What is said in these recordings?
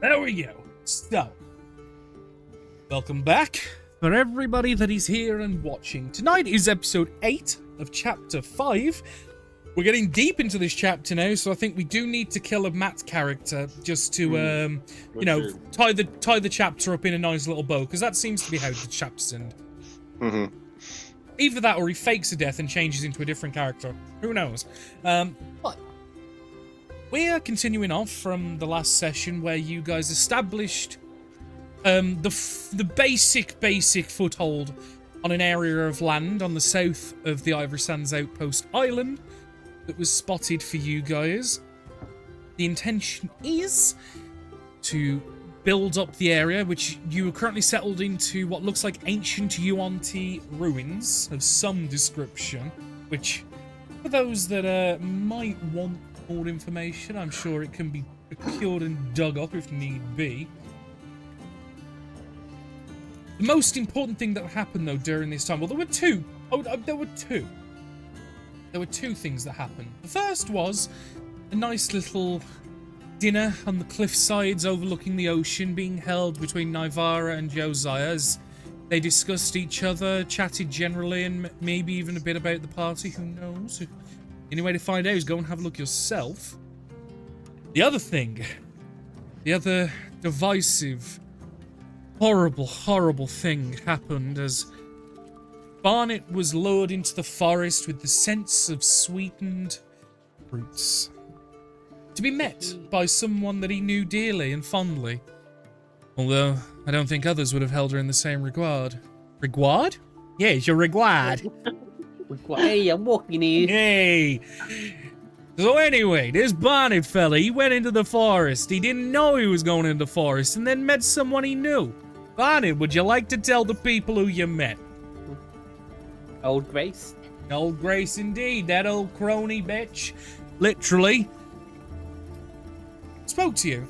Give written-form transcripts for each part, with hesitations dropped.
There we go. So, welcome back for everybody that is here and watching. Tonight is episode 8 of chapter 5. We're getting deep into this chapter now, so I think we do need to kill a Matt character just to, tie the chapter up in a nice little bow, because that seems to be how the chapters end. Mm-hmm. Either that, or he fakes a death and changes into a different character. Who knows? But we're continuing off from the last session where you guys established the basic foothold on an area of land on the south of the Ivory Sands Outpost Island that was spotted for you guys. The intention is to build up the area, which you are currently settled into what looks like ancient Yuan-Ti ruins of some description, which, for those that might want more information, I'm sure it can be procured and dug up if need be. The most important thing that happened, though, during this time, well, there were two. There were two things that happened. The first was a nice little dinner on the cliff sides overlooking the ocean being held between Nivara and Josiah as they discussed each other, chatted generally, and maybe even a bit about the party. Who knows? Any way to find out is go and have a look yourself. The other thing, the other divisive, horrible thing happened as Barnet was lured into the forest with the sense of sweetened fruits, to be met by someone that he knew dearly and fondly. Although, I don't think others would have held her in the same regard. Regard? Yes, your regard. Hey, I'm walking here. Hey! So anyway, this Barnet fella, he went into the forest. He didn't know he was going into the forest and then met someone he knew. Barnet, would you like to tell the people who you met? Old Grace. Old Grace indeed, that old crony bitch. Literally. Spoke to you.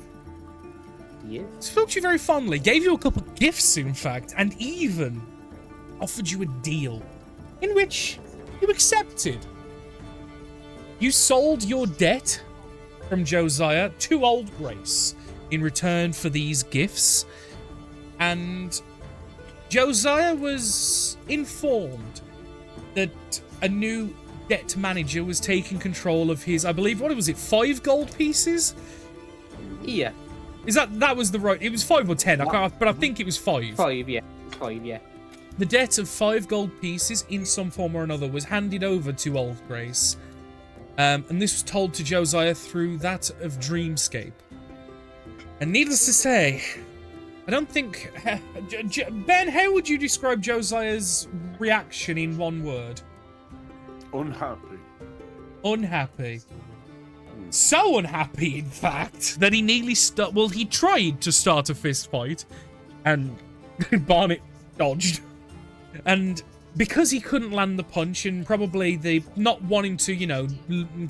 Yes. Spoke to you very fondly. Gave you a couple of gifts, in fact, and even offered you a deal in which you accepted. You sold your debt from Josiah to Old Grace in return for these gifts, and Josiah was informed that a new debt manager was taking control of his, I believe, what was it, 5 gold pieces? Yeah. Is that was the right, it was 5 or 10, I can't, but I think it was 5. 5, yeah. 5, yeah. The debt of 5 gold pieces in some form or another was handed over to Old Grace. And this was told to Josiah through that of Dreamscape. And needless to say, I don't think... Ben, how would you describe Josiah's reaction in one word? Unhappy. Unhappy. So unhappy, in fact, that he nearly he tried to start a fist fight, and Barnet dodged. And because he couldn't land the punch, and probably the not wanting to,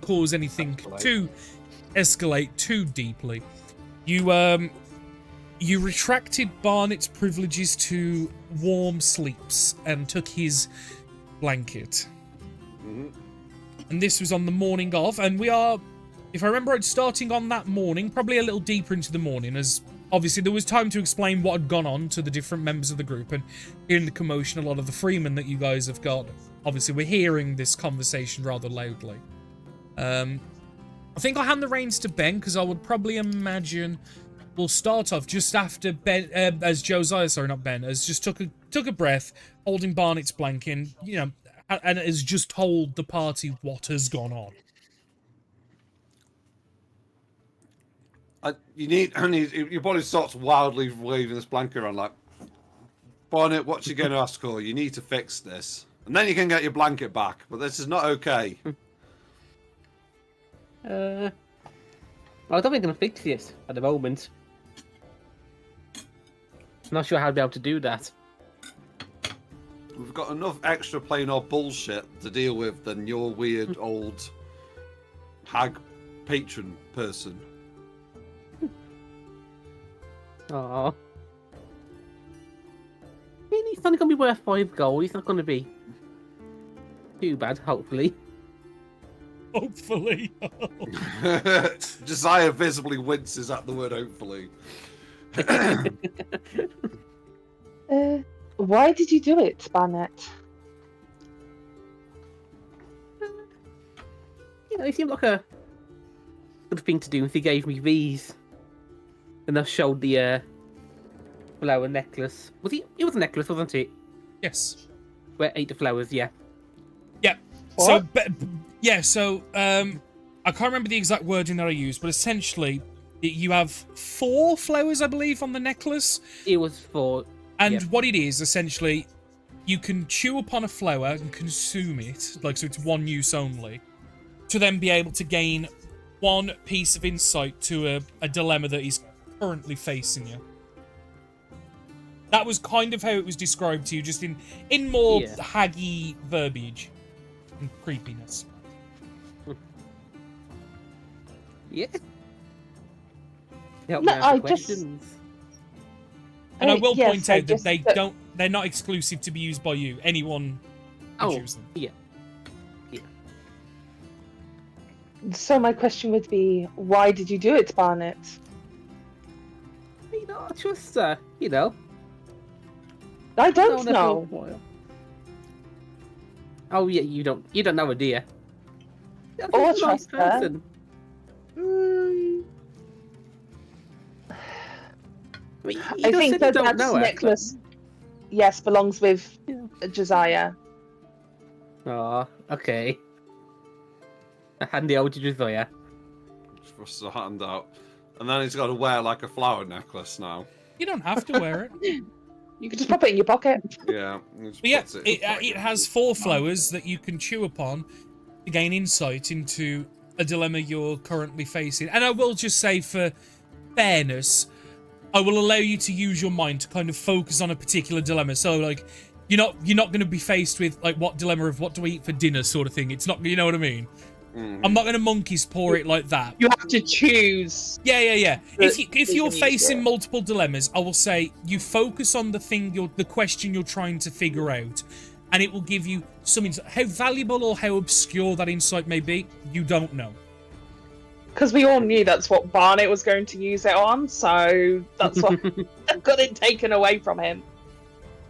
cause anything to escalate too deeply, you retracted Barnet's privileges to warm sleeps and took his blanket. Mm-hmm. And this was on the morning of, and we are, if I remember right, starting on that morning, probably a little deeper into the morning, as obviously there was time to explain what had gone on to the different members of the group, and hearing the commotion, a lot of the freemen that you guys have got, obviously we're hearing this conversation rather loudly. I think I'll hand the reins to Ben, because I would probably imagine we'll start off just after Ben, as Josiah, sorry, not Ben, has just took a breath, holding Barnet's blanket, and has just told the party what has gone on. Your body starts wildly waving this blanket around like, Barnet, what you going to ask for? You need to fix this. And then you can get your blanket back, but this is not okay. I don't think I'm going to fix this at the moment. I'm not sure how I'd be able to do that. We've got enough extra plain old bullshit to deal with than your weird old hag patron person. Aww. Really, it's only going to be worth 5 gold. It's not going to be too bad, hopefully. Hopefully. Josiah visibly winces at the word hopefully. Why did you do it, Barnett? It seemed like a good thing to do if he gave me these. And I showed the flower necklace. It was a necklace, wasn't it? Yes. Where ate the flowers, yeah. Yeah. What? So I can't remember the exact wording that I used, but essentially you have 4 flowers, I believe, on the necklace. It was for... And yeah. what it is, essentially, you can chew upon a flower and consume it, like, so it's one use only, to then be able to gain 1 piece of insight to a dilemma that is currently facing you. That was kind of how it was described to you, just in more haggy verbiage and creepiness. Yeah. Help No, me answer I questions. And I will yes, point I out that just- they're not exclusive to be used by you. Anyone can choose them. Yeah. So my question would be, why did you do it, Barnett? Just, I no, don't never- know. Oh yeah, you don't know a dear. Or He's a nice trust her. person. Mm, I mean, I think that don't that know her, necklace, yes, belongs with Yeah. Josiah. Oh, okay. A handy old Josiah. Thrusts a hand out. And then he's got to wear like a flower necklace now. You don't have to wear it. You can just pop it in your pocket. Yeah. He just But yeah, puts in it his pocket. has 4 flowers that you can chew upon to gain insight into a dilemma you're currently facing. And I will just say, for fairness, I will allow you to use your mind to kind of focus on a particular dilemma. So, like, you're not going to be faced with, like, what dilemma of what do we eat for dinner sort of thing. It's not, you know what I mean? I'm not going to monkey's paw it like that. You have to choose. Yeah. If you're Decision facing maker. multiple dilemmas, I will say you focus on the question you're trying to figure out, and it will give you some insight. How valuable or how obscure that insight may be, you don't know. Because we all knew that's what Barnett was going to use it on, so that's what got it taken away from him.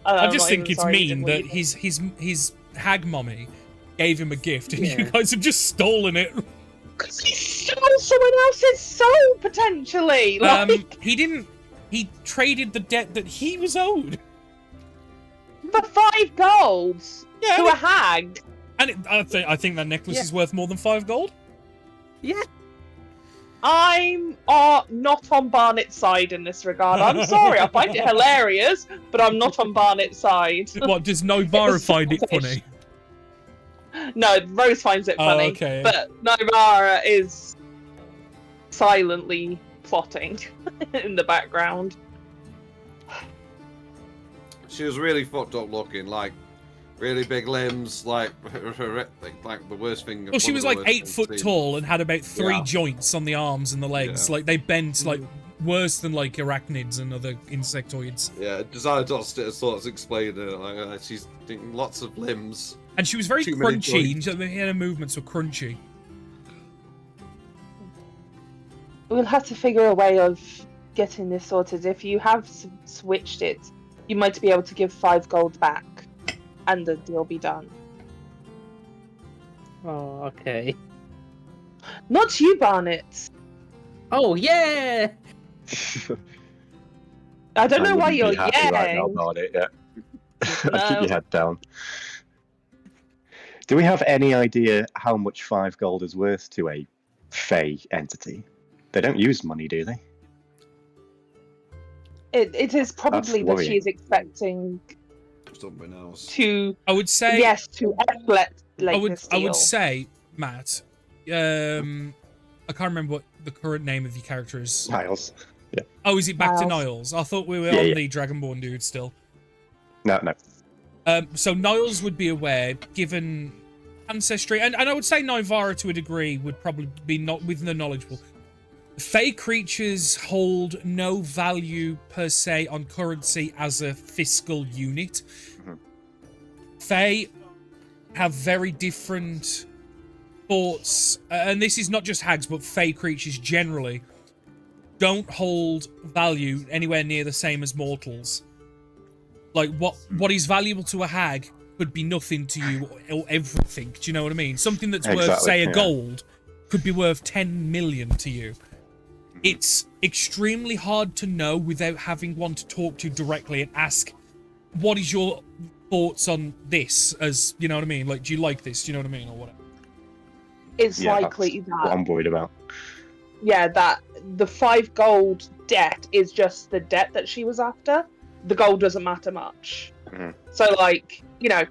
I I'm just not think even it's sorry he mean didn't that use his hag mommy gave him a gift, and you Yeah. guys have just stolen it. it. 'Cause he stole someone else's soul, potentially! Like, He didn't. He traded the debt that he was owed. for 5 golds Yeah, to a hag! and I think that necklace Yeah. is worth more than 5 gold. Yeah. I'm not on Barnett's side in this regard. I'm sorry, I find it hilarious, but I'm not on Barnett's side. What, does Novara was find it selfish. funny? No, Rose finds it Oh, funny, okay. but Novara is silently plotting in the background. She was really fucked up looking, like really big limbs, like like the worst thing. Well, she was like 8 foot tall and had about 3 Yeah. joints on the arms and the legs. Yeah. Like, they bent like worse than like arachnids and other insectoids. Yeah, Josiah Dostit sort of explained it. Like she's doing lots of limbs. And she was very Too many crunchy. joints. Her movements were crunchy. We'll have to figure a way of getting this sorted. If you have switched it, you might be able to give 5 gold back, and the deal be done. Oh, okay. Not you, Barnett. Oh, yeah! I don't know why wouldn't you're be happy right now yelling. about it, yeah. Keep No. your head down. Do we have any idea how much 5 gold is worth to a Fey entity? They don't use money, do they? It is probably that worrying. she is expecting Something else. to, I would say. yes, to escalate I would. this I deal. would say, Matt. I can't remember what the current name of your character is. Niles. Oh, is it back to Niles. Niles? I thought we were Yeah, on yeah. the Dragonborn dude still. No. So Niles would be aware, given ancestry, and I would say Nivara to a degree would probably be not within the knowledgeable. Fey creatures hold no value per se on currency as a fiscal unit. Mhm. Fey have very different thoughts, and this is not just hags, but fey creatures generally, don't hold value anywhere near the same as mortals. Like, what is valuable to a hag could be nothing to you, or everything. Do you know what I mean? Something that's worth, Exactly, say, a yeah. gold could be worth 10 million to you. It's extremely hard to know without having one to talk to directly and ask, what is your thoughts on this? As, you know what I mean? Like, do you like this? Do you know what I mean? Or whatever. It's Yeah, likely that's what that I'm worried about. that the 5 gold debt is just the debt that she was after. The gold doesn't matter much. Mhm. So, like, you know,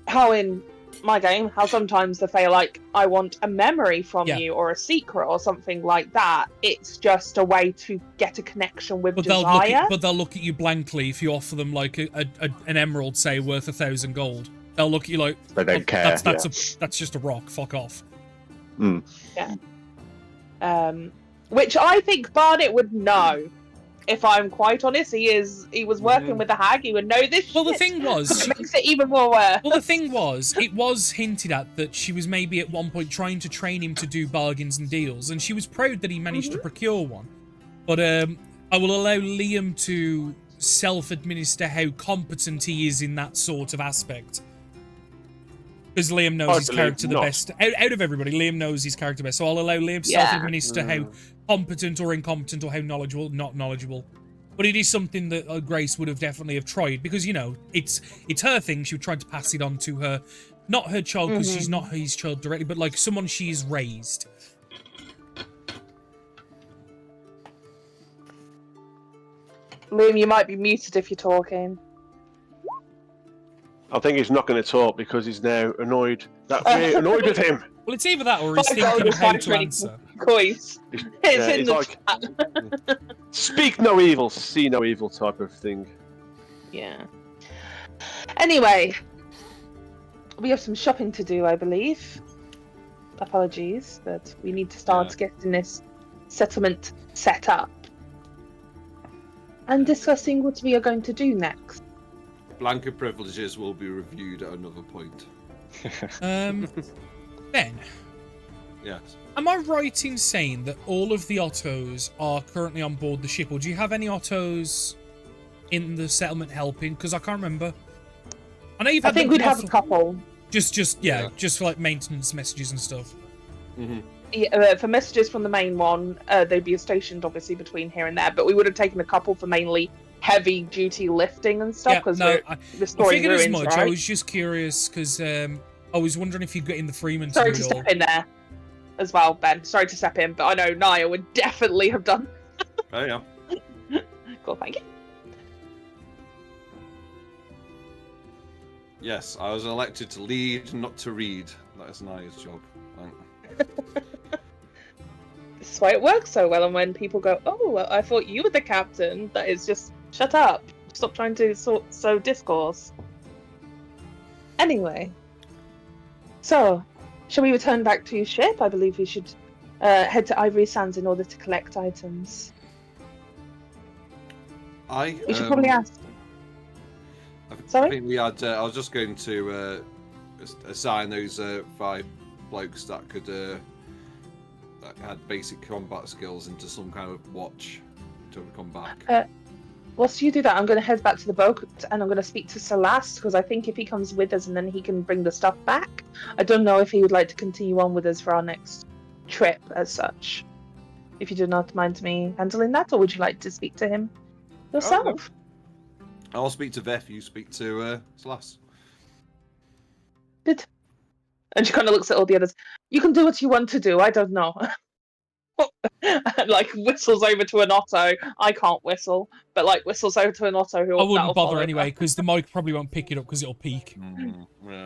how in my game, how sometimes the Fae are like, I want a memory from Yeah. you or a secret or something like that. It's just a way to get a connection with But desire. they'll look at you blankly if you offer them like an emerald, say, worth 1,000 gold. They'll look at you like, They don't "Oh, care. that's just a rock. Fuck off." Which I think Barnet would know. If I'm quite honest, he was working with the hag. He would know this. Well, the shit. thing was, It makes it even more worse. Well, the thing was, it was hinted at that she was maybe at one point trying to train him to do bargains and deals, and she was proud that he managed to procure one. But I will allow Liam to self-administer how competent he is in that sort of aspect. Because Liam knows I his believe character the not. best. Out of everybody, Liam knows his character best. So I'll allow Liam to Yeah. self-administer how competent or incompetent or how knowledgeable, not knowledgeable. But it is something that Grace would have definitely have tried because, you know, it's her thing. She would try to pass it on to her, not her child because she's not his child directly, but like someone she's raised. Liam, you might be muted if you're talking. I think he's not going to talk because he's now annoyed that we're annoyed with him. Well, it's either that or he's My thinking God, of how it's to really answer. Coins. He's, It's yeah, in it's the like speak no evil, see no evil type of thing. Yeah. Anyway, we have some shopping to do, I believe. Apologies, but we need to start getting this settlement set up and discussing what we are going to do next. Blanket privileges will be reviewed at another point. Ben, Yes. am I right in saying that all of the Ottos are currently on board the ship, or do you have any Ottos in the settlement helping? Because I can't remember. I know you've I had think them we'd have a before. couple. Just Yeah. for like maintenance messages and stuff. Mm-hmm. Yeah, for messages from the main one, they'd be stationed obviously between here and there, but we would have taken a couple for mainly heavy duty lifting and stuff because I we're restoring figured as ruins, much. right? I was just curious because I was wondering if you'd get in the Freeman Sorry to to do it all. step in there as well, Ben. Sorry to step in, but I know Nia would definitely have done. Oh yeah. Cool, thank you. Yes, I was elected to lead, not to read. That is Nia's job. This is why it works so well, and when people go, "Oh, well, I thought you were the captain," that is just shut up. Stop trying to sow discourse. Anyway, so shall we return back to your ship? I believe we should head to Ivory Sands in order to collect items. We We should probably ask. I Sorry? think we had. I was just going to assign those 5 blokes that could that had basic combat skills into some kind of watch until we come back. Whilst you do that, I'm going to head back to the boat and I'm going to speak to Celeste because I think if he comes with us and then he can bring the stuff back, I don't know if he would like to continue on with us for our next trip as such. If you do not mind me handling that, or would you like to speak to him yourself? I'll speak to Veth. You speak to Celeste. Good. And she kind of looks at all the others. You can do what you want to do. I don't know. And, like whistles over to an Otto. I can't whistle, but like whistles over to an Otto who I wouldn't that'll bother follow anyway her. because the mic probably won't pick it up because it'll peak.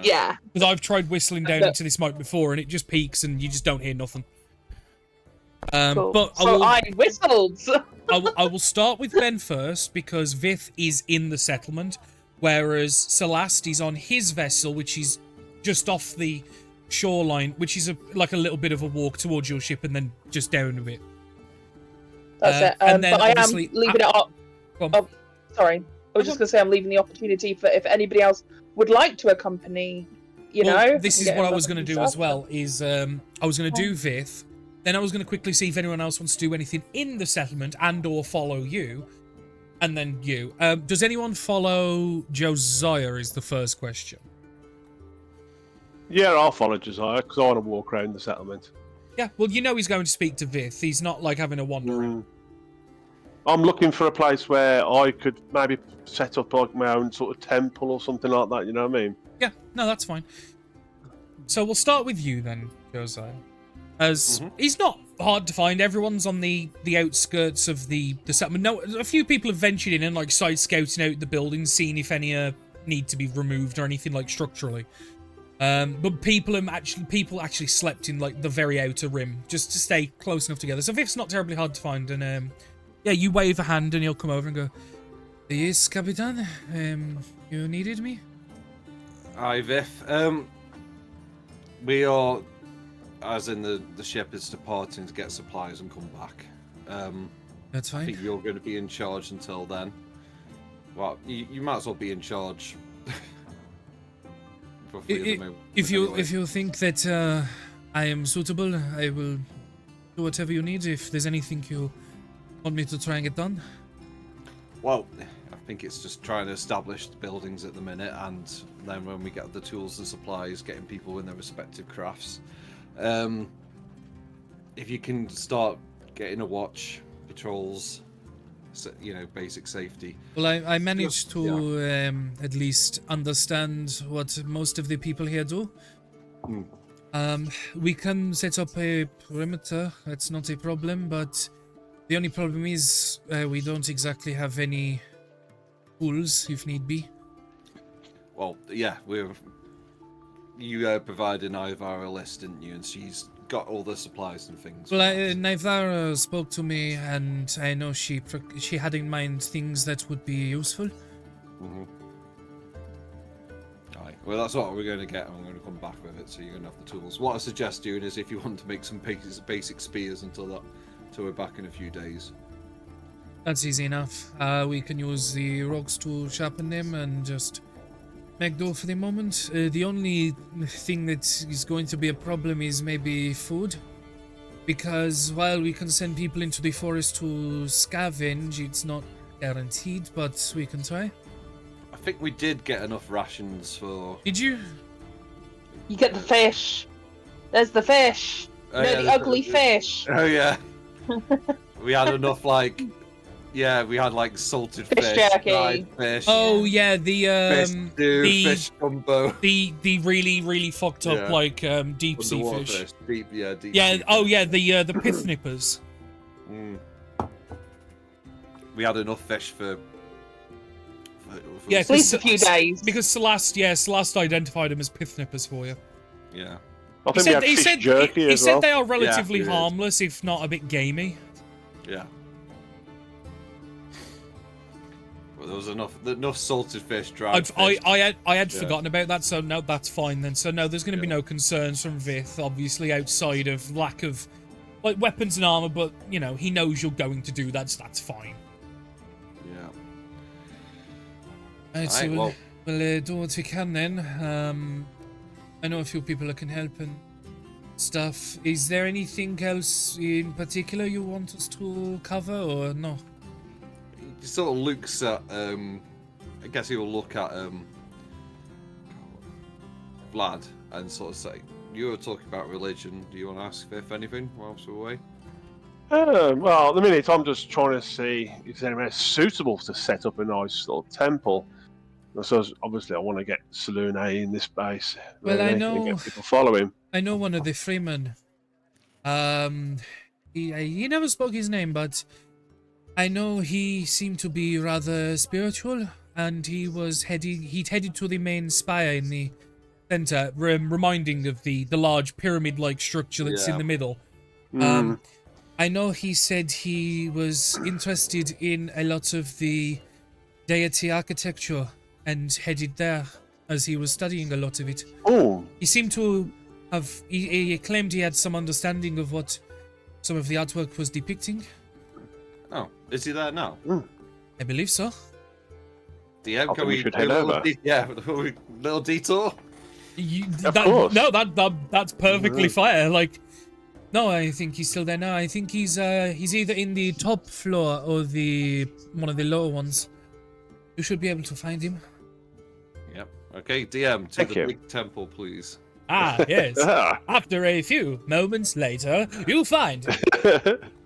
Yeah. Because I've tried whistling down But- into this mic before and it just peaks and you just don't hear nothing. Cool. But So I whistled. I will start with Ben first because Vith is in the settlement, whereas Celeste is on his vessel, which is just off the shoreline, which is like a little bit of a walk towards your ship and then just down a bit. That's it. and then But I am obviously- leaving it up. Go on. Oh, sorry. I was just going to say I'm leaving the opportunity for if anybody else would like to accompany you Well, know. this and is get what I him was up going to and do as stuff. well. Is I was going to do Vith, then I was going to quickly see if anyone else wants to do anything in the settlement and/or follow you, and then you. Does anyone follow Josiah? Is the first question. Yeah, I'll follow Josiah because I want to walk around the settlement. Yeah. Well, you know he's going to speak to Vith. He's not like having a wander. I'm looking for a place where I could maybe set up like my own sort of temple or something like that. You know what I mean? Yeah. No, that's fine. So we'll start with you then, Josiah. As he's not hard to find. Everyone's on the outskirts of the settlement. No, a few people have ventured in and like side scouting out the buildings, seeing if any need to be removed or anything like structurally. But people actually slept in like the very outer rim just to stay close enough together. So Viv's not terribly hard to find. And yeah, you wave a hand and he'll come over and go, "Yes, Capitan. You needed me?" Hi, Viv. We are, as in the ship is departing to get supplies and come back. That's I fine. think you're going to be in charge until then. Well, you might as well be in charge. Roughly at the moment, anyway. If you think that I am suitable, I will do whatever you need. If there's anything you want me to try and get done. Well, I think it's just trying to establish the buildings at the minute, and then when we get the tools and supplies, getting people in their respective crafts. If you can start getting a watch, patrols, you know, basic safety. Well, I managed to at least understand what most of the people here do. We can set up a perimeter. That's not a problem, but the only problem is we don't exactly have any tools if need be. Well, yeah, you provided Ivar a list, didn't you? And she's got all the supplies and things. Well, Naivara spoke to me, and I know she had in mind things that would be useful. Aye. Well, that's what we're going to get, and I'm going to come back with it, so you're going to have the tools. What I suggest doing is if you want to make some basic spears until we're back in a few days. That's easy enough. We can use the rocks to sharpen them and just make do for the moment. The only thing that is going to be a problem is maybe food. Because while we can send people into the forest to scavenge, it's not guaranteed, but we can try. I think we did get enough rations for... Did you? You get the fish. There's the fish. Oh, No, yeah, the ugly fish. Oh, yeah. We had enough, like... Yeah, we had, like, salted Fish fish, jerky. fried fish, Oh yeah, the fish stew, fish gumbo. the really really fucked up Yeah. like deep sea Underwater fish. Deep Yeah. sea Oh fish. yeah, the pith nippers. We had enough fish for Yeah, At least a few days. Because Celeste identified them as pith nippers for you. Yeah. I think we had fish jerky he as said well. they are relatively he did. harmless, if not a bit gamey. Yeah. Well, there was enough salted fish, dried fish. I had Yeah. forgotten about that, so no, that's fine then. So no, there's going to be Yeah. no concerns from Vith, obviously, outside of lack of like weapons and armor. But you know, he knows you're going to do that, so that's fine. Yeah. Right, so Alright, we'll do what we can then. I know a few people that can help and stuff. Is there anything else in particular you want us to cover, or no? He sort of looks at. I guess he will look at Vlad and sort of say, "You were talking about religion. Do you want to ask if anything whilst we're away?" Well, at the minute, I'm just trying to see if there's anywhere suitable to set up a nice little temple. So obviously, I want to get Selune in this base. Well, I and know- get people follow him. I know one of the freemen. He never spoke his name, but I know he seemed to be rather spiritual, and he'd headed to the main spire in the center, reminding of the large pyramid-like structure that's in Yeah. the middle. I know he said he was interested in a lot of the deity architecture and headed there as he was studying a lot of it. Oh, He seemed to have. He claimed he had some understanding of what some of the artwork was depicting. Oh, is he there now? I believe so. DM, think can we we should do head a little over. little detour? course. No, that's perfectly fair. Like, no, I think he's still there. No, I think he's either in the top floor or one of the lower ones. You should be able to find him. Yep. Okay, DM to Thank the you. big temple, please. Ah, yes. Ah. After a few moments later, you find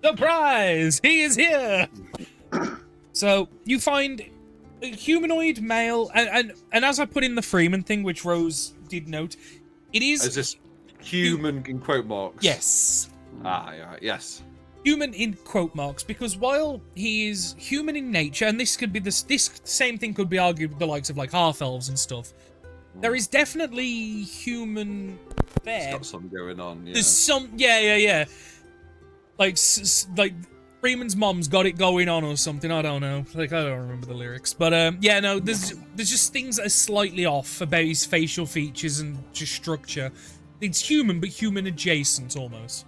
surprise! He is here. So you find a humanoid male, and as I put in the Freeman thing, which Rose did note, it is Is this human in quote marks? yes. Ah, yeah, yes. Human in quote marks, because while he is human in nature, and this could be this same thing could be argued with the likes of like half elves and stuff, there is definitely human It's there. got some going on, yeah. There's some, yeah. Like, like Freeman's mom's got it going on or something. I don't know. Like, I don't remember the lyrics, but yeah, no. There's just things that are slightly off about his facial features and just structure. It's human, but human adjacent almost.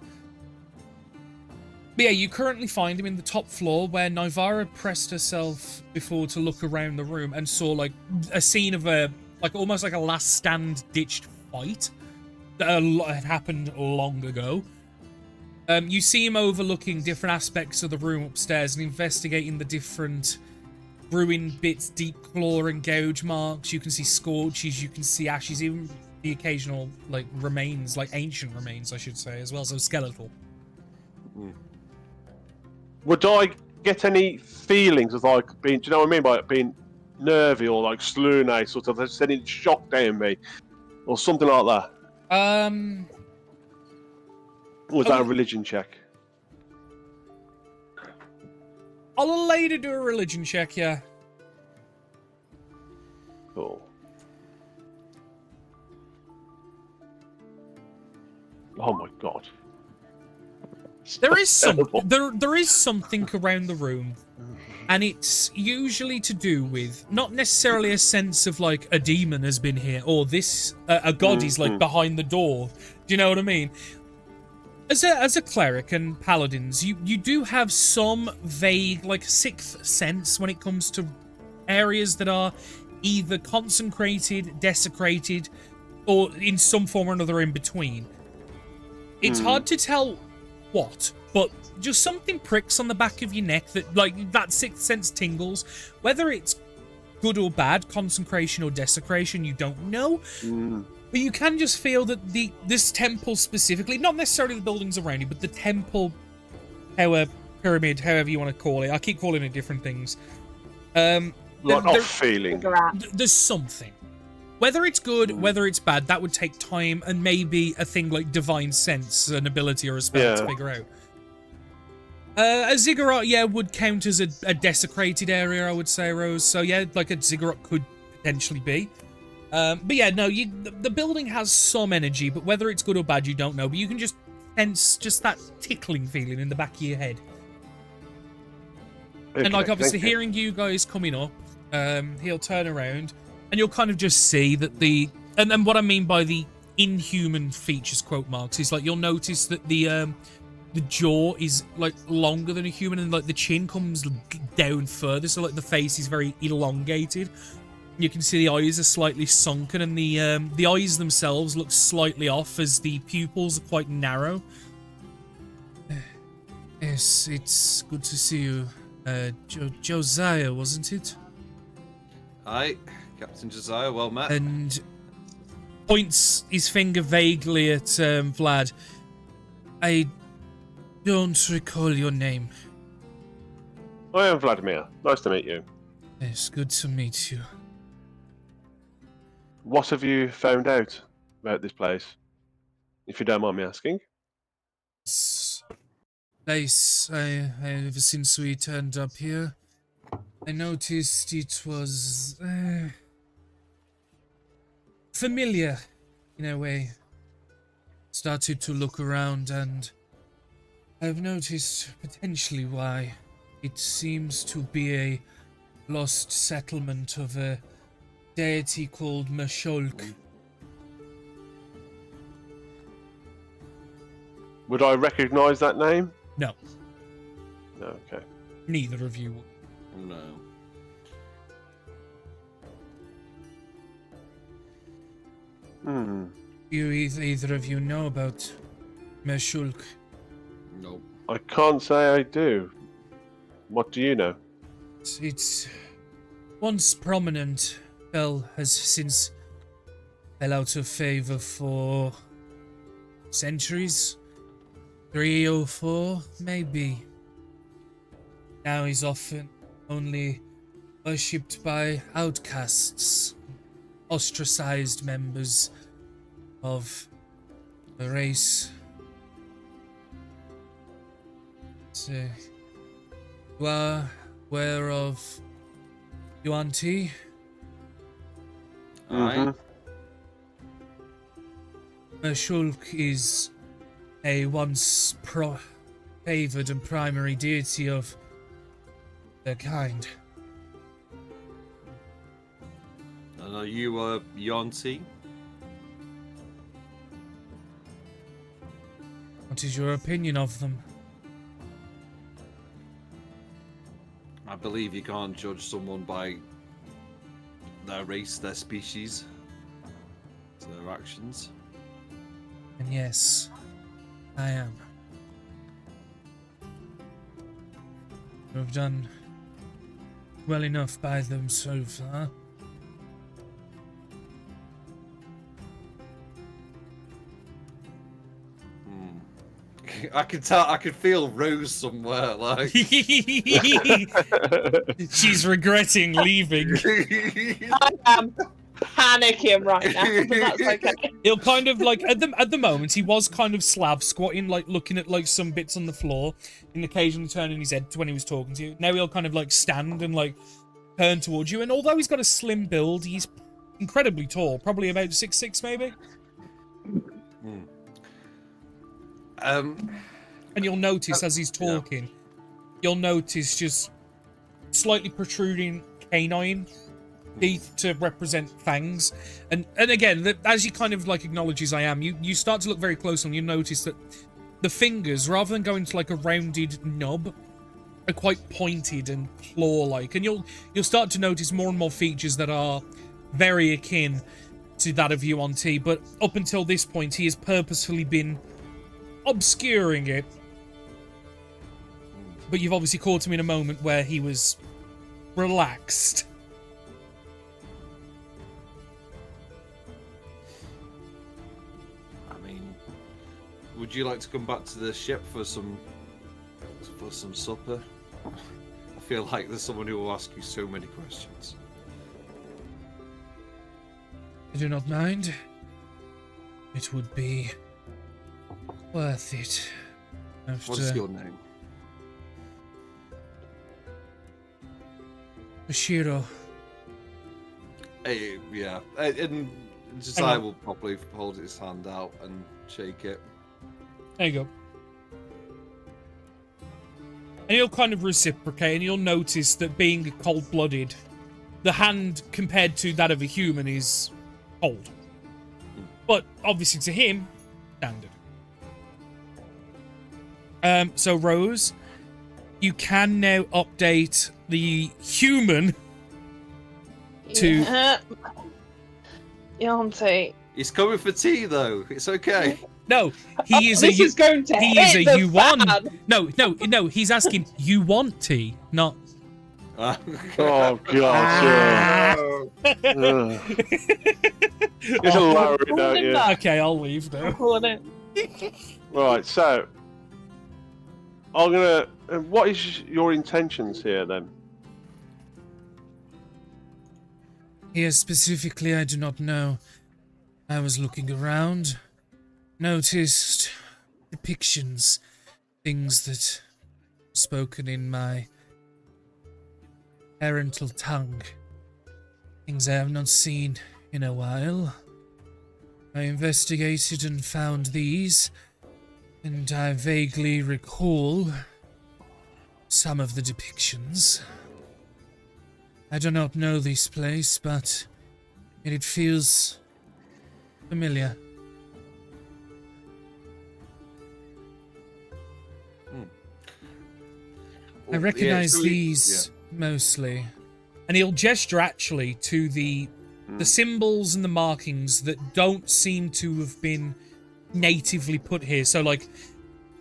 But yeah, you currently find him in the top floor where Nivara pressed herself before to look around the room and saw like a scene of almost like a last stand ditched fight that had happened long ago. You see him overlooking different aspects of the room upstairs and investigating the different ruined bits, deep claw and gouge marks. You can see scorches, you can see ashes, even the occasional like remains, like ancient remains, I should say, as well, so skeletal. Would I get any feelings of like being? Do you know what I mean by it being nervy or like slune, sort of sending shock down me, or something like that? Or was that a religion check? I'll allow you to do a religion check, yeah. Cool. Oh my god. There is Terrible. there is something around the room, and it's usually to do with not necessarily a sense of like a demon has been here or this a god is like behind the door. Do you know what I mean? As a cleric and paladins, you do have some vague like sixth sense when it comes to areas that are either consecrated, desecrated, or in some form or another in between. It's hard to tell what, but just something pricks on the back of your neck that like that sixth sense tingles. Whether it's good or bad, consecration or desecration, you don't know. But you can just feel that this temple specifically, not necessarily the buildings around you, but the temple, tower, pyramid, however you want to call it. I keep calling it different things. Like off feeling. There's something. Whether it's good, whether it's bad, that would take time and maybe a thing like divine sense, an ability or a spell to figure out. A ziggurat, yeah, would count as a desecrated area, I would say, Rose. So yeah, like a ziggurat could potentially be. But yeah, no, the building has some energy, but whether it's good or bad, you don't know. But you can just sense just that tickling feeling in the back of your head. Okay, And like obviously thank you. hearing you guys coming up, he'll turn around and you'll kind of just see that and what I mean by the inhuman features quote marks is like you'll notice that the jaw is like longer than a human and like the chin comes down further, so like the face is very elongated. You can see the eyes are slightly sunken and the eyes themselves look slightly off as the pupils are quite narrow. Yes, it's good to see you. Josiah, wasn't it? Hi, Captain Josiah, well met. And points his finger vaguely at Vlad. I don't recall your name. I am Vladimir. Nice to meet you. It's good to meet you. What have you found out about this place? If you don't mind me asking. This place, ever since we turned up here, I noticed it was familiar in a way. Started to look around and I've noticed potentially why. It seems to be a lost settlement of a deity called Masholk. Would I recognise that name? No, No, okay. neither of you. No. Hmm. Do either of you know about Meshulk? Nope. I can't say I do. What do you know? It's once prominent. Has since fell out of favor for centuries. 3 or 4, maybe. Now he's often only worshipped by outcasts, ostracized members of the race. So, you are aware of Yuan-Ti? Aye. Meshulk is a once favored and primary deity of their kind. And are you Yuan-Ti? What is your opinion of them? I believe you can't judge someone by their race, their species, their actions. And yes, I am. You have done well enough by them so far. I can tell. I could feel Rose somewhere. Like She's regretting leaving. I am panicking right now, but that's okay. He'll kind of like at the moment he was kind of Slav squatting, like looking at like some bits on the floor, and occasionally turning his head to when he was talking to you. Now he'll kind of like stand and like turn towards you, and although he's got a slim build, he's incredibly tall, probably about 6'6" maybe. And you'll notice as he's talking, you'll notice just slightly protruding canine teeth to represent fangs. And again, as he kind of like acknowledges I am, you start to look very close and you notice that the fingers, rather than going to like a rounded nub, are quite pointed and claw-like. And you'll start to notice more and more features that are very akin to that of Yuan-Ti. But up until this point, he has purposefully been obscuring it. But you've obviously caught him in a moment where he was relaxed. I mean, would you like to come back to the ship for some supper? I feel like there's someone who will ask you so many questions. I do not mind. It would be worth it. What is your name? Oshiro. Hey, yeah, and Josiah will probably hold his hand out and shake it. There you go. And he'll kind of reciprocate, and you'll notice that being cold-blooded, the hand compared to that of a human is cold. But obviously to him, standard. So Rose, you can now update the human to... Yuan-Ti. He's coming for tea, though. It's okay. No, he is this is going to he hit is a the Yuan. fan. No, he's asking you want tea, not... Oh god. Just lower it, don't you? Okay, I'll leave now. Calling it. Right, so I'm gonna. What is your intentions here then? Here specifically, I do not know. I was looking around, noticed depictions, things that were spoken in my parental tongue, things I have not seen in a while. I investigated and found these, and I vaguely recall some of the depictions. I do not know this place, but it feels familiar. I recognize these mostly. And he'll gesture actually to the the symbols and the markings that don't seem to have been natively put here. So, like,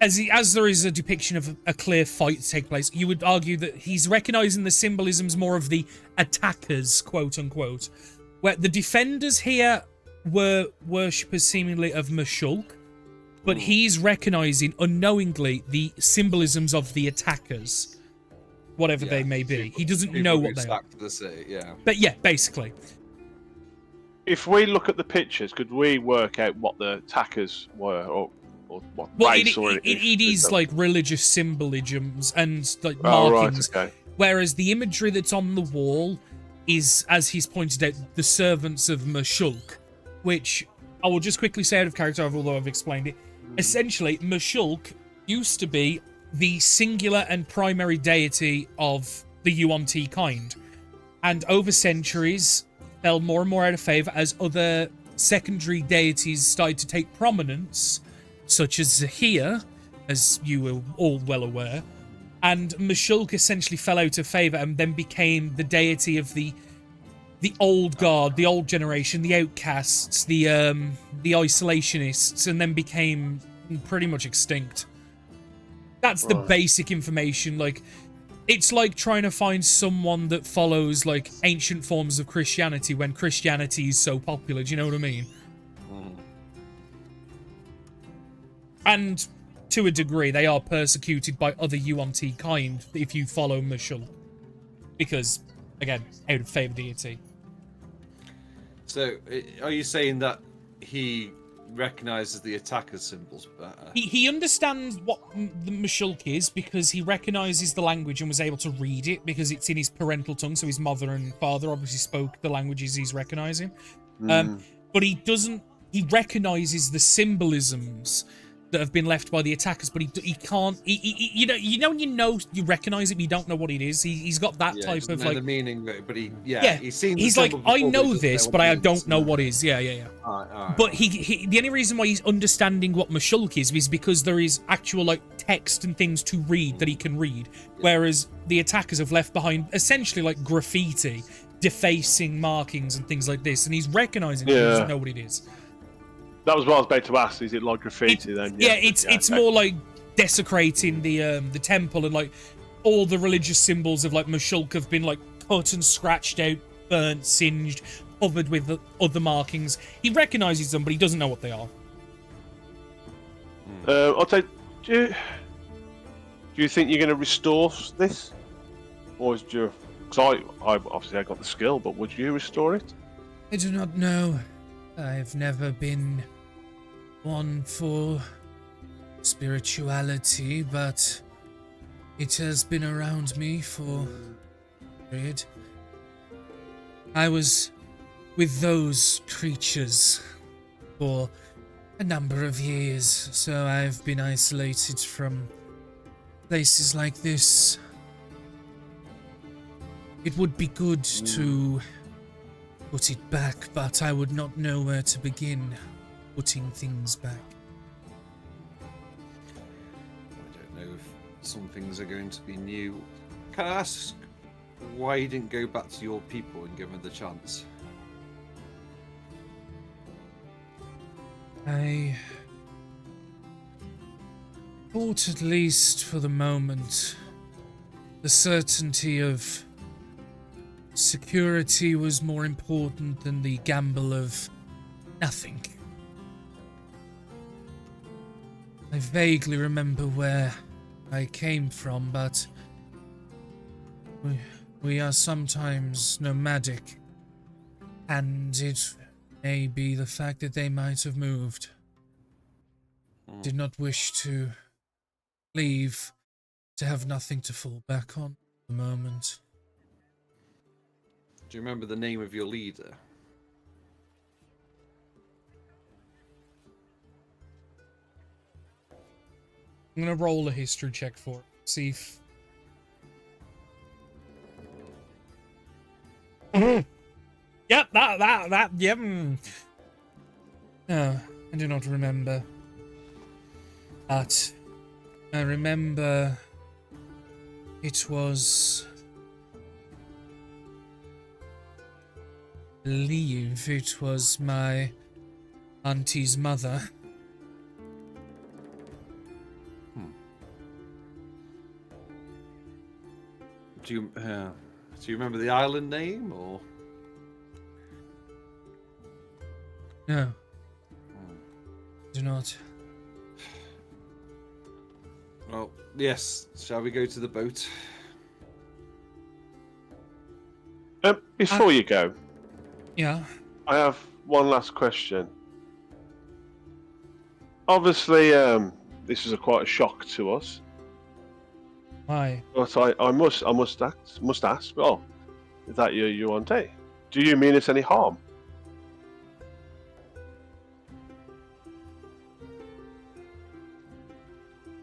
as there is a depiction of a clear fight to take place, you would argue that he's recognizing the symbolisms more of the attackers, quote unquote, where the defenders here were worshippers seemingly of Mashulk, but he's recognizing unknowingly the symbolisms of the attackers, whatever they may be. He doesn't know what they are. To the city, yeah. But yeah, basically. If we look at the pictures, could we work out what the attackers were, or what Well, race it is like religious symbolisms and like Oh, markings, right, okay. whereas the imagery that's on the wall is, as he's pointed out, the servants of Mashulk, which I will just quickly say out of character, although I've explained it. Essentially, Mashulk used to be the singular and primary deity of the Yuan-Ti kind, and over centuries fell more and more out of favor as other secondary deities started to take prominence, such as Zahir, as you were all well aware, and Mashulk essentially fell out of favor and then became the deity of the old guard, the old generation, the outcasts, the isolationists, and then became pretty much extinct. That's the basic information. Like, it's like trying to find someone that follows like ancient forms of Christianity when Christianity is so popular. Do you know what I mean? And to a degree, they are persecuted by other Yuan-Ti kind if you follow Mashulk, because again, out of favor deity. So, are you saying that he recognizes the attacker's symbols better? He understands what the Mashulk is because he recognizes the language and was able to read it because it's in his parental tongue, so his mother and father obviously spoke the languages he's recognizing. But he doesn't... He recognizes the symbolisms that have been left by the attackers, but he can't... you know you recognize it, but you don't know what it is. He's got that type of like... the meaning, but he's seen. He's like, I know this, but I don't know what it is. Yeah. All right. But he the only reason why he's understanding what Mashulk is because there is actual like text and things to read that he can read, whereas the attackers have left behind essentially like graffiti, defacing markings and things like this, and he's recognizing it, he doesn't know what it is. That was what I was about to ask. Is it like graffiti then? Yeah, it's more like desecrating the temple, and like all the religious symbols of like Mashulk have been like cut and scratched out, burnt, singed, covered with the other markings. He recognizes them, but he doesn't know what they are. I'll say, do you think you're going to restore this, or is you? Because I obviously I got the skill, but would you restore it? I do not know. I've never been one for spirituality, but it has been around me for a period. I was with those creatures for a number of years, so I've been isolated from places like this. It would be good to put it back, but I would not know where to begin putting things back. I don't know if some things are going to be new. Can I ask why you didn't go back to your people and give them the chance? I thought, at least for the moment, the certainty of security was more important than the gamble of nothing. I vaguely remember where I came from, but we are sometimes nomadic, and it may be the fact that they might have moved. Did not wish to leave to have nothing to fall back on at the moment. Do you remember the name of your leader? I'm gonna roll a history check for it. See if... Yep, that, yep. No, I do not remember. But I remember it was believe it was my auntie's mother. Do you remember the island name or? No. Do not. Well, yes. Shall we go to the boat? Before you go, Yeah. I have one last question. Obviously, this is quite a shock to us, Why? but I must ask. Oh, is that your auntie? Do you mean us any harm?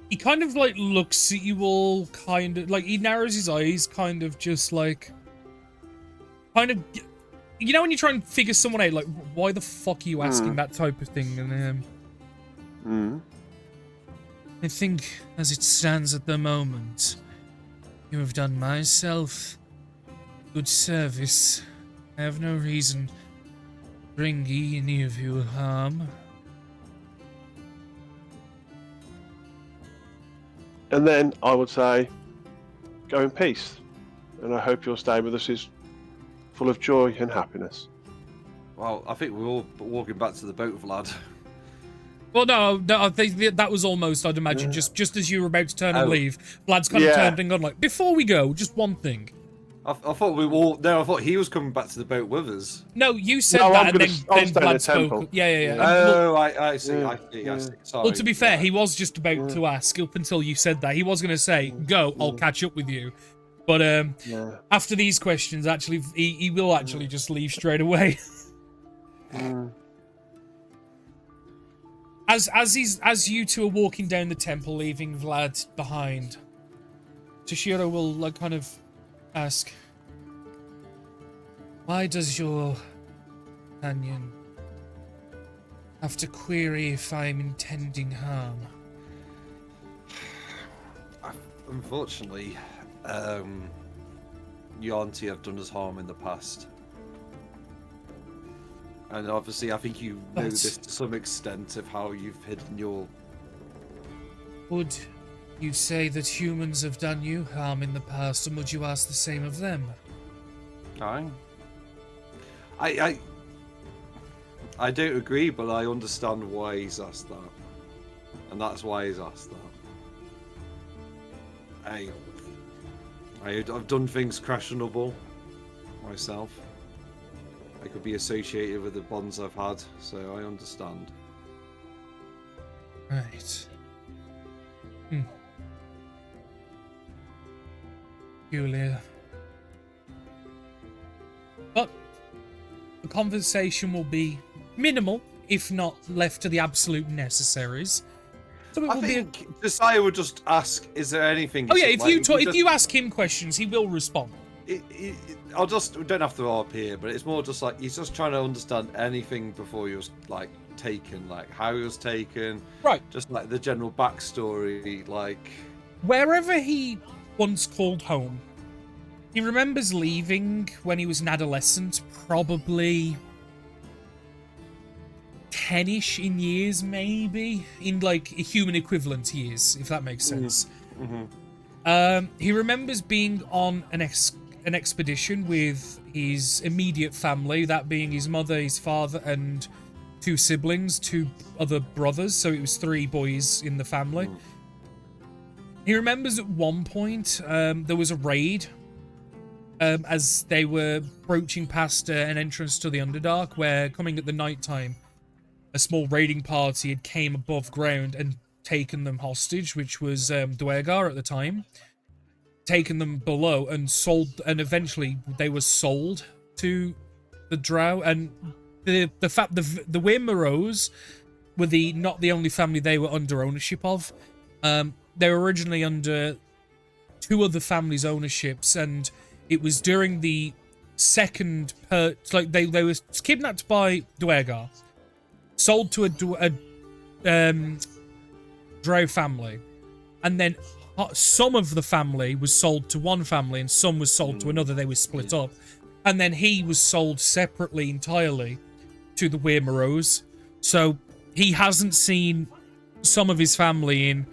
He kind of like looks at you all, kind of like he narrows his eyes, kind of just like, kind of, you know when you try and figure someone out, like why the fuck are you asking that type of thing? And I think, as it stands at the moment, you have done myself good service. I have no reason to bring any of you harm. And then I would say, go in peace, and I hope your stay with us is full of joy and happiness. Well, I think we're all walking back to the boat, Vlad. Well, no, I think that was almost, I'd imagine, just as you were about to turn and leave, Vlad's kind of turned and gone like, before we go, just one thing. I thought we all. No, I thought he was coming back to the boat with us. No, you said No, that, I'm and gonna- then I'll stay in Vlad the spoke. temple. Yeah. Oh, I see. I see. Sorry. Well, to be fair, he was just about to ask up until you said that. He was going to say, go, I'll catch up with you. But after these questions, actually, he will actually just leave straight away. As you two are walking down the temple, leaving Vlad behind, Toshiro will like kind of ask, why does your companion have to query if I'm intending harm? Unfortunately, your auntie have done us harm in the past. And obviously, I think you know this to some extent of how you've hidden your... Would you say that humans have done you harm in the past, and would you ask the same of them? I don't agree, but I understand why he's asked that. And that's why he's asked that. I've done things questionable myself. I could be associated with the bonds I've had, so I understand. Right. Julia. But the conversation will be minimal, if not left to the absolute necessaries. So it I will think Josiah would just ask, is there anything... Oh yeah, if you ask him questions, he will respond. We don't have to RP here, but it's more just like he's just trying to understand anything before he was like taken, like how he was taken, Right. Just like the general backstory, like Wherever he once called home, he remembers leaving when he was an adolescent, probably 10-ish in years, maybe, in like human equivalent years, if that makes sense. He remembers being on an expedition with his immediate family, that being his mother, his father, and 2 siblings, 2 other brothers, so it was 3 boys in the family. He remembers at one point there was a raid as they were broaching past an entrance to the Underdark, where coming at the night time, a small raiding party had came above ground and taken them hostage, which was Dwergar at the time. Taken them below and sold, and eventually they were sold to the Drow. And the Wyrmoros were not the only family they were under ownership of. They were originally under 2 other families' ownerships, and it was during the second they were kidnapped by Dwergar, sold to a Drow family, and then some of the family was sold to one family and some was sold to another. They were split up. and then he was sold separately entirely to the Weirmeros. So he hasn't seen some of his family in.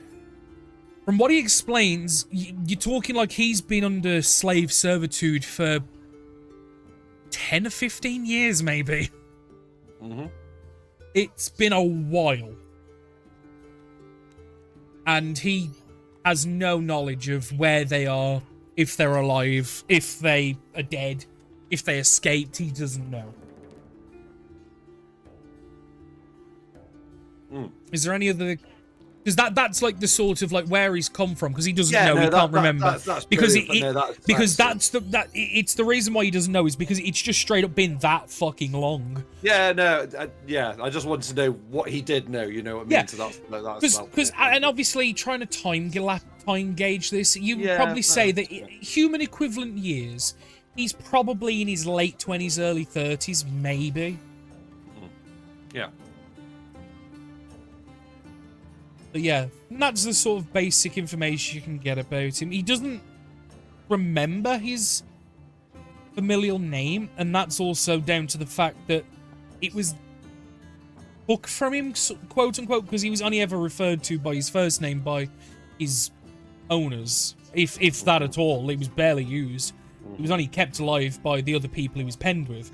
From what he explains, you're talking like he's been under slave servitude for 10 or 15 years, maybe. Mm-hmm. It's been a while. And he has no knowledge of where they are, if they're alive, if they are dead, if they escaped. He doesn't know. Is there any other... Because that's like the sort of like where he's come from, because he doesn't know, he can't remember. That's because brilliant, it's the reason why he doesn't know is because it's just straight up been that fucking long. Yeah, no, I just wanted to know what he did know. You know what I mean? Yeah, So because and obviously trying to time gauge this, you would probably say that human equivalent years, he's probably in his late 20s, early 30s, maybe. Yeah. But yeah, that's the sort of basic information you can get about him. He doesn't remember his familial name, and that's also down to the fact that it was took from him, quote unquote, because he was only ever referred to by his first name by his owners, if that at all. It was barely used. He was only kept alive by the other people he was penned with.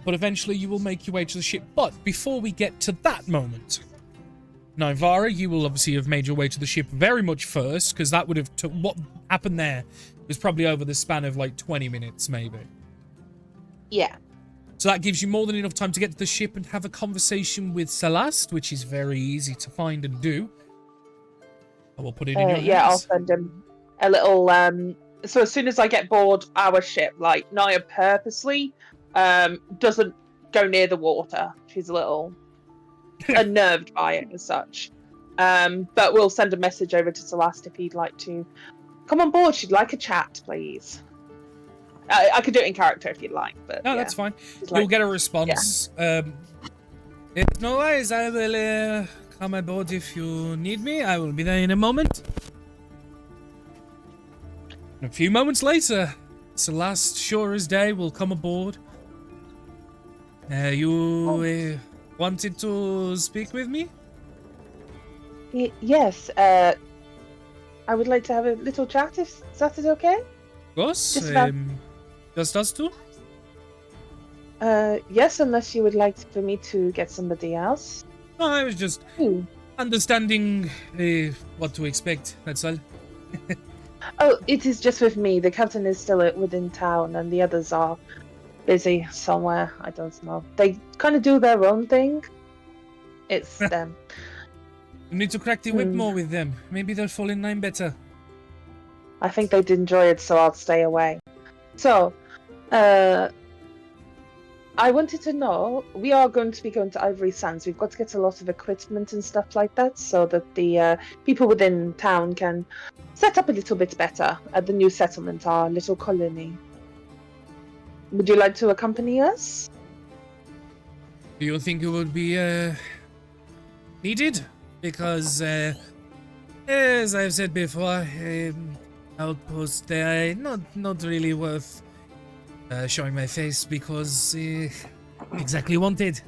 But eventually you will make your way to the ship. But before we get to that moment... Now, Vara, you will obviously have made your way to the ship very much first, because that would have what happened there was probably over the span of like 20 minutes, maybe. Yeah. So that gives you more than enough time to get to the ship and have a conversation with Celeste, which is very easy to find and do. I will put it in your hands. Yeah, I'll send him a little. So as soon as I get board our ship, like Naya purposely doesn't go near the water. She's a little unnerved by it as such. But we'll send a message over to Celeste if he'd like to come on board. She'd like a chat, please. I could do it in character if you'd like, but no, yeah. that's fine. Like, You'll get a response. Yeah. No worries, I will come aboard if you need me. I will be there in a moment. And a few moments later, Celeste, sure as day, will come aboard. You wanted to speak with me? Yes. I would like to have a little chat, if that is okay? Of course. Just us two? Yes, unless you would like for me to get somebody else. No, I was just understanding what to expect, that's all. Oh, it is just with me. The captain is still within town, and the others are busy somewhere. I don't know. They kind of do their own thing. It's them. You need to crack the whip more with them. Maybe they'll fall in line better. I think they'd enjoy it, so I'll stay away. So, I wanted to know, we are going to be going to Ivory Sands. We've got to get a lot of equipment and stuff like that so that the people within town can set up a little bit better at the new settlement, our little colony. Would you like to accompany us? Do you think it would be needed? Because, as I've said before, outposts, they are not really worth showing my face because exactly wanted.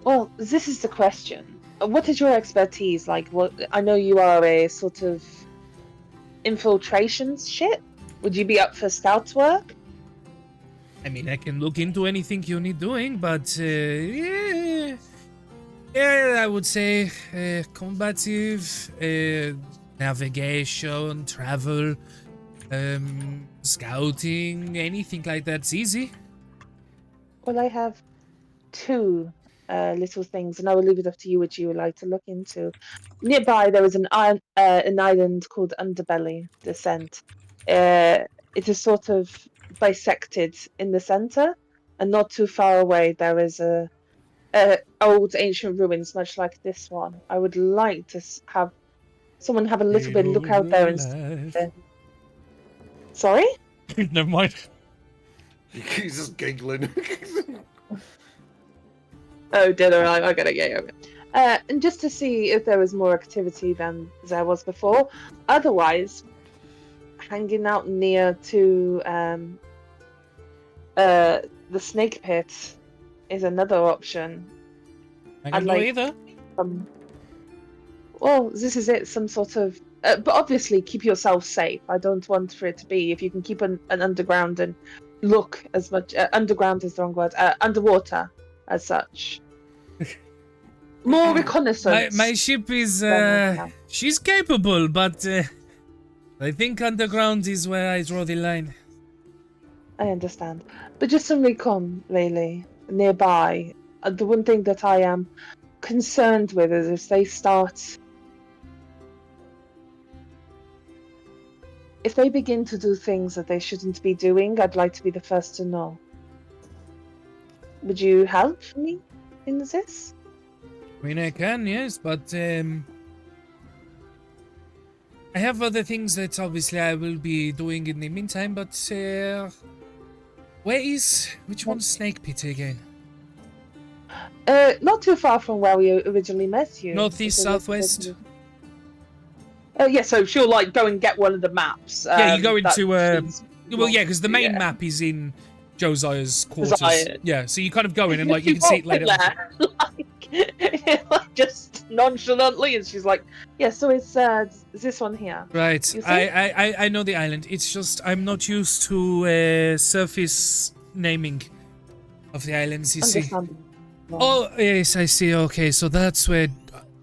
Well, this is the question. What is your expertise? Like, what? I know you are a sort of infiltration ship. Would you be up for scouts work? I mean, I can look into anything you need doing, but yeah, I would say combative, navigation, travel, scouting, anything like that's easy. Well, I have two little things, and I will leave it up to you which you would like to look into. Nearby, there is an island called Underbelly Descent. It is sort of bisected in the center, and not too far away there is a old ancient ruins, much like this one. I would like to have someone have a little bit look out there and. Sorry? Never mind. He's just giggling. Oh, dead or alive, I gotta get over. And just to see if there was more activity than there was before. Otherwise, hanging out near to the snake pit is another option. I I'd don't know like- either. Well, this is it. Some sort of, but obviously keep yourself safe. I don't want for it to be if you can keep an underground and look as much. Underground is the wrong word. Underwater, as such. More reconnaissance. My ship is Yeah. she's capable, but I think underground is where I draw the line. I understand, but just some recon, really, nearby. The one thing that I am concerned with is if they start. If they begin to do things that they shouldn't be doing, I'd like to be the first to know. Would you help me in this? I mean, I can, yes, but I have other things that obviously I will be doing in the meantime, but which one's Snake Pit again? Not too far from where we originally met you. Northeast, southwest? Yeah, so she'll like go and get one of the maps. Yeah, you go that into, she's- Well, yeah, because the main Yeah. map is in Josiah's quarters. Josiah. Yeah, so you kind of go in and like you can see it later. There, like, just nonchalantly, and she's like, "Yeah, so it's this one here." Right, You see? I know the island. It's just I'm not used to surface naming of the islands. You see. Understandable. Oh yes, I see. Okay, so that's where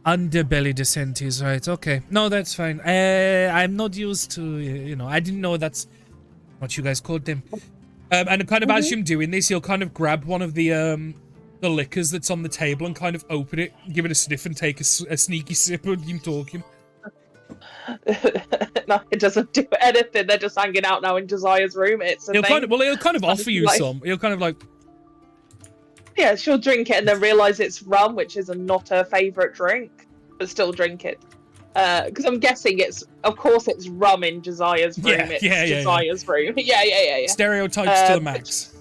underbelly descent is, right? Okay, no, that's fine. I'm not used to, I didn't know that's what you guys called them. And kind of as you're doing this, you'll kind of grab one of the liquors that's on the table and kind of open it, give it a sniff, and take a sneaky sip of you talking. No, it doesn't do anything. They're just hanging out now in Josiah's room. It's a He'll thing. he'll kind of offer you Like- some. He'll kind of like, Yeah, she'll drink it and then realise it's rum, which is not her favourite drink, but still drink it. Because I'm guessing of course it's rum in Josiah's room. Yeah, It's yeah. Josiah's room. Yeah. stereotypes to the but- max.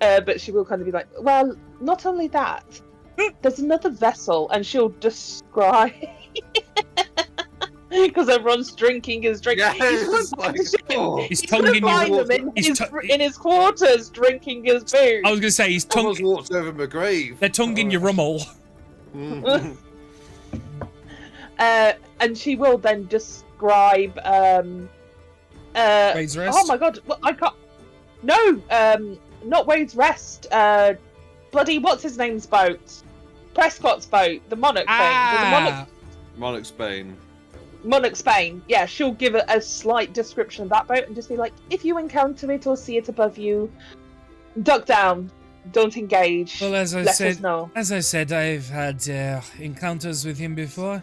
But she will kind of be like, well, not only that, there's another vessel, and she'll describe. Because everyone's drinking his drink. Yeah, He's it's like, oh. He's gonna tonguing find you. them he's in his quarters, drinking his booze. I was gonna say he's Almost tonguing. walked over my grave. They're tonguing your rummel. Mm. And she will then describe Wade's Rest? oh my god, I can't. No, not Wade's Rest. Bloody what's his name's boat? Prescott's boat, the Monarch thing. The Monarch Spain. Monarch Spain. Yeah, she'll give a slight description of that boat and just be like, if you encounter it or see it above you, duck down, don't engage. Well, as I Let said, us know. I've had encounters with him before.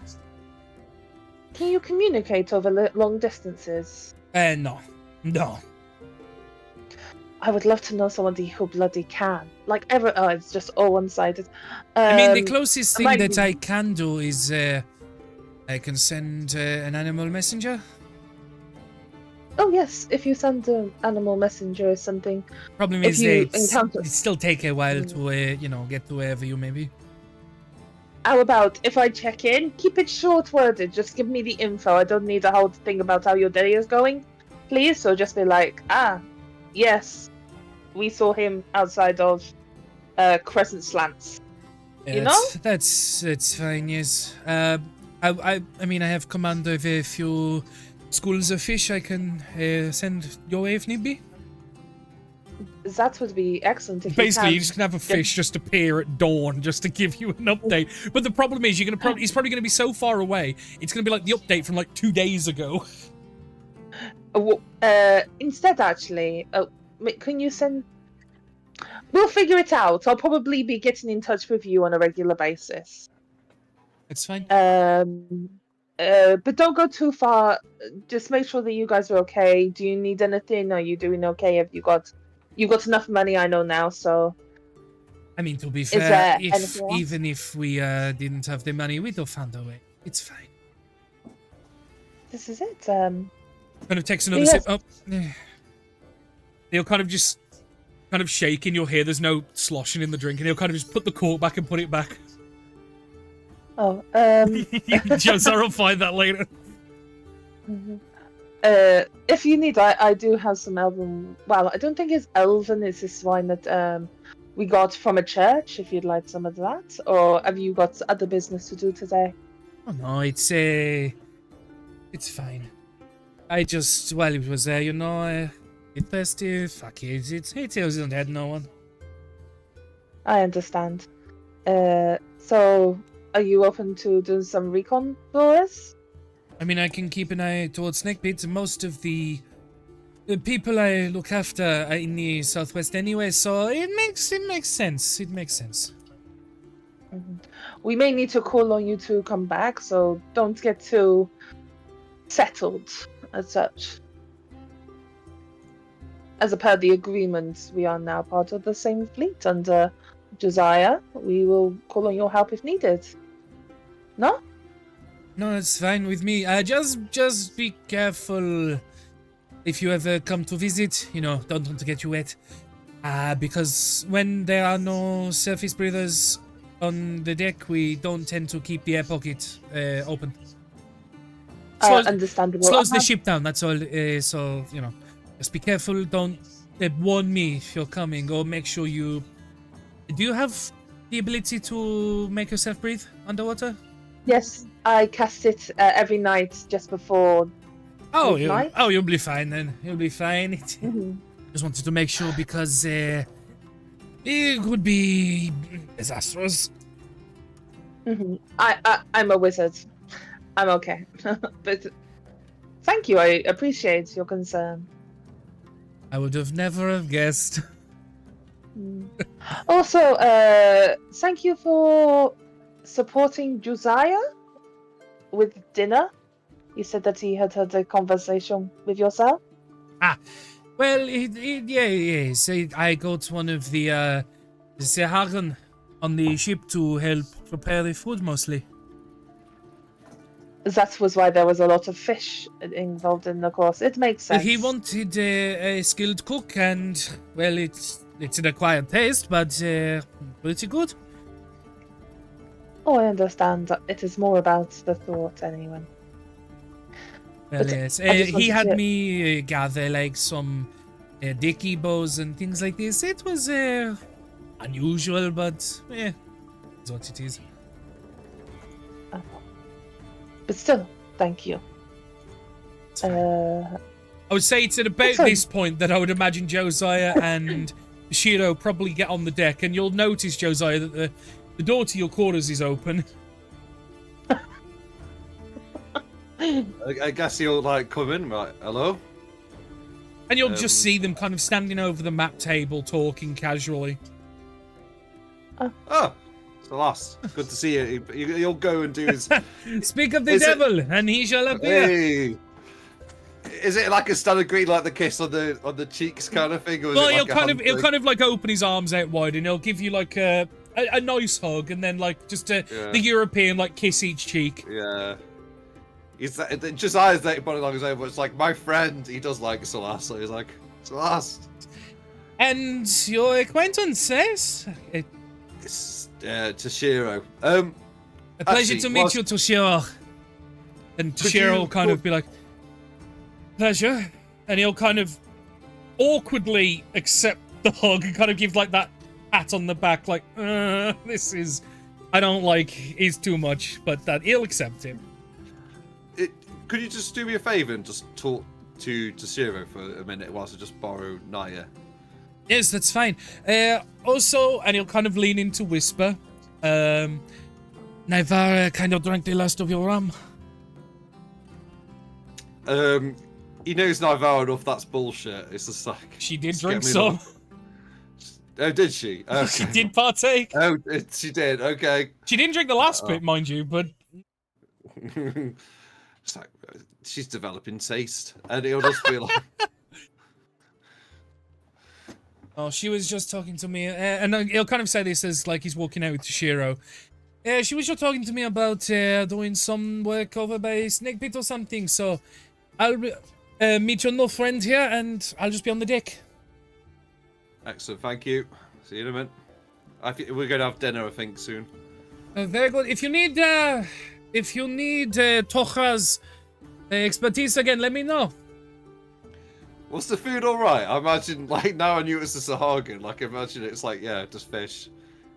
Can you communicate over long distances? No. I would love to know somebody who bloody can. Like ever, oh, it's just all one-sided. I mean, the closest thing amazing. that I can do is I can send an animal messenger. Oh yes, if you send an animal messenger or something. Problem If is, you it encounter- still take a while to get to wherever you may be. How about if I check in, keep it short-worded. Just give me the info. I don't need a whole thing about how your day is going, please. So just be like, yes, we saw him outside of Crescent Slants. You know? That's fine. Yes. I mean, I have command of a few schools of fish I can send your way if need be. That would be excellent. If Basically, you you're just gonna have a fish just appear at dawn just to give you an update. But the problem is, he's probably gonna be so far away. It's gonna be like the update from like 2 days ago. Instead, actually, can you send? We'll figure it out. I'll probably be getting in touch with you on a regular basis. It's fine. But don't go too far. Just make sure that you guys are okay. Do you need anything? Are you doing okay? Have you got enough money? I know now. So I mean, to be there fair, anything else? even if we didn't have the money, we'd have found a way. It's fine. this is it. Kind of takes another Yes. sip. Oh, yeah. He'll kind of just shake, and you'll hear there's no sloshing in the drink, and he'll kind of just put the cork back and put it back. Oh, Josiah will find that later. if you need, I do have some elven. Well, I don't think it's elven. It's this wine that we got from a church. If you'd like some of that, or have you got other business to do today? Oh no, it's fine. I just, while it was there, it thirsty. Fuck it, it doesn't had no one. I understand. So are you open to doing some recon for us? I mean, I can keep an eye towards Snakebit. Most of the people I look after are in the southwest anyway, so it makes sense. It makes sense. Mhm. We may need to call on you to come back, so don't get too settled as such. As a per the agreement, we are now part of the same fleet under Josiah. We will call on your help if needed. No? No, it's fine with me. Just be careful if you ever come to visit. Don't want to get you wet. Because when there are no surface breathers on the deck, we don't tend to keep the air pocket open. Understandable. Slows the ship down, that's all. So, just be careful. Don't warn me if you're coming, or make sure you... Do you have the ability to make yourself breathe underwater? Yes, I cast it every night just before. Oh, Midnight? you'll be fine then. You'll be fine. Mhm. Just wanted to make sure because it would be disastrous. Mhm. I'm a wizard. I'm okay. But thank you. I appreciate your concern. I would have never have guessed. Mm. Also, thank you for supporting Josiah with dinner. You said that he had a conversation with yourself. Well, yes. I got one of the Sahagin on the ship to help prepare the food mostly. That was why there was a lot of fish involved in the course. It makes Well, sense. he wanted a skilled cook, and well, it's an acquired taste, but pretty good. Oh, I understand. It is more about the thought, anyway. Well, But yes. I just He wanted had to- me gather like some dicky bows and things like this. It was unusual, but it's what it is. But still, thank you. I would say it's at about Excellent. this point that I would imagine Josiah and Shiro probably get on the deck, and you'll notice, Josiah, that the door to your quarters is open. I guess he'll come in, right? Hello. And you'll just see them kind of standing over the map table talking casually. Oh, it's the last. Good to see you. He'll go and do his. Speak of the Is it- devil, and he shall appear. Hey. Is it like a standard green, like the kiss on the cheeks kind of thing? Or is Well, it he'll like a kind hand of he'll thing? kind of like open his arms out wide, and he'll give you like a nice hug, and then like just the European like kiss each cheek. Yeah. He's just eyes that body along his own, but it's like my friend. He does like Celeste, so he's like Celeste. And your acquaintance, yes? It's Toshiro. A pleasure Actually, to meet you, Toshiro. And Could Toshiro you- will kind of be like, pleasure. And he'll kind of awkwardly accept the hug and kind of give like that pat on the back, like, this is, I don't like, is too much, but that he'll accept it. Could you just do me a favor and just talk to Toshiro for a minute whilst I just borrow Naya? Yes, that's fine. Also, and he'll kind of lean into whisper, Naivara kind of drank the last of your rum. He knows Naivara enough. That's bullshit. It's just like She did just drink get me some. Oh, did she? Okay. She did partake. Oh, she did. Okay. She didn't drink the last bit, mind you, but It's like she's developing taste, and he'll just be like, oh, she was just talking to me, and he'll kind of say this as like he's walking out with Toshiro. She was just talking to me about doing some work over by Snake Pit or something, so I'll meet your new friend here, and I'll just be on the deck. excellent. Thank you. See you in a minute. We're gonna have dinner, I think, soon. Very good. If you need Tocha's expertise again, let me know. Was the food all right? I imagine, like, now I knew it was the Sahagin. Like, imagine it's like, yeah, just fish,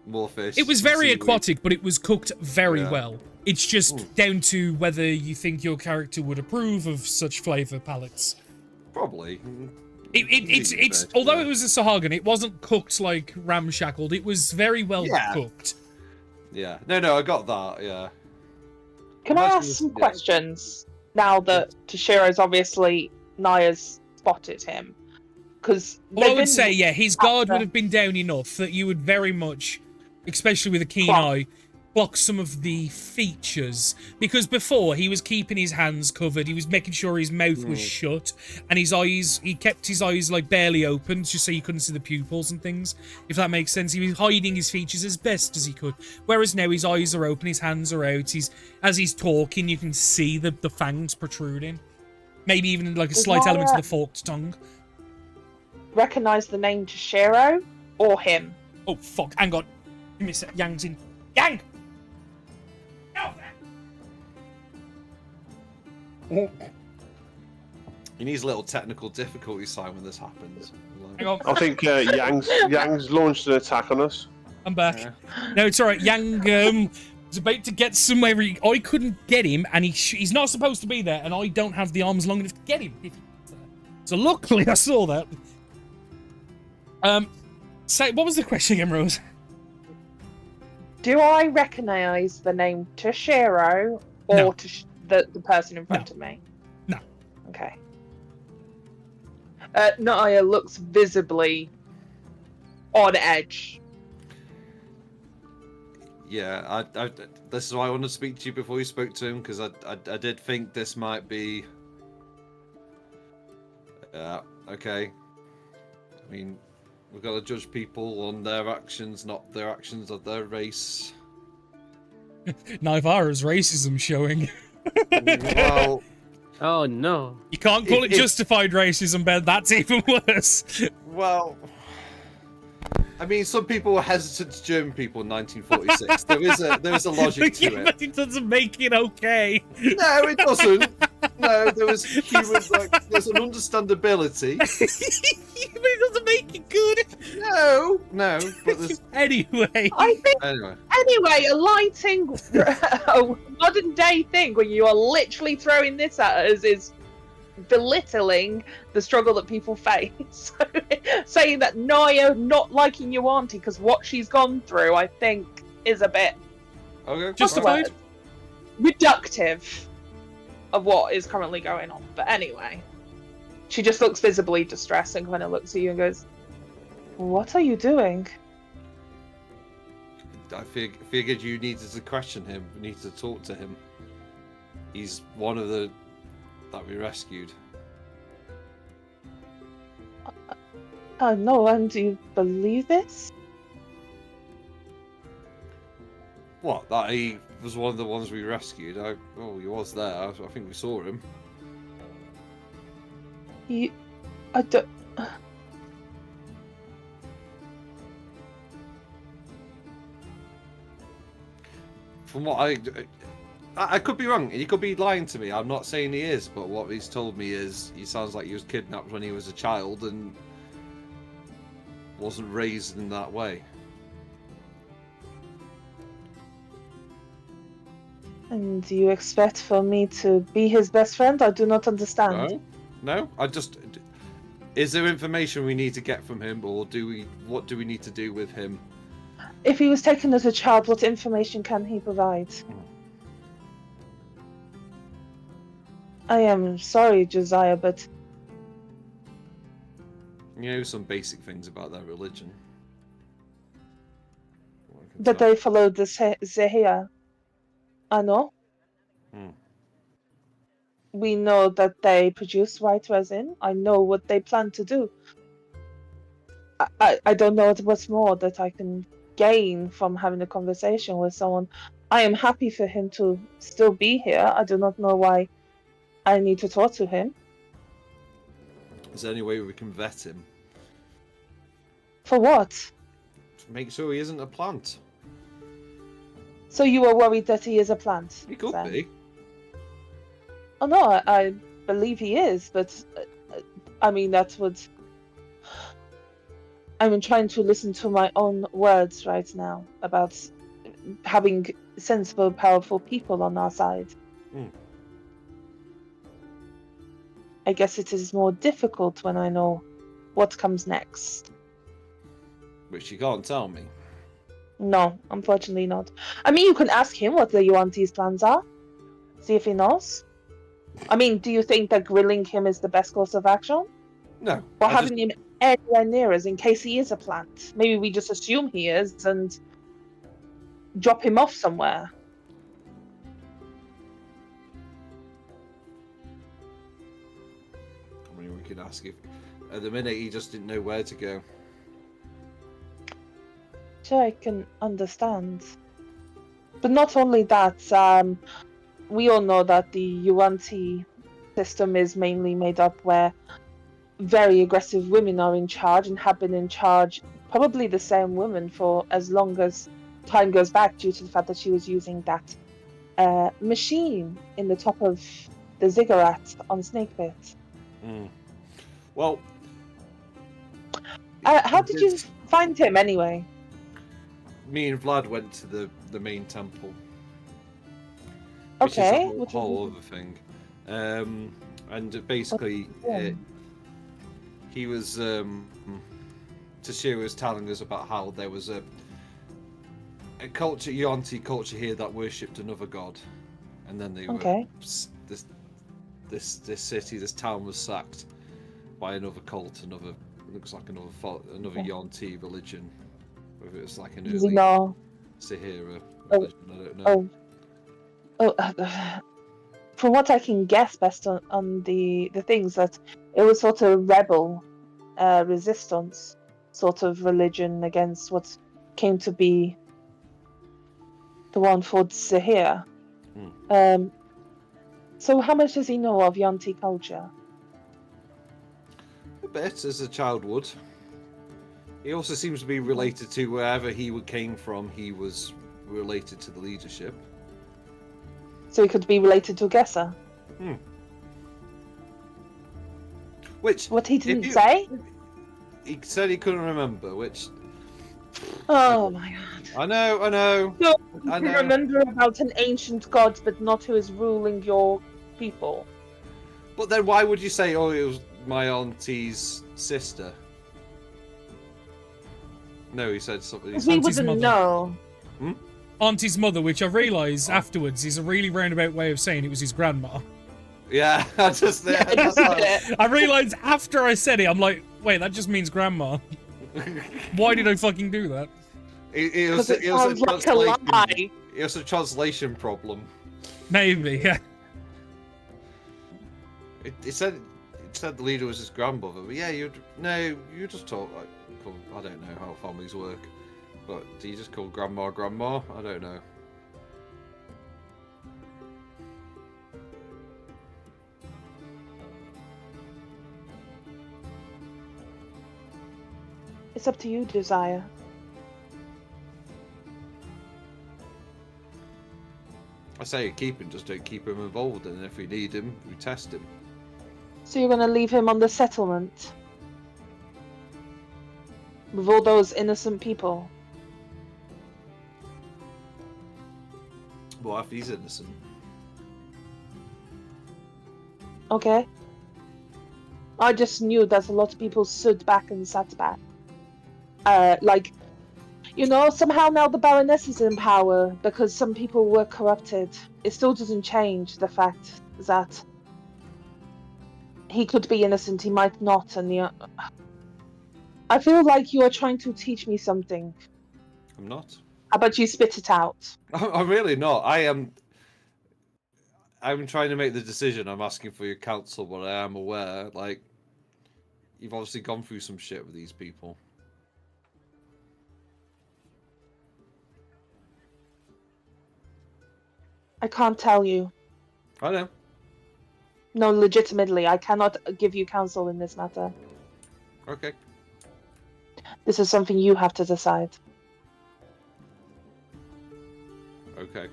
more fish. It was some very seaweed. aquatic, but it was cooked very Yeah. well. It's just down to whether you think your character would approve of such flavour palettes. Probably. It's although it was a Sahagin, it wasn't cooked like ramshackled. It was very well Yeah. cooked. Yeah. No, I got that. Yeah. Can I Imagine ask this- some yeah. questions now that Toshiro's obviously Naya's spotted him? Because Well, I would say, yeah, his guard would have been down enough that you would very much, especially with a keen Clock. eye, block some of the features. Because before, he was keeping his hands covered, he was making sure his mouth was shut, and his eyes, he kept his eyes, like, barely open, just so you couldn't see the pupils and things, if that makes sense. He was hiding his features as best as he could. Whereas now his eyes are open, his hands are out, as he's talking, you can see the fangs protruding. Maybe even, like, a slight element of the forked tongue. recognize the name Toshiro or him? Oh, fuck. Hang on. Give me a sec. Yang's in. Yang! He needs a little technical difficulty sign when this happens. Hang on. I think Yang's launched an attack on us. I'm back. Yeah. No, it's alright. Yang was about to get somewhere. I couldn't get him, and he's not supposed to be there, and I don't have the arms long enough to get him. So luckily, I saw that. Say, what was the question again, Rose? Do I recognize the name Toshiro or No. the person in front of me? No. Okay. Naya looks visibly on edge. Yeah, I this is why I wanted to speak to you before you spoke to him, because I did think this might be. Yeah, okay. I mean, we've got to judge people on their actions, not their actions of their race. Naivara's racism showing. Well, Oh no. You can't call it If- justified racism, Ben. That's even worse. well. I mean, some people were hesitant to German people in 1946. there is a logic to Yeah, it. but it doesn't make it okay. No, it doesn't. No, there was human, like, there's an understandability. But it doesn't make it good. No, but there's Anyway. I think, anyway. anyway, a lighting, a modern day thing when you are literally throwing this at us is belittling the struggle that people face. Saying that Naya not liking your auntie because what she's gone through, I think, is a bit Okay. Justified. reductive of what is currently going on. But anyway, she just looks visibly distressed and kind of looks at you and goes, "What are you doing?" I figured you needed to question him. You needed to talk to him. He's one of the that we rescued. No, and do you believe this? What? That he was one of the ones we rescued? He was there. I think we saw him. I don't. From what I could be wrong. He could be lying to me. I'm not saying he is, but what he's told me is he sounds like he was kidnapped when he was a child and wasn't raised in that way. And do you expect for me to be his best friend? I do not understand. No. I just. Is there information we need to get from him, or what do we need to do with him? If he was taken as a child, what information can he provide? I am sorry, Josiah, but You know some basic things about their religion. that they followed the Zehia. I know. Hmm. We know that they produce white resin. I know what they plan to do. I don't know what's more that I can gain from having a conversation with someone. I am happy for him to still be here. I do not know why I need to talk to him. Is there any way we can vet him? For what? To make sure he isn't a plant. So you are worried that he is a plant? He could then? be. Oh no, I believe he is, but I mean, that would. I'm trying to listen to my own words right now about having sensible, powerful people on our side. Hmm. I guess it is more difficult when I know what comes next. Which you can't tell me. No, unfortunately not. I mean, you can ask him what the Yuan-Ti's plans are. See if he knows. I mean, do you think that grilling him is the best course of action? No. Or I having just, him anywhere near us in case he is a plant? Maybe we just assume he is and drop him off somewhere. I mean, we could ask if. At the minute, he just didn't know where to go. Sure, I can understand. But not only that, we all know that the Yuan-Ti system is mainly made up where very aggressive women are in charge and have been in charge, probably the same woman for as long as time goes back, due to the fact that she was using that machine in the top of the ziggurat on Snakepit. Mm. Well, How did you find him anyway? me and Vlad went to the main temple. Which Okay, is a whole other thing. And basically, he was Tashira was telling us about how there was a culture, Yuan-Ti culture here that worshipped another god, and then they Okay. were this city, this town was sacked by another cult, looks like another Okay. Yuan-Ti religion, whether it's like an Does he early know? Sahara Oh, religion, I don't know. From what I can guess best on the things, that it was sort of rebel resistance sort of religion against what came to be the one for Sahir. So how much does he know of Yuan-Ti culture? A bit, as a child would. He also seems to be related to wherever he came from. He was related to the leadership. So he could be related to Gessa. Which What he didn't you- say? he said he couldn't remember. Which Oh my god. I know. No, I you know. remember about an ancient god, but not who is ruling your people. But then why would you say, "Oh, it was my auntie's sister"? No, he said something. Because we Auntie's wouldn't mother. know. Auntie's mother, which I realise afterwards is a really roundabout way of saying it was his grandma. Yeah, I just Yeah, I just said it. I realised after I said it, I'm like, wait, that just means grandma. Why did I fucking do that? it was Because it it was a sounds like a translation. lie. It was a translation problem. Maybe, yeah. It said the leader was his grandmother, but yeah, you just talk like, I don't know how families work, but do you just call grandma grandma? I don't know. It's up to you, Desire. I say keep him, just don't keep him involved, and if we need him, we test him. So you're gonna leave him on the settlement? With all those innocent people? What if he's innocent? Okay. I just knew that a lot of people stood back and sat back. Somehow now the Baroness is in power because some people were corrupted. It still doesn't change the fact that he could be innocent, he might not, and I feel like you are trying to teach me something. I'm not. How about you spit it out? I'm really not. I'm trying to make the decision. I'm asking for your counsel, but I am aware, like, you've obviously gone through some shit with these people. I can't tell you. I know. No, legitimately, I cannot give you counsel in this matter. Okay. This is something you have to decide. Okay.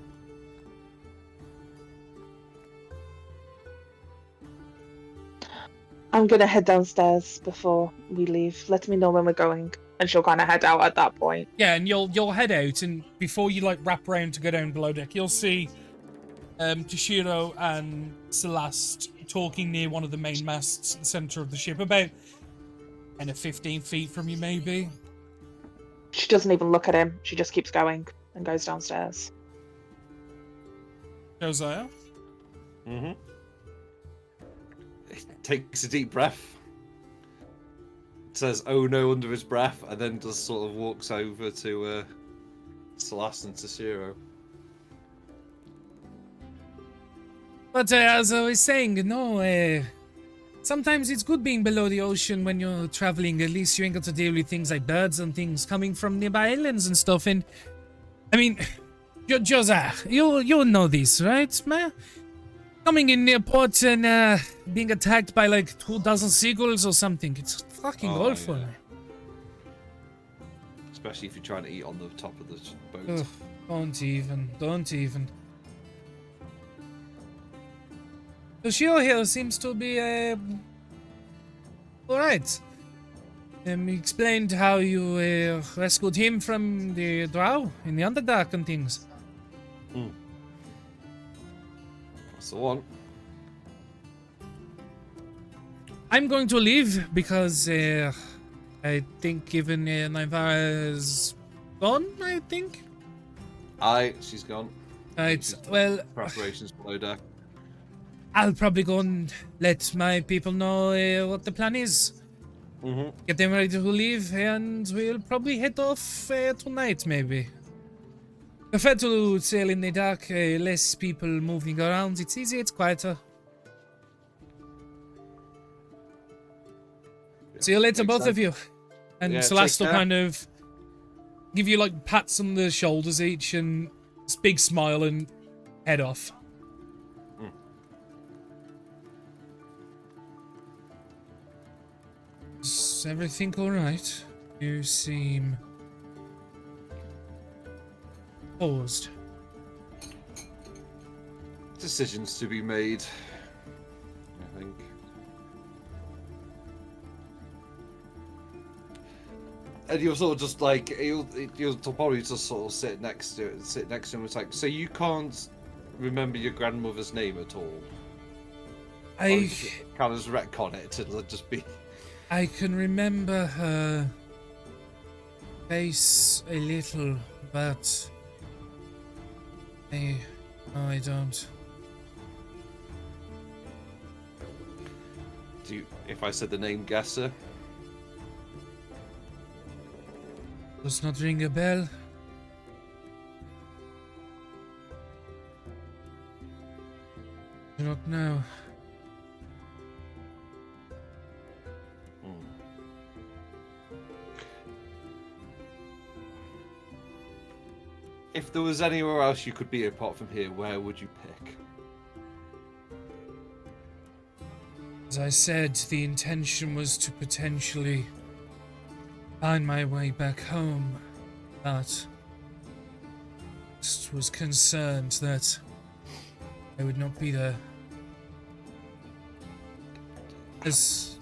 I'm gonna head downstairs before we leave. Let me know when we're going, and she'll kind of head out at that point. Yeah, and you'll head out, and before you like wrap around to go down below deck, you'll see Toshiro and Celeste talking near one of the main masts at the center of the ship, about 10 or 15 feet from you, maybe. She doesn't even look at him. She just keeps going and goes downstairs. Josiah? Mm-hmm. He takes a deep breath. Says, "Oh no," under his breath, and then just sort of walks over to Celeste and Toshiro. But as I was saying, no, sometimes it's good being below the ocean when you're traveling. At least you ain't got to deal with things like birds and things coming from nearby islands and stuff. And I mean, Josiah, you know this, right, man? Coming in near port and being attacked by like 2,000 seagulls or something. It's fucking awful. Yeah. Especially if you're trying to eat on the top of the boat. Ugh, don't even. Toshiro here seems to be, alright. He explained how you rescued him from the drow in the Underdark and things. That's the one. I'm going to leave because I think given Naivara is gone, I think. Aye, she's gone. Right, well, Preparations below deck. I'll probably go and let my people know what the plan is. Mm-hmm. Get them ready to leave, and we'll probably head off tonight, maybe. Prefer to sail in the dark, less people moving around. It's easy, it's quieter. See you later, makes both of sense. you. And Yeah, Celeste take will care. kind of give you like pats on the shoulders each and this big smile and head off. Is everything alright? You seem paused. Decisions to be made, I think. And you'll sort of just like you'll probably just sort of sit next to him. It's like, so you can't remember your grandmother's name at all. Or I kind of just retcon it to just be. I can remember her face a little, but no, I don't. Do you, if I said the name Gesser? Does not ring a bell. Do not know. If there was anywhere else you could be apart from here, where would you pick? As I said, the intention was to potentially find my way back home, but just was concerned that I would not be there. Is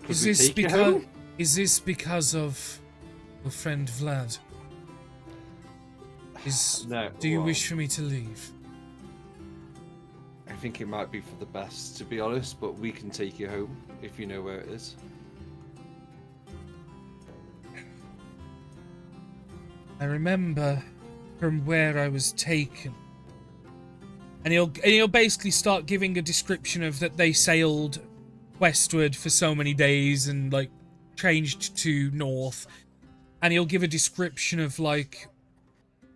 Could is we this take you because home? is this because of your friend Vlad? No. Do you well, wish for me to leave? I think it might be for the best, to be honest, but we can take you home if you know where it is. I remember from where I was taken. And he'll basically start giving a description of that they sailed westward for so many days and like changed to north. And he'll give a description of like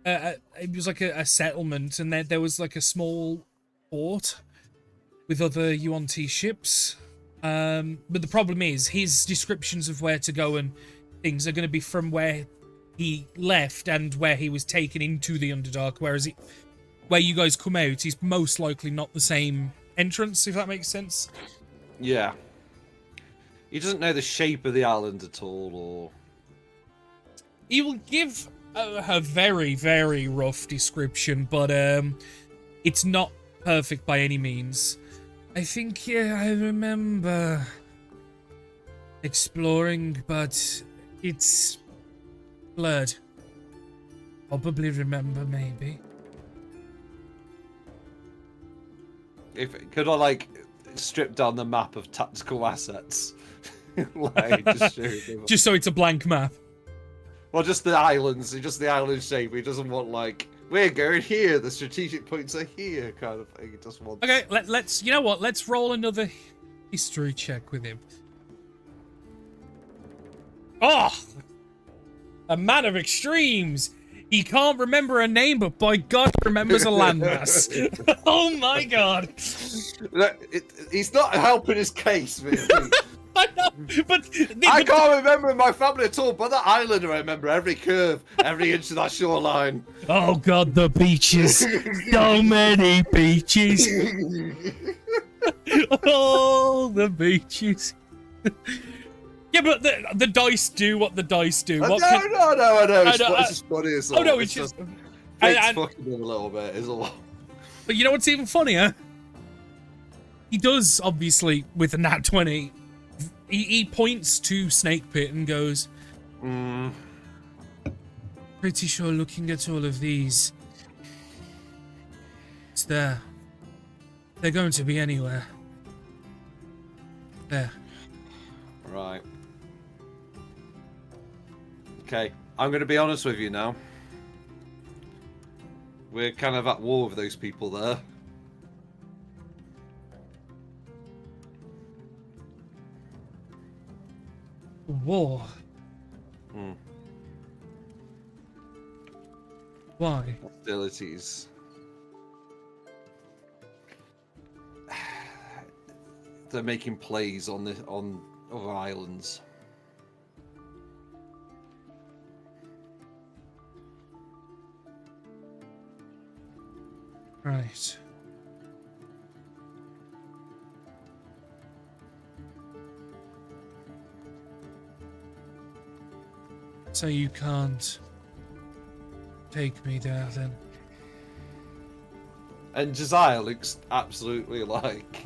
it was like a settlement, and there was like a small port with other Yuan-Ti ships. But the problem is his descriptions of where to go and things are going to be from where he left and where he was taken into the Underdark, whereas where you guys come out is most likely not the same entrance, if that makes sense. Yeah. He doesn't know the shape of the island at all, or... He will give a very, very rough description, but it's not perfect by any means. I think, yeah, I remember exploring, but it's blurred. Probably remember, maybe. Could I like strip down the map of tactical assets? Like, just show them. Just so it's a blank map. Well, just the islands, just the island shape. He doesn't want like we're going here. The strategic points are here, kind of thing. He just wants. Okay, let's. You know what? Let's roll another history check with him. Oh, a man of extremes. He can't remember a name, but by God, he remembers a landmass. Oh my God! He's not helping his case, really. I know, but I can't remember my family at all. But that island, I remember every curve, every inch of that shoreline. Oh God, the beaches! So many beaches! Oh, the beaches! Yeah, but the dice do what the dice do. No, What I know. It's I- just funny as Oh well. no, it's just. It's fucking him a little bit, is all. But you know what's even funnier? He does, obviously, with the nat 20. He points to Snake Pit and goes, pretty sure looking at all of these, it's there. They're going to be anywhere. There. Right. Okay, I'm going to be honest with you now. We're kind of at war with those people there. War. Hmm. Why? Hostilities. They're making plays on other islands. Right. So you can't take me there then? And Josiah looks absolutely like...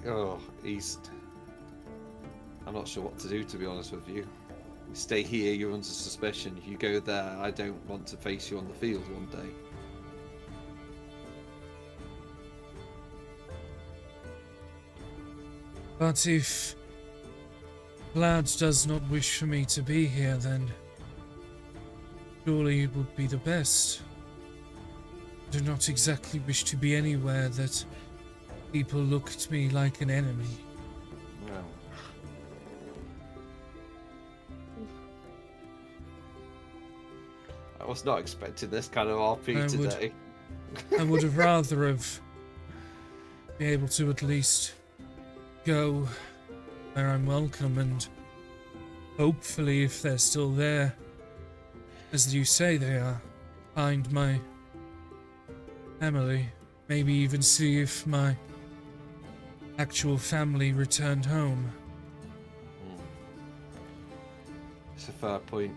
Oh, I'm not sure what to do, to be honest with you. You stay here, you're under suspicion. You go there, I don't want to face you on the field one day. But if Vlad does not wish for me to be here, then surely it would be the best. I do not exactly wish to be anywhere that people look at me like an enemy. No. I was not expecting this kind of RP today. I would have rather have been able to at least go where I'm welcome, and hopefully, if they're still there, as you say they are, find my family. Maybe even see if my actual family returned home. It's a fair point.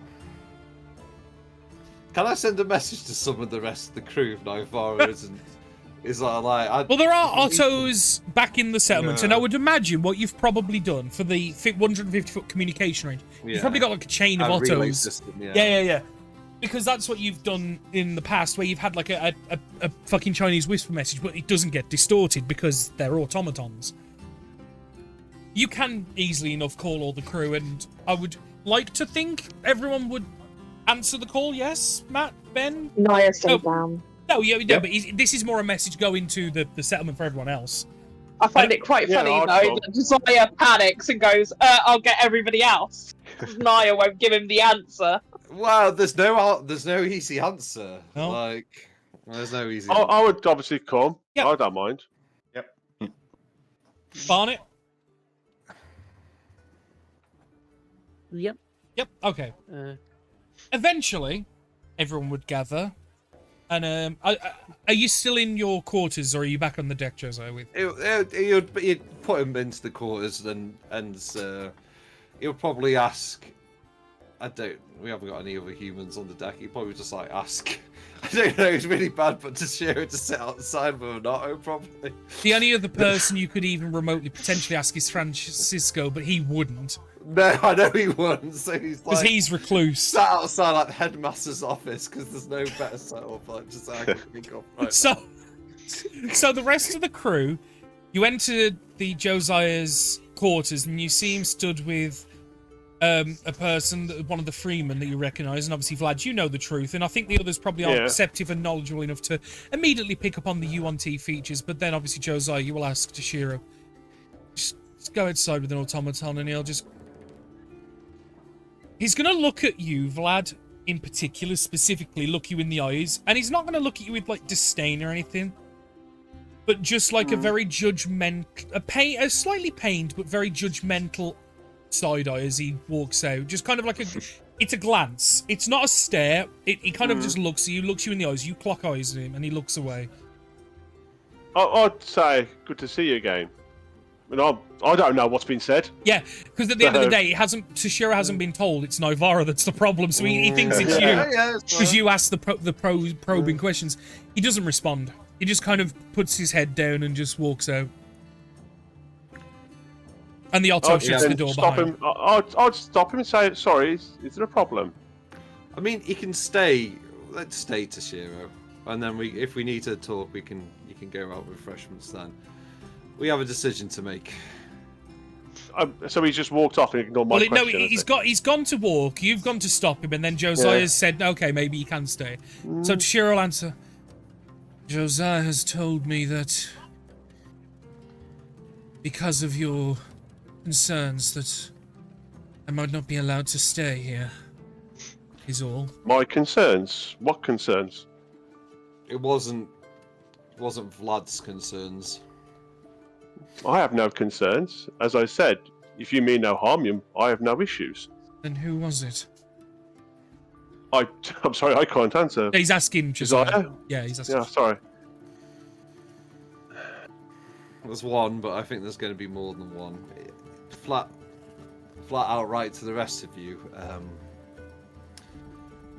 Can I send a message to some of the rest of the crew if Naivara isn't? Is that like? Well, there are Ottos back in the settlement, and I would imagine what you've probably done for the 150-foot communication range, you've probably got like a chain of relay Ottos. system, Yeah. Because that's what you've done in the past, where you've had like a fucking Chinese whisper message, but it doesn't get distorted because they're automatons. You can easily enough call all the crew, and I would like to think everyone would answer the call. Yes, Matt, Ben? Naya, stay Oh. down. No, yeah, but this is more a message going to the settlement for everyone else. I find it quite Yeah, funny I'd though call. that Josiah panics and goes, "I'll get everybody else." Naya won't give him the answer. Well, there's no easy answer. No. Like, there's no easy. I would obviously come. Yep. I don't mind. Barnet? Yep. Yep, okay. Eventually, everyone would gather. And are you still in your quarters, or are you back on the deck, Josiah? You'd put him into the quarters, and he'll probably ask We haven't got any other humans on the deck. You probably just like ask. I don't know. It's really bad, but to share it to sit outside with Renato probably. The only other person you could even remotely potentially ask is Francisco, but he wouldn't No, I know he wouldn't. So he's because like he's recluse. sat outside like the headmaster's office because there's no better setup. Like just I can think of right So the rest of the crew, you enter the Josiah's quarters and you see him stood with a person, one of the freemen that you recognise, and obviously Vlad, you know the truth, and I think the others probably aren't Yeah. receptive and knowledgeable enough to immediately pick up on the UNT features, but then obviously Josiah, you will ask Toshiro, just go outside with an automaton and he's gonna look at you, Vlad, in particular, specifically look you in the eyes, and he's not gonna look at you with like disdain or anything, but just like a very judgmental, a slightly pained but very judgmental side eye as he walks out. Just kind of like it's a glance. It's not a stare. He kind of just looks at you, looks you in the eyes. You clock eyes at him, and he looks away. I'd say good to see you again. And I don't know what's been said. Yeah, because at the end of the day, Toshiro hasn't been told it's Naivara that's the problem, so he thinks it's you. Yeah, it's Because fine. you ask the probing questions. He doesn't respond. He just kind of puts his head down and just walks out. And the Otto I'd shuts the door stop behind him. him. I'd stop him and say, "Sorry, is there a problem?" I mean, he can stay. Let's stay to Shiro, and then if we need to talk, you can go out with refreshments. Then we have a decision to make. So he's just walked off and ignored my Well, no, question. he's gone to walk. You've gone to stop him, and then Josiah's said, "Okay, maybe he can stay." So Toshiro will answer. Josiah has told me that because of your concerns that I might not be allowed to stay here. Is all. My concerns. What concerns? It wasn't Vlad's concerns. I have no concerns. As I said, if you mean no harm, I have no issues. Then who was it? I'm sorry, I can't answer. He's asking Josiah. Josiah? Yeah, he's asking. Yeah, sorry. There's one, but I think there's going to be more than one. Flat outright to the rest of you.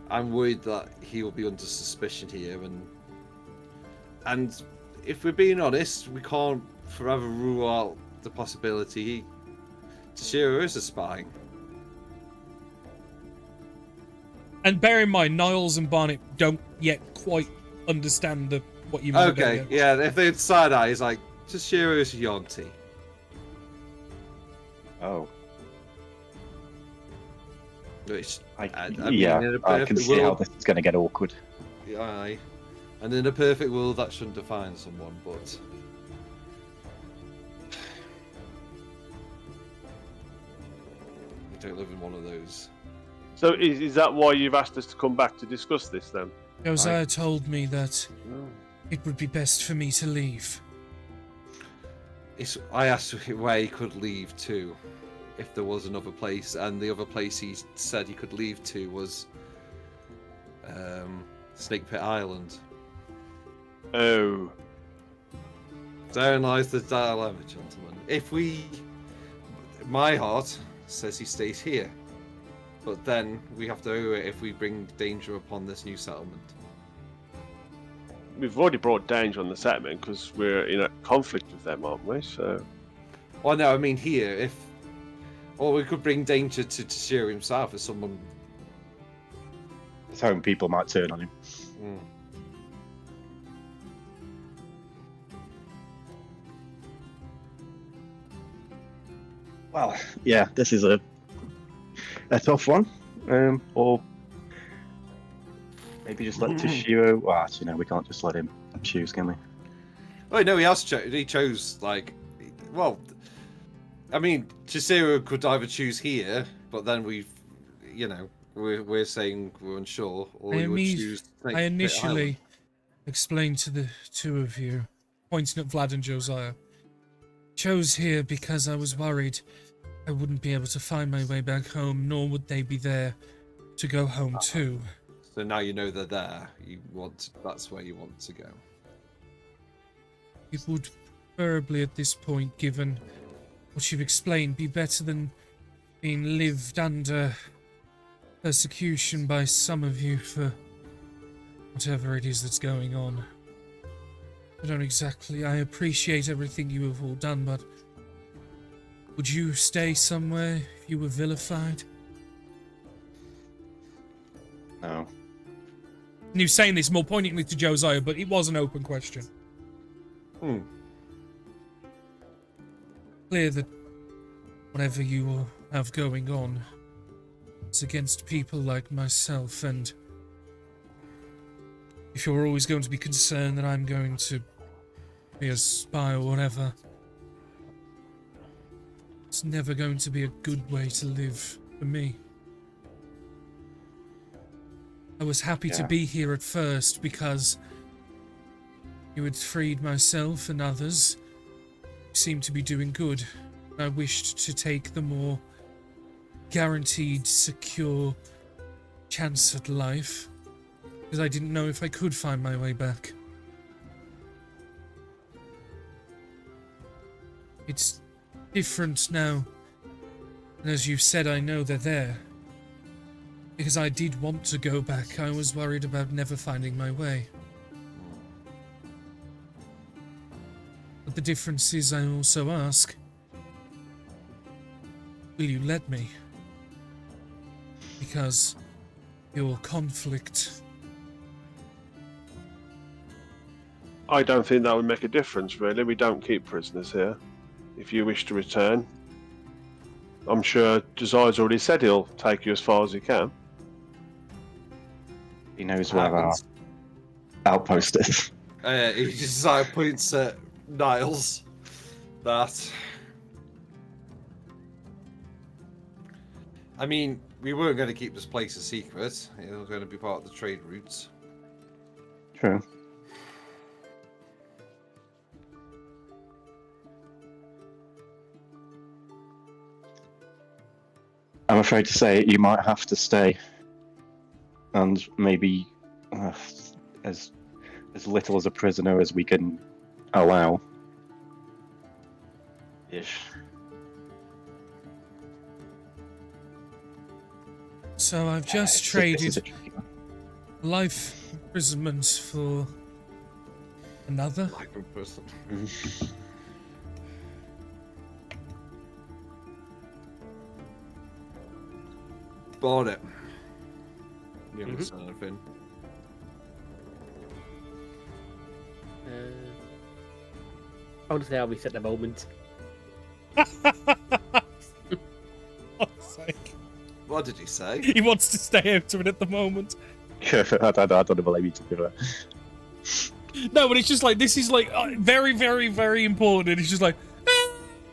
I'm worried that he will be under suspicion here, and if we're being honest, we can't forever rule out the possibility Toshiro is a spy. And bear in mind, Niles and Barnett don't yet quite understand what you mean. Okay, yeah, if they're side eye, he's like, Toshiro is Yonti. Oh, Which, I mean, yeah, in a I can perfect see how world- this is going to get awkward. Aye. And in a perfect world, that shouldn't define someone, but we don't live in one of those. So is that why you've asked us to come back to discuss this then? Josiah told me that it would be best for me to leave. I asked where he could leave to, if there was another place, and the other place he said he could leave to was Snake Pit Island. Oh. Therein lies the dilemma, gentlemen. My heart says he stays here, but then we have to do it if we bring danger upon this new settlement. We've already brought danger on the settlement because we're in a conflict with them, aren't we? So. Well, no, I mean here, or we could bring danger to Toshiro himself if someone. His home people might turn on him. Well, yeah, this is a tough one. Or maybe just let Toshiro. Well, actually, no, we can't just let him choose, can we? Oh no, he chose like, well, I mean, Toshiro could either choose here, but then we're saying we're unsure, or he would choose. I initially explained to the two of you, pointing at Vlad and Josiah, chose here because I was worried I wouldn't be able to find my way back home, nor would they be there to go home to. So now you know they're there. That's where you want to go. It would preferably at this point, given what you've explained, be better than being lived under persecution by some of you for whatever it is that's going on. I appreciate everything you have all done, but would you stay somewhere if you were vilified? No. And he was saying this more poignantly to Josiah, but it was an open question. Clear that whatever you have going on is against people like myself, and if you're always going to be concerned that I'm going to be a spy or whatever, it's never going to be a good way to live for me. I was happy to be here at first because you had freed myself and others who seemed to be doing good. I wished to take the more guaranteed, secure chance at life because I didn't know if I could find my way back. It's different now, and as you've said, I know they're there. Because I did want to go back, I was worried about never finding my way. But the difference is I also ask, will you let me? Because your conflict... I don't think that would make a difference, really. We don't keep prisoners here. If you wish to return, I'm sure Josiah's already said he'll take you as far as he can. He knows where our outpost is. He just like points at Niles. That. I mean, we weren't going to keep this place a secret. It was going to be part of the trade routes. True. I'm afraid to say you might have to stay. And maybe as little as a prisoner as we can allow. Ish. So I've just traded life imprisonment for another. Like a person. Bought it. You haven't said anything. Honestly, I'll be set at the moment. What did he say? He wants to stay out of it at the moment. I don't believe you to do that. No, but it's just like, this is like very, very, very important. It's just like,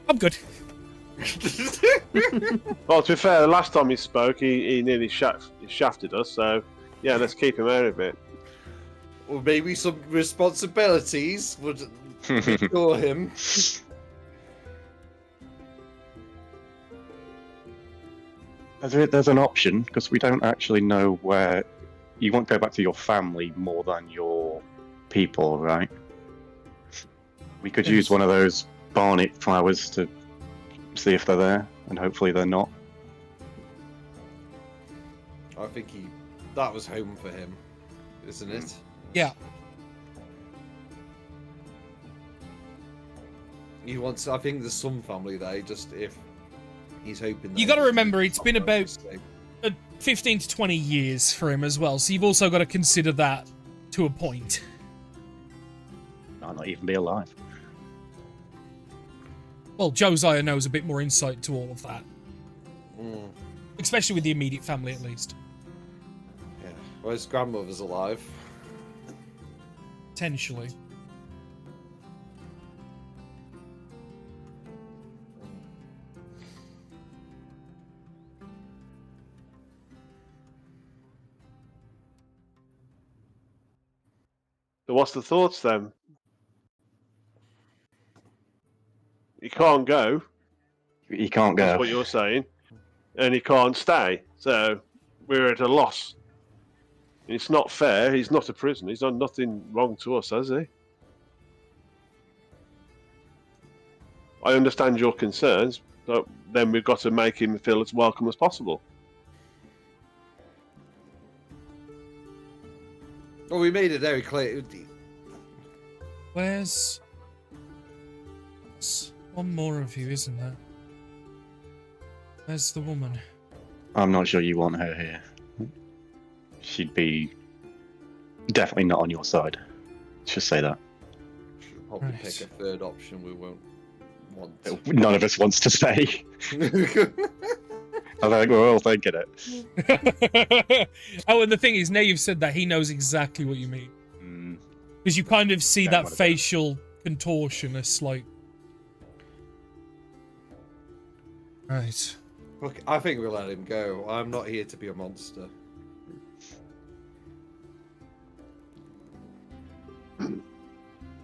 I'm good. Well, to be fair, the last time he spoke, he nearly shafted us, so yeah, let's keep him out of it. Or maybe some responsibilities would assure him. There's an option, because we don't actually know where... You won't go back to your family more than your people, right? We could use one of those barnet flowers to see if they're there, and hopefully they're not. I think that was home for him, isn't it? Yeah. He wants. I think there's some family there. Just if he's hoping. You got to remember, it's been about 15 to 20 years for him as well. So you've also got to consider that to a point. Might not even be alive. Well, Josiah knows a bit more insight to all of that. Especially with the immediate family, at least. Yeah. Well, his grandmother's alive. Potentially. So what's the thoughts then? He can't go. He can't go. That's what you're saying. And he can't stay. So we're at a loss. And it's not fair. He's not a prisoner. He's done nothing wrong to us, has he? I understand your concerns, but then we've got to make him feel as welcome as possible. Well, we made it very clear. Where's... There's one more of you, isn't there? Where's the woman? I'm not sure you want her here. She'd be definitely not on your side. Let's just say that. Should probably Right. pick a third option we won't want. None of us wants to say. I think we're all thinking it. Oh, and the thing is, now you've said that, he knows exactly what you mean. Mm, Because you kind of see Don't that wanna do it. facial contortion, a slight... Right. Look, I think we'll let him go. I'm not here to be a monster.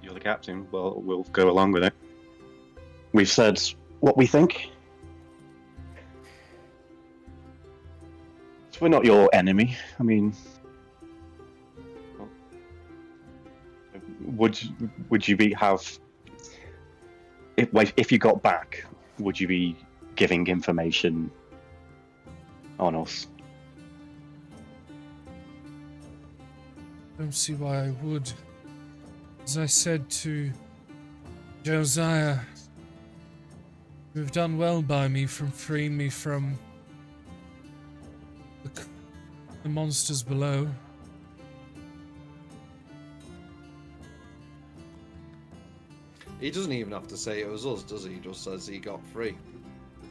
you're the captain. Well, we'll go along with it. We've said what we think. So we're not your enemy. I mean, would you be if you got back? Would you be giving information on us? Don't see why I would. As I said to Josiah, you've done well by me from freeing me from the monsters below. He doesn't even have to say it was us, does he? He just says he got free.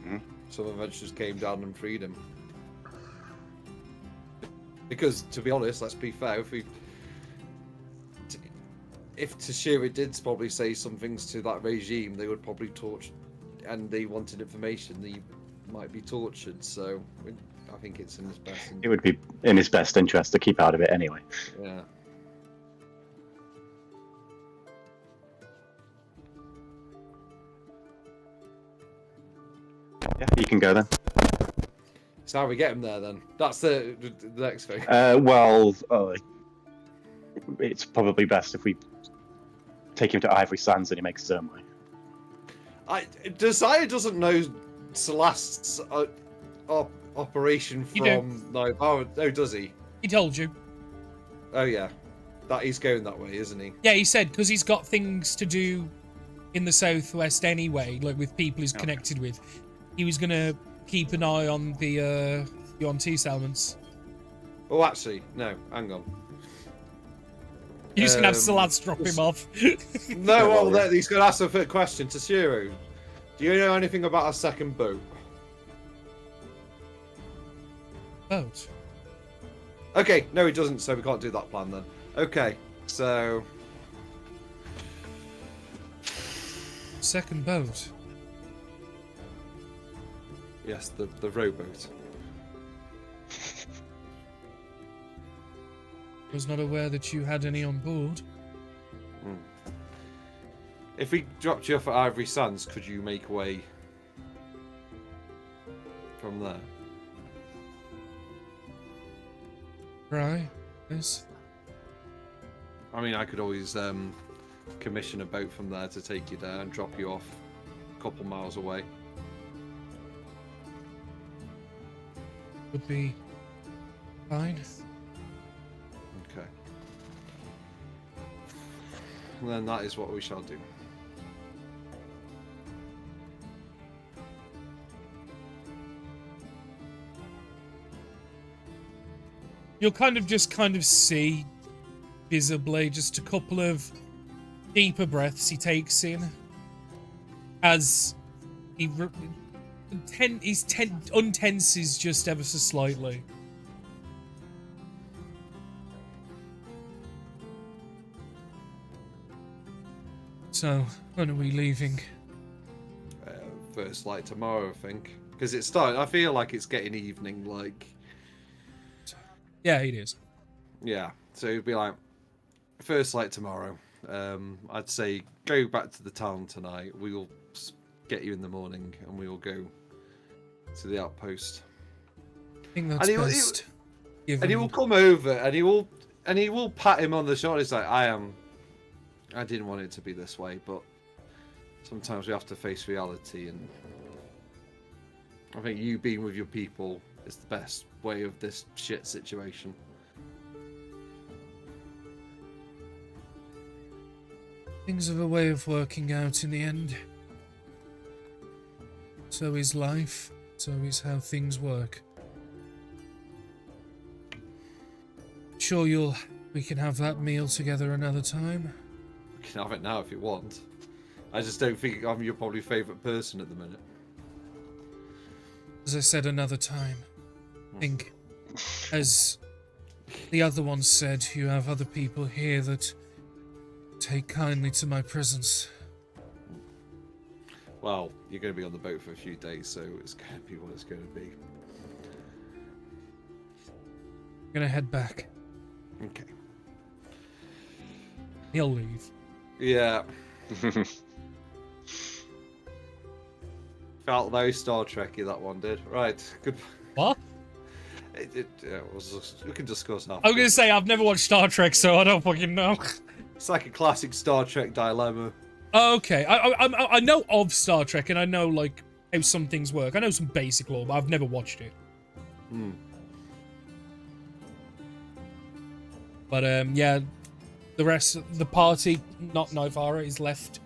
Mhm. Some adventurers came down and freed him. Because, to be honest, let's be fair, if Tashira did probably say some things to that regime, they would probably torture, and they wanted information, they might be tortured, so I think it's in his best It would be in his best interest to keep out of it anyway. Yeah. Yeah, you can go then. So how we get him there then? That's the next thing. It's probably best if we take him to Ivory Sands and he makes his own way. Desire doesn't know Celeste's operation You do. from no. Oh, does he? He told you. Oh yeah, that he's going that way, isn't he? Yeah, he said, because he's got things to do in the southwest anyway, like with people he's Okay. connected with. He was going to keep an eye on the Yuan-Ti settlements. Oh, actually, no. Hang on. You're just going to have Um, Salads drop him off. No, well, he's going to ask a question to Shiro. Do you know anything about a second boat? Boat. Okay, no, he doesn't, so we can't do that plan then. Okay, so Second boat. yes, the rowboat. Was not aware that you had any on board. If we dropped you off at Ivory Sands, could you make way from there? Right. Yes. I mean, I could always commission a boat from there to take you there and drop you off a couple miles away. Would be fine. Okay. Then that is what we shall do. You'll kind of see visibly just a couple of deeper breaths he takes in as he untenses just ever so slightly. So, when are we leaving? First light tomorrow, I think, because it's starting. I feel like it's getting evening. Like, Yeah, it is. yeah. So it'd be like first light tomorrow. I'd say go back to the town tonight. We'll get you in the morning, and we will go to the outpost. I think that's And he will- best. And he given- will come over, and he will pat him on the shoulder. He's like, I didn't want it to be this way, but sometimes we have to face reality, and I think you being with your people is the best way of this shit situation. Things have a way of working out in the end. So is life. So is how things work. Sure, we can have that meal together another time. You can have it now if you want. I just don't think I'm your probably favourite person at the minute. As I said, another time. Think, as the other one said, you have other people here that take kindly to my presence. Well, you're going to be on the boat for a few days, so it's going to be what it's going to be. I'm gonna head back. Okay. He'll leave. Yeah. Felt very Star Trek-y, that one did. Right, good. What? We can discuss after. I was gonna say, I've never watched Star Trek, so I don't fucking know. It's like a classic Star Trek dilemma. Okay, I know of Star Trek, and I know, like, how some things work. I know some basic lore, but I've never watched it. Hmm. But, yeah, the rest of the party, not Nivara, is left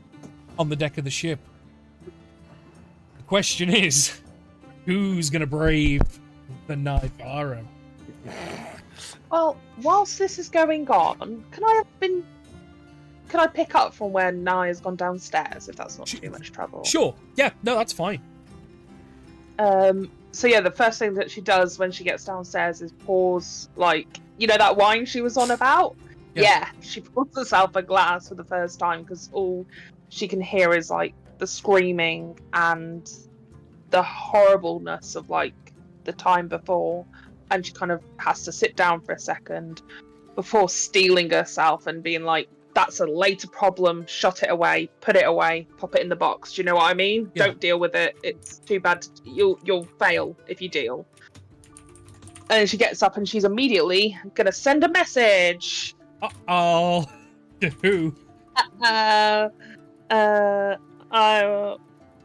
on the deck of the ship. The question is, who's gonna brave the Nivara? Well, whilst this is going on, can I pick up from where Naya's gone downstairs, if that's not too much trouble? Sure. Yeah, no, that's fine. So yeah, the first thing that she does when she gets downstairs is pours, like, you know that wine she was on about? Yeah, she pours herself a glass for the first time because all she can hear is, like, the screaming and the horribleness of, like, the time before. And she kind of has to sit down for a second before steeling herself and being like, that's a later problem, shut it away, put it away, pop it in the box. Do you know what I mean? Yeah. Don't deal with it. It's too bad. You'll fail if you deal. And then she gets up and she's immediately gonna send a message. Uh-oh. To who? I will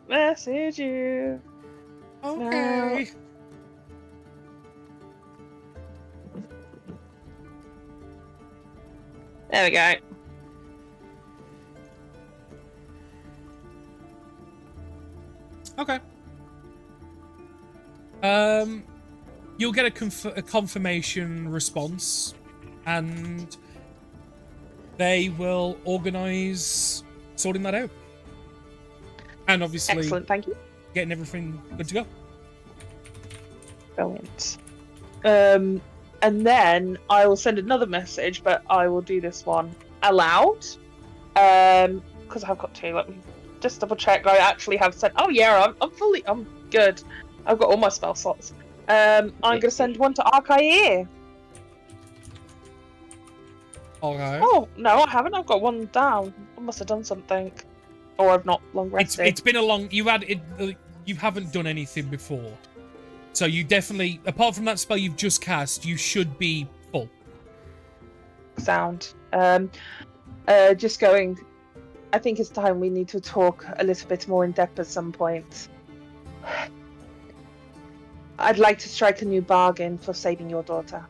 message you. Okay. There we go. Okay. You'll get a confirmation response, and they will organise sorting that out. And obviously, Excellent, thank you. getting everything good to go. Brilliant. And then I will send another message, but I will do this one aloud. Because I've got to. Let me just double check. I actually have sent. Oh yeah, I'm good. I've got all my spell slots. I'm going to send one to Arcair. Okay. Oh no, I haven't. I've got one down. I must have done something, or I've not long rested. It's been a long. You haven't done anything before, so you definitely, apart from that spell you've just cast, you should be full. Sound. Just going. I think it's time we need to talk a little bit more in depth at some point. I'd like to strike a new bargain for saving your daughter.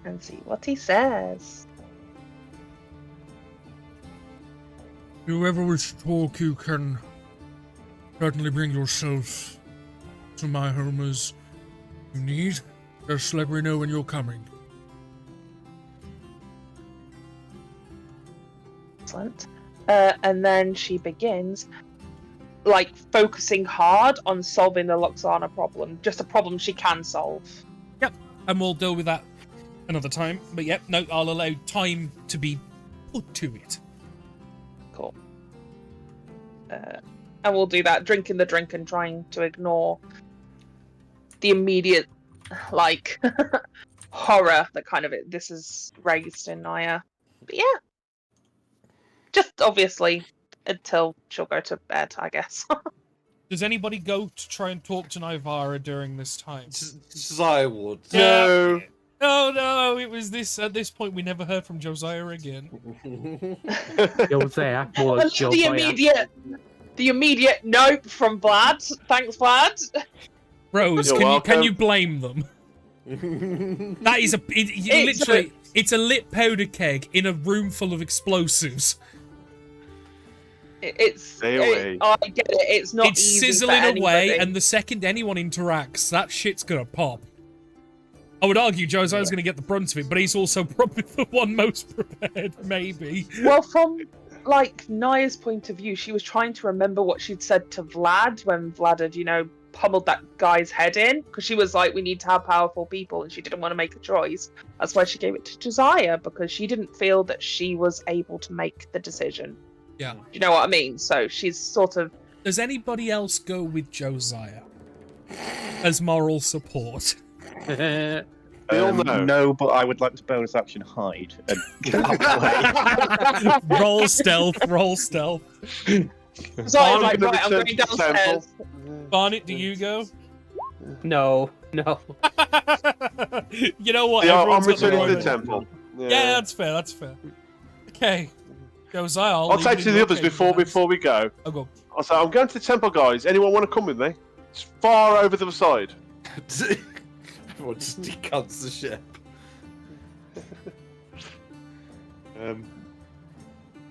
And see what he says. If you ever wish to talk, you can certainly bring yourself to my home as you need. Just let me know when you're coming. Excellent. And then she begins, like, focusing hard on solving the Loxana problem. Just a problem she can solve. Yep, and we'll deal with that another time. But yep, no, I'll allow time to be put to it. Cool. And we'll do that, drinking the drink and trying to ignore the immediate, like, horror that kind of this is raised in Naya. But yeah. Just obviously until she'll go to bed, I guess. Does anybody go to try and talk to Nivara during this time? Josiah would. No. Oh no, it was this. At this point, we never heard from Josiah again. Josiah And was Josiah. the immediate note from Vlad. Thanks, Vlad. Rose, You're can welcome. you blame them? That is It's a lit powder keg in a room full of explosives. Stay away. I get it. It's not It's easy for sizzling away, anybody. and the second anyone interacts, that shit's gonna pop. I would argue Josiah's gonna get the brunt of it, but he's also probably the one most prepared, maybe. Well, from like Naya's point of view, she was trying to remember what she'd said to Vlad when Vlad had, pummeled that guy's head in, because she was like, we need to have powerful people, and she didn't want to make a choice. That's why she gave it to Josiah, because she didn't feel that she was able to make the decision. Yeah. You know what I mean? So she's sort of... Does anybody else go with Josiah as moral support? We all know. No, but I would like to bonus action hide and get out the way. Roll stealth, roll stealth. Josiah's like, gonna right, I'm return going to the temple. downstairs. Barnett, do you go? No. You know what? Yeah, I'm Everyone's got the returning to the right- temple. Yeah, that's fair, that's fair. Okay. Josiah, I'll leave say it to in the your others capable hands. before we go. I'll go. I'll say, I'm going to the temple, guys. Anyone want to come with me? It's far over the other side. Everyone just decants the ship.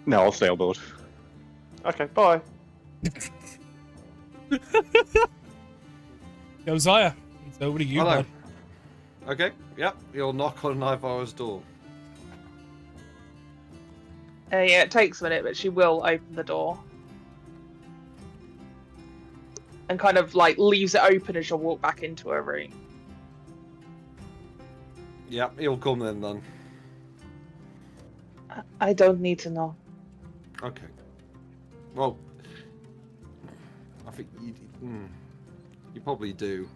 No, I'll stay on board. Okay, bye. Josiah, it's over to you, Hello. bud. Okay, yep, you'll knock on Ivar's door. Yeah, it takes a minute, but she will open the door. And kind of like leaves it open as she'll walk back into her room. Yep, he'll come then. I don't need to know. Okay. Well, I think you probably do.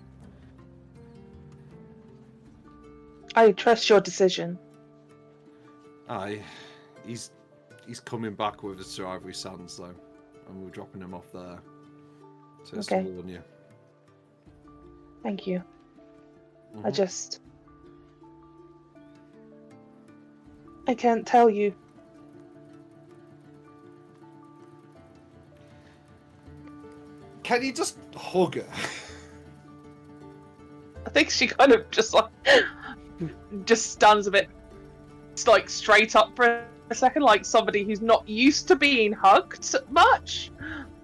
I trust your decision. Aye, he's coming back with us to Ivory Sands though, and we're dropping him off there. So it's Okay. to warn you. Thank you. I Mhm. just... I can't tell you. Can you just hug her? I think she kind of just like... just stands a bit like straight up for a second, like somebody who's not used to being hugged much.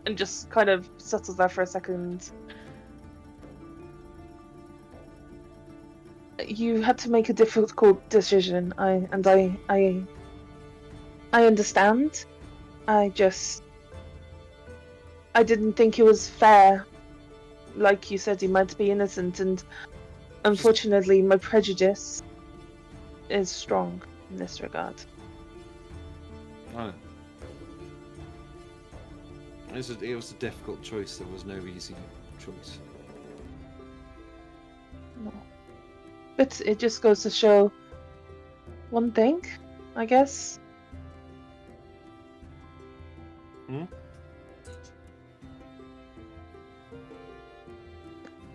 And just kind of settles there for a second. You had to make a difficult decision. I understand. I didn't think it was fair. Like you said, he might be innocent, and unfortunately, my prejudice is strong in this regard. I know. It was a difficult choice. There was no easy choice. No. But it just goes to show one thing, I guess.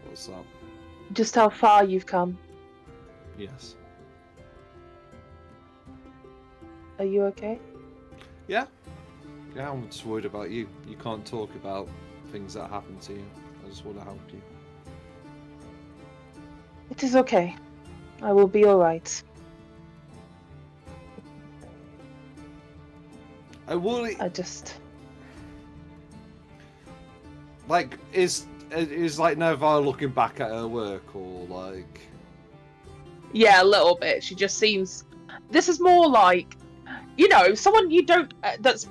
What's that? Just how far you've come. Yes. Are you okay? Yeah. Yeah, I'm just worried about you. You can't talk about things that happen to you. I just want to help you. It is okay. I will be alright. I worry. I just... Like, is like Nerval looking back at her work, or like? Yeah, a little bit. She just seems... This is more like, someone you don't... that's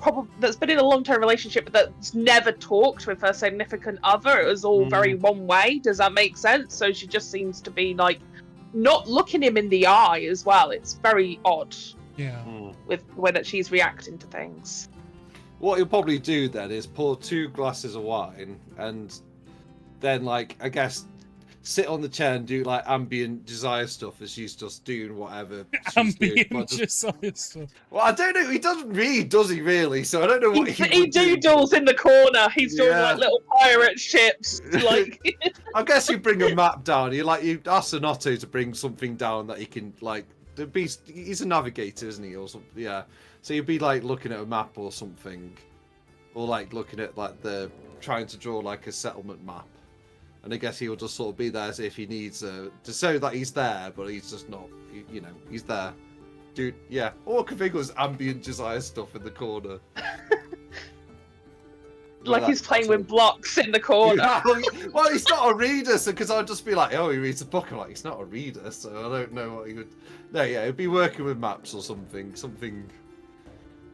been in a long-term relationship but that's never talked with her significant other. It was all very one way. Does that make sense? So she just seems to be like, not looking him in the eye as well. It's very odd Yeah. with the way that she's reacting to things. What he'll probably do then is pour 2 glasses of wine and then, like, I guess, sit on the chair and do like ambient Josiah stuff as she's just doing whatever. She's doing, Ambient but just- Josiah stuff. Well, I don't know. He doesn't read, does he? Really? So I don't know what He would do. doodles in the corner. He's doing Yeah. like little pirate ships. Like, I guess you bring a map down. You ask Sonotto to bring something down that he can like. He's a navigator, isn't he, or something? Yeah. So you'd be like looking at a map or something, or like looking at like trying to draw like a settlement map. And I guess he'll just sort of be there as if he needs to show that he's there, but he's just not. He's there. Dude, yeah. All I could think was ambient Josiah stuff in the corner. Like he's playing with blocks in the corner. Well, he's not a reader, so because I'd just be like, oh, he reads a book. I'm like, he's not a reader, so I don't know what he would. No, yeah, he'd be working with maps or something.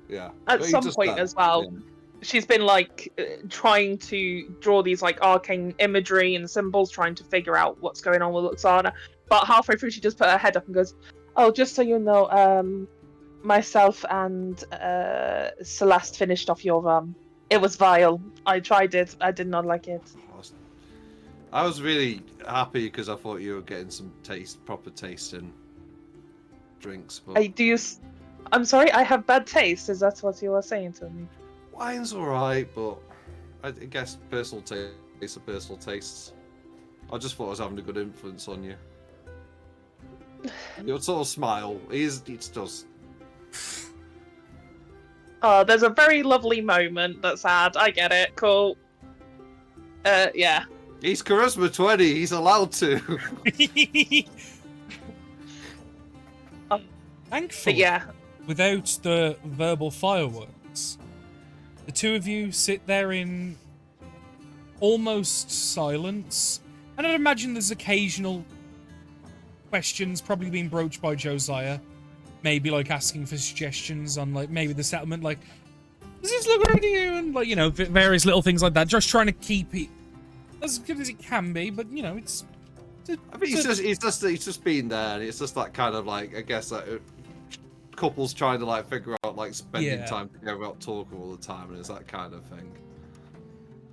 Yeah. At But he some just point that, as well, yeah. she's been like trying to draw these like arcane imagery and symbols, trying to figure out what's going on with Luxana. But halfway through, she just put her head up and goes, "Oh, just so you know, myself and Celeste finished off your rum. It was vile. I tried it. I did not like it." I was really happy because I thought you were getting some proper taste in drinks. But I'm sorry, I have bad taste. Is that what you were saying to me? wine's alright, but I guess personal tastes are personal tastes. I just thought I was having a good influence on you. Your sort of smile, it does. Oh, there's a very lovely moment that's had. I get it. Cool. Yeah. He's charisma 20. He's allowed to. Thankfully, But yeah. without the verbal fireworks, the two of you sit there in almost silence. And I'd imagine there's occasional questions probably being broached by Josiah. Maybe like asking for suggestions on like maybe the settlement, like, does this look right to you? And like, you know, various little things like that. Just trying to keep it as good as it can be, but you know, it's. I mean, he's just been there, and it's just that kind of like, I guess, like couples trying to like figure out like spending time together, not talking all the time, and it's that kind of thing.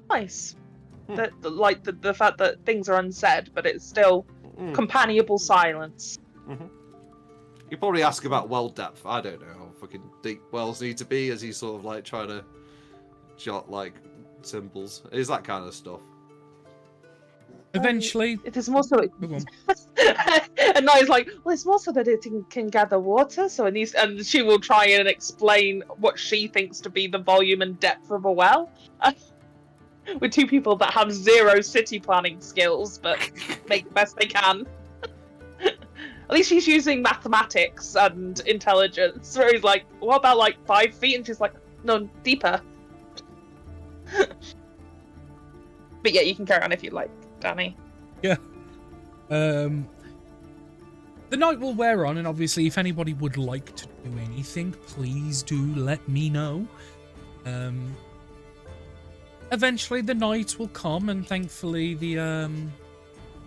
Nice. Like the fact that things are unsaid, but it's still companionable silence. Mm-hmm. You probably ask about well depth. I don't know how fucking deep wells need to be, as he's sort of like trying to jot like symbols. It's that kind of stuff. Eventually, It is more so. Go on. And now he's like, well, it's more so that it can gather water. So and she will try and explain what she thinks to be the volume and depth of a well. With two people that have zero city planning skills, but make the best they can. At least she's using mathematics and intelligence. Where he's like, what about like 5 feet? And she's like, no, deeper. But yeah, you can carry on if you like, Danny. Yeah. The night will wear on, and obviously, if anybody would like to do anything, please do let me know. Eventually, the night will come, and thankfully, the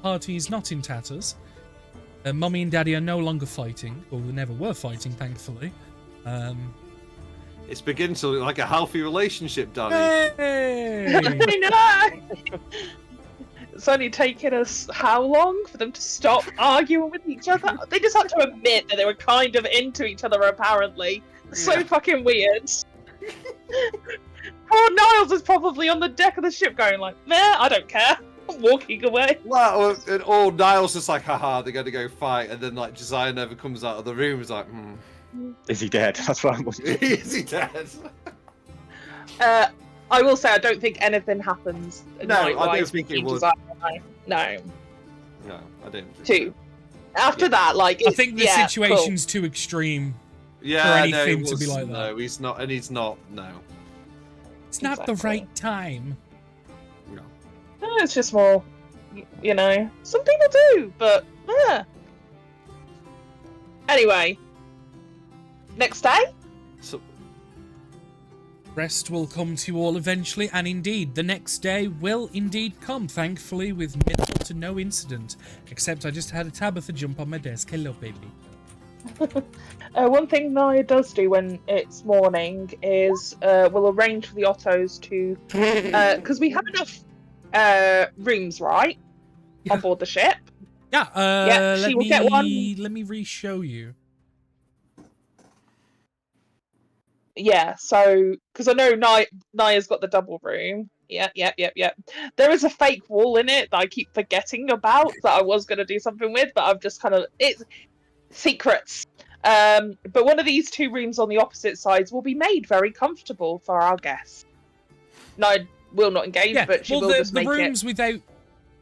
party is not in tatters. Mummy and Daddy are no longer fighting, or they never were fighting, thankfully. It's beginning to look like a healthy relationship, Danny. Hey! I know! It's only taken us how long for them to stop arguing with each other? They just had to admit that they were kind of into each other, apparently. So Yeah. fucking weird. Poor Niles is probably on the deck of the ship going like, meh, I don't care. I'm walking away. Well, and all Niles just like, haha, they're going to go fight, and then like Josiah never comes out of the room. He's like, Is he dead? That's what I'm wondering. is he dead? I will say I don't think anything happens. No, I don't night-wise think it between would. Josiah and I. No. No, I didn't. Two. After that, like, I it's, think the yeah, situation's too extreme. Yeah, for anything no, to be like that. No, he's not, and he's not. No, It's not the Exactly. right time. no. Cool. It's just more, you know, some people do, but yeah. Anyway, next day. So, Rest will come to you all eventually, and indeed, the next day will indeed come, thankfully, with minimal to no incident. Except I just had a Tabitha jump on my desk. Hello, baby. One thing Naya does do when it's morning is we'll arrange for the Ottos to, because we have enough rooms, right, on board the ship. Yeah, Yeah, she will get one. Let me re-show you. Yeah, so because I know Naya's got the double room. Yeah. There is a fake wall in it that I keep forgetting about that I was going to do something with, but I've just kind of it's secrets. But one of these two rooms on the opposite sides will be made very comfortable for our guests. Naya will not engage, Yeah, but she well, will just the make rooms without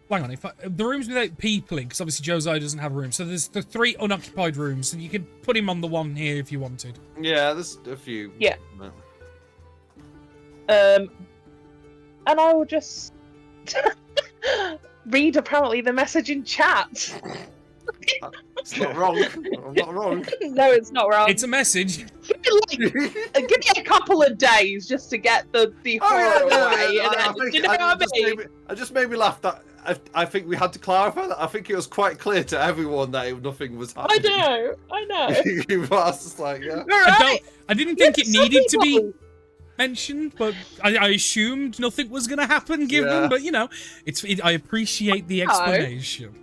hang on, if the rooms without people in, because obviously Josiah doesn't have a room, so there's the 3 unoccupied rooms, and you could put him on the one here if you wanted. Yeah, there's a few. Yeah. And I will just read apparently the message in chat. It's not wrong. I'm not wrong. No, it's not wrong. It's a message. Give me a couple of days just to get the horror away. Do you know what I mean? It just made me laugh that I think we had to clarify that. I think it was quite clear to everyone that nothing was I happening. know. But I was just like, yeah. I didn't think it Some needed to be people- mentioned, but I assumed nothing was going to happen given, Yeah. but you know, I appreciate the explanation.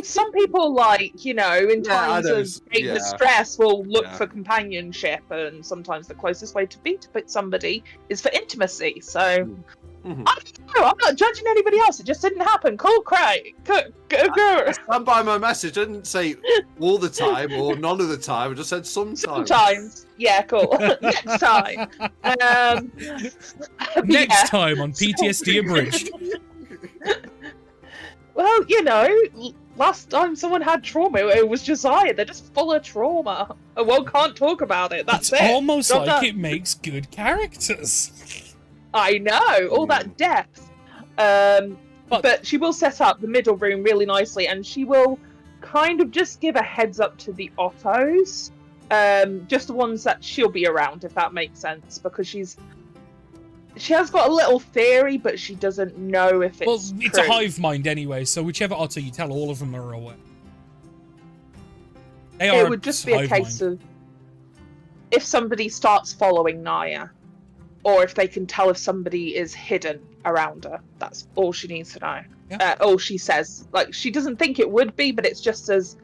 Some people, like, you know, in Yeah, I times know, of great yeah. distress will look Yeah. for companionship, and sometimes the closest way to be to pick somebody is for intimacy. So Mhm. I don't know, I'm not judging anybody else. It just didn't happen. Cool, Craig. Go. Stand by my message. I didn't say all the time or none of the time. I just said sometimes. Sometimes. Yeah, cool. Next time. Next yeah. time on PTSD Abridged. Well, you know, last time someone had trauma, it was Josiah. They're just full of trauma. Well, can't talk about it. That's It's it. almost Not like done. it makes good characters. I know, all that depth. But she will set up the middle room really nicely, and she will kind of just give a heads up to the Ottos. Just the ones that she'll be around, if that makes sense, because she has got a little theory, but she doesn't know if it's Well, it's a true. hive mind anyway, so whichever Otto you tell, all of them are aware. They It are would just be a hive case mind. of if somebody starts following Naya, or if they can tell if somebody is hidden around her. That's all she needs to know. Yeah. All she says. Like, she doesn't think it would be, but it's just as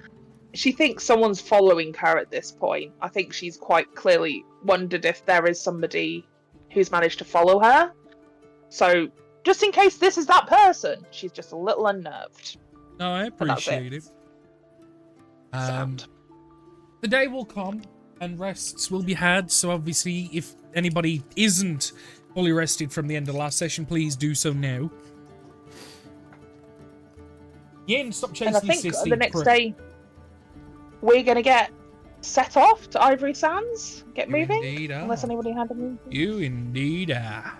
she thinks someone's following her at this point. I think she's quite clearly wondered if there is somebody who's managed to follow her. So, just in case this is that person, she's just a little unnerved. No, I But that's appreciate it. Sound. The day will come and rests will be had, so obviously if anybody isn't fully rested from the end of the last session, please do so now. Yin, stop chasing And I think your sissy. the next day, we're going to get set off to Ivory Sands, get You moving, indeed are. unless anybody had any. You indeed are.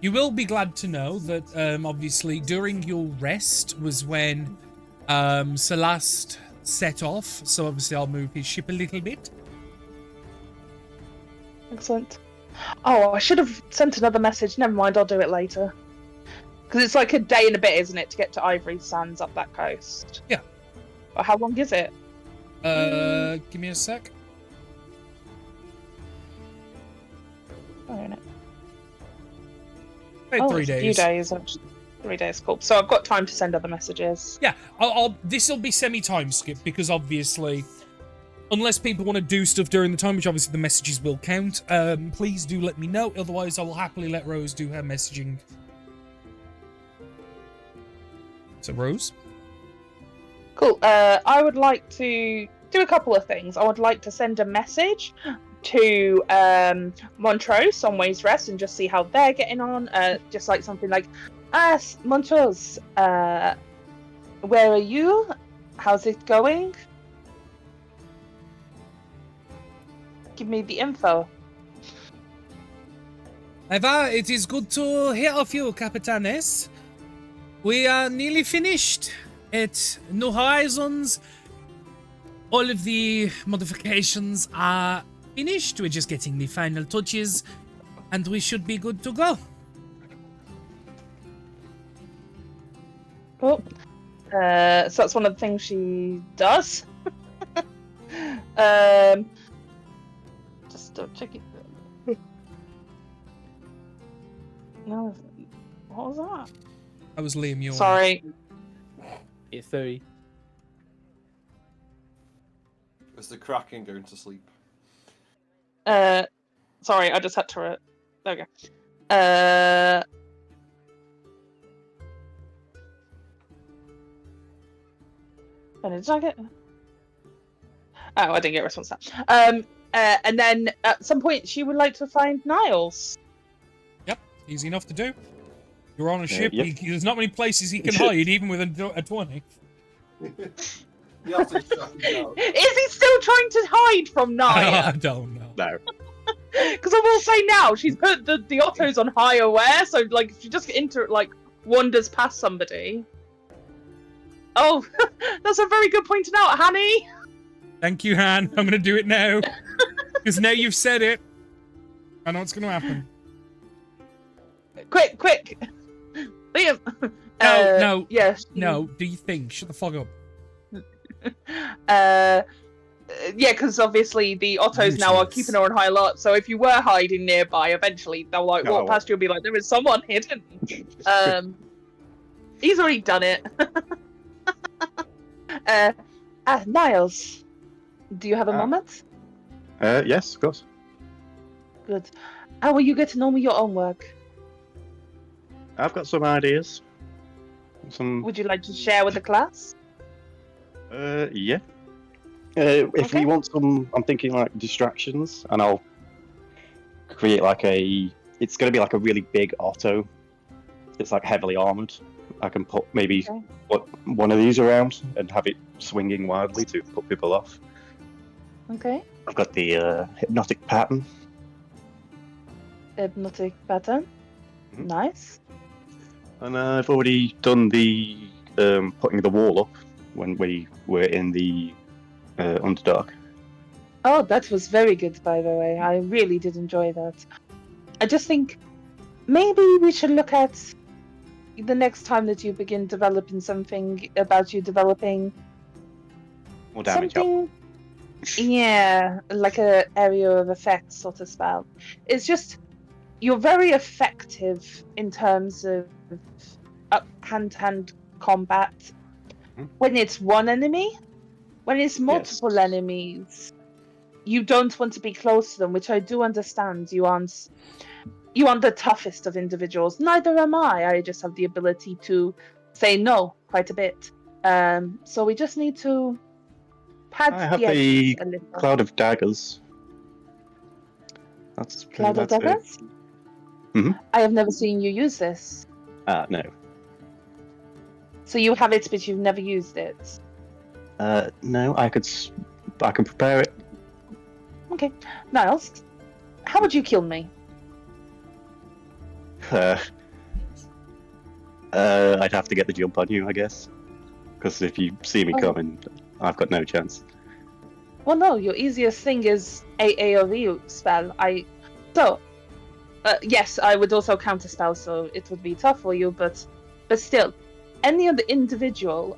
You will be glad to know that, obviously, during your rest was when Celeste set off, so obviously I'll move his ship a little bit. Excellent. Oh, I should have sent another message. Never mind, I'll do it later. Because it's like a day and a bit, isn't it, to get to Ivory Sands up that coast? Yeah. But how long is it? Give me a sec. Oh, no. About 3 it's a days. few days. Actually. 3 days, cool. So I've got time to send other messages. Yeah, this will be semi-time skip because obviously, unless people want to do stuff during the time, which obviously the messages will count, please do let me know. Otherwise, I will happily let Rose do her messaging. So, Rose? Cool. I would like to do a couple of things. I would like to send a message to Montrose on Ways Rest and just see how they're getting on. Just like something like, Montrose, where are you? How's it going? Give me the info. Eva, it is good to hear of you, Capitanes. We are nearly finished at New Horizons. All of the modifications are finished. We're just getting the final touches, and we should be good to go. Cool. So that's one of the things she does. Just check it. No, what was that? That was Liam York. Sorry. Yeah, sorry. It's the Kraken going to sleep. Sorry, I just had to. There we go. And did I get? Oh, I didn't get a response to that. And then at some point she would like to find Niles. Yep, easy enough to do. You're on a ship. yep. There's not many places he can hide, even with a 20. You have to shut him down. Is he still trying to hide from I Naya? don't know. No. Because I will say now, she's put the Ottos on high aware, so like if she just wanders past somebody. Oh, that's a very good pointed out, Hanny. Thank you, Han. I'm going to do it now. Because now you've said it. I know what's going to happen. Quick, Liam. No. Yes. No, do you think? Shut the fuck up. Yeah, because obviously the Ottos now are Useless. keeping her on high alert. So if you were hiding nearby, eventually they'll walk Oh. past you and be like, "There is someone hidden." He's already done it. Niles, do you have a moment? Yes, of course. Good. How will you get to know me your own work? I've got some ideas. Would you like to share with the class? Yeah. If Okay. we want some, I'm thinking like distractions, and I'll create it's going to be like a really big Otto. It's like heavily armored. I can put maybe Okay. one of these around and have it swinging wildly to put people off. Okay. I've got the hypnotic pattern. Hypnotic pattern. Mhm. Nice. And I've already done the putting the wall up when we were in the Underdark. Oh, that was very good, by the way. I really did enjoy that. I just think maybe we should look at the next time that you begin developing something about you developing More damage. something. Yeah, like a area of effect sort of spell. It's just you're very effective in terms of hand-to-hand combat Mhm. when it's one enemy. When it's multiple Yes. enemies, you don't want to be close to them, which I do understand. You aren't the toughest of individuals. Neither am I. I just have the ability to say no quite a bit. So we just need to pad I have the edges the a little. Cloud of Daggers. That's Cloud of that's it. Daggers? Mhm. I have never seen you use this. No. So you have it, but you've never used it. No. I can prepare it. Okay. Niles, how would you kill me? I'd have to get the jump on you, I guess. Because if you see me Oh. coming, I've got no chance. Well, no, your easiest thing is a AoE spell. Yes, I would also counter spell, so it would be tough for you, but still, any other individual,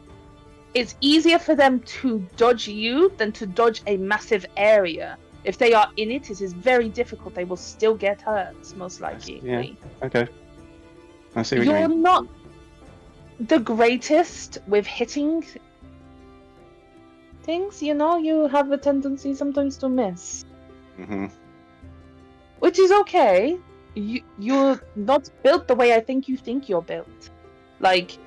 it's easier for them to dodge you than to dodge a massive area. If they are in it, it is very difficult. They will still get hurt, most likely. Yeah. Okay. I see what You're you mean. not the greatest with hitting things, you have a tendency sometimes to miss. Hmm. Which is okay. You're not built the way I think you're built. Like,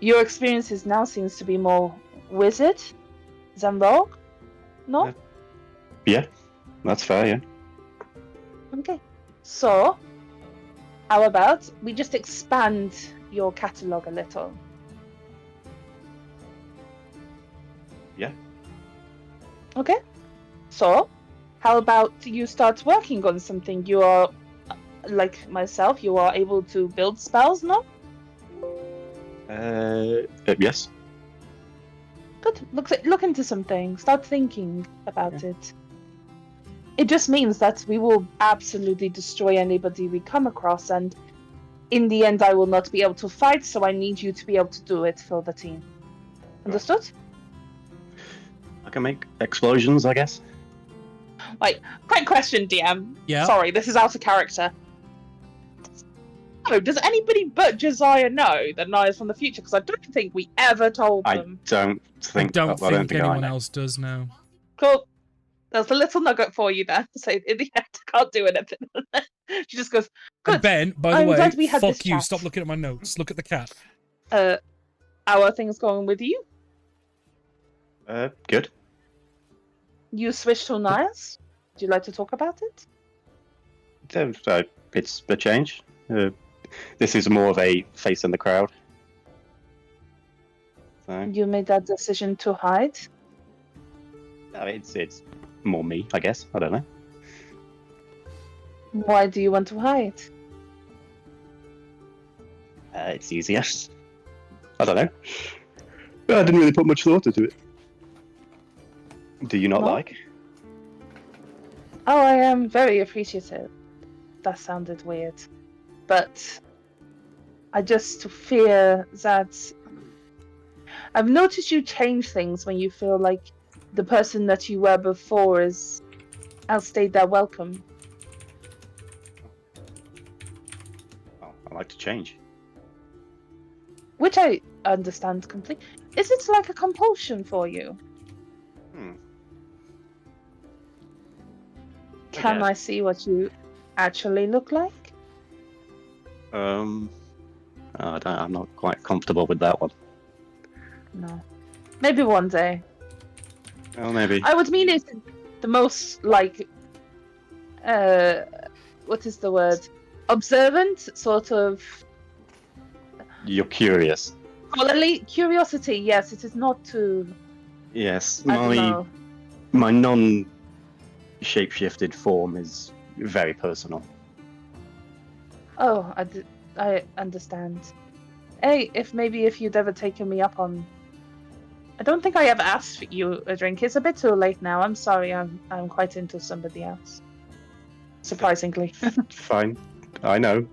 your experiences now seems to be more wizard than rogue? No? Yeah, that's fair, yeah. Okay. So, how about we just expand your catalogue a little? Yeah. Okay. So, how about you start working on something? You are, like myself, you are able to build spells, no? Yes. Good. Look into something. Start thinking about it. It just means that we will absolutely destroy anybody we come across, and in the end, I will not be able to fight. So I need you to be able to do it for the team. Understood? I can make explosions, I guess. Like, quick question, DM. Yeah. Sorry, this is out of character. Oh, does anybody but Josiah know that Naya's from the future? Because I don't think we ever told I them. don't I think. don't think I anyone know. else does now. Cool. There's a little nugget for you there. So in the end, I can't do anything. She just goes, And good. Ben, by the I'm way, glad we had fuck this you. chat. Stop looking at my notes. Look at the cat. How are things going with you? Good. You switched to Naya's? Would you like to talk about it? It's a change. This is more of a face in the crowd. So, You made that decision to hide? it's more me, I guess. I don't know. Why do you want to hide? It's easier. I don't know. I didn't really put much thought into it. Do you not No? like? Oh, I am very appreciative. That sounded weird. But I just fear that I've noticed you change things when you feel like the person that you were before is outstayed their welcome. Oh, I like to change. Which I understand completely. Is it like a compulsion for you? Can guess. I see what you actually look like? I'm not quite comfortable with that one. No. Maybe one day. Well, maybe. I would mean it the most like what is the word? Observant, sort of You're curious. scholarly curiosity. Yes, it is not too. Yes, I don't know. my non-shapeshifted form is very personal. Oh, I understand. Hey, if you'd ever taken me up on. I don't think I ever asked for you a drink. It's a bit too late now. I'm sorry. I'm quite into somebody else. Surprisingly. Fine, I know.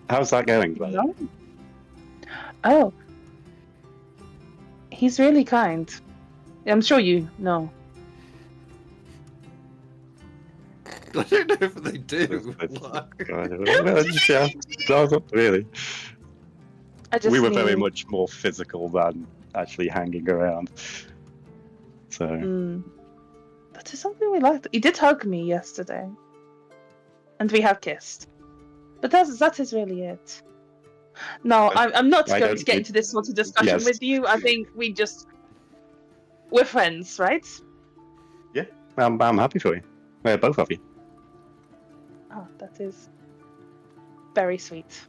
How's that going? by the way? No. Oh. He's really kind. I'm sure you know. I don't know if they do. Yeah, not really. I just We were very mean- much more physical than actually hanging around. So That is something we liked. He did hug me yesterday. And we have kissed. But that is really it. No, I'm not I going don't to get think- into this sort of discussion Yes. with you. I think we're friends, right? I'm happy for you. Both of you. Oh, that is very sweet.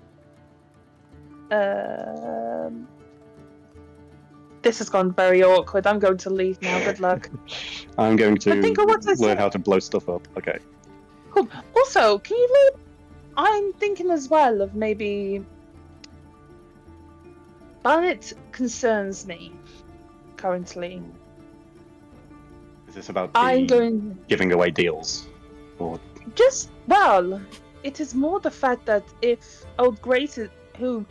This has gone very awkward. I'm going to leave now. Good luck. I'm going to But think of what I learn said. how to blow stuff up. Okay. Cool. Also, can you leave? I'm thinking as well of maybe. Barnet concerns me currently. Is this about I'm the going. giving away deals? Or It is more the fact that if old Grace, who,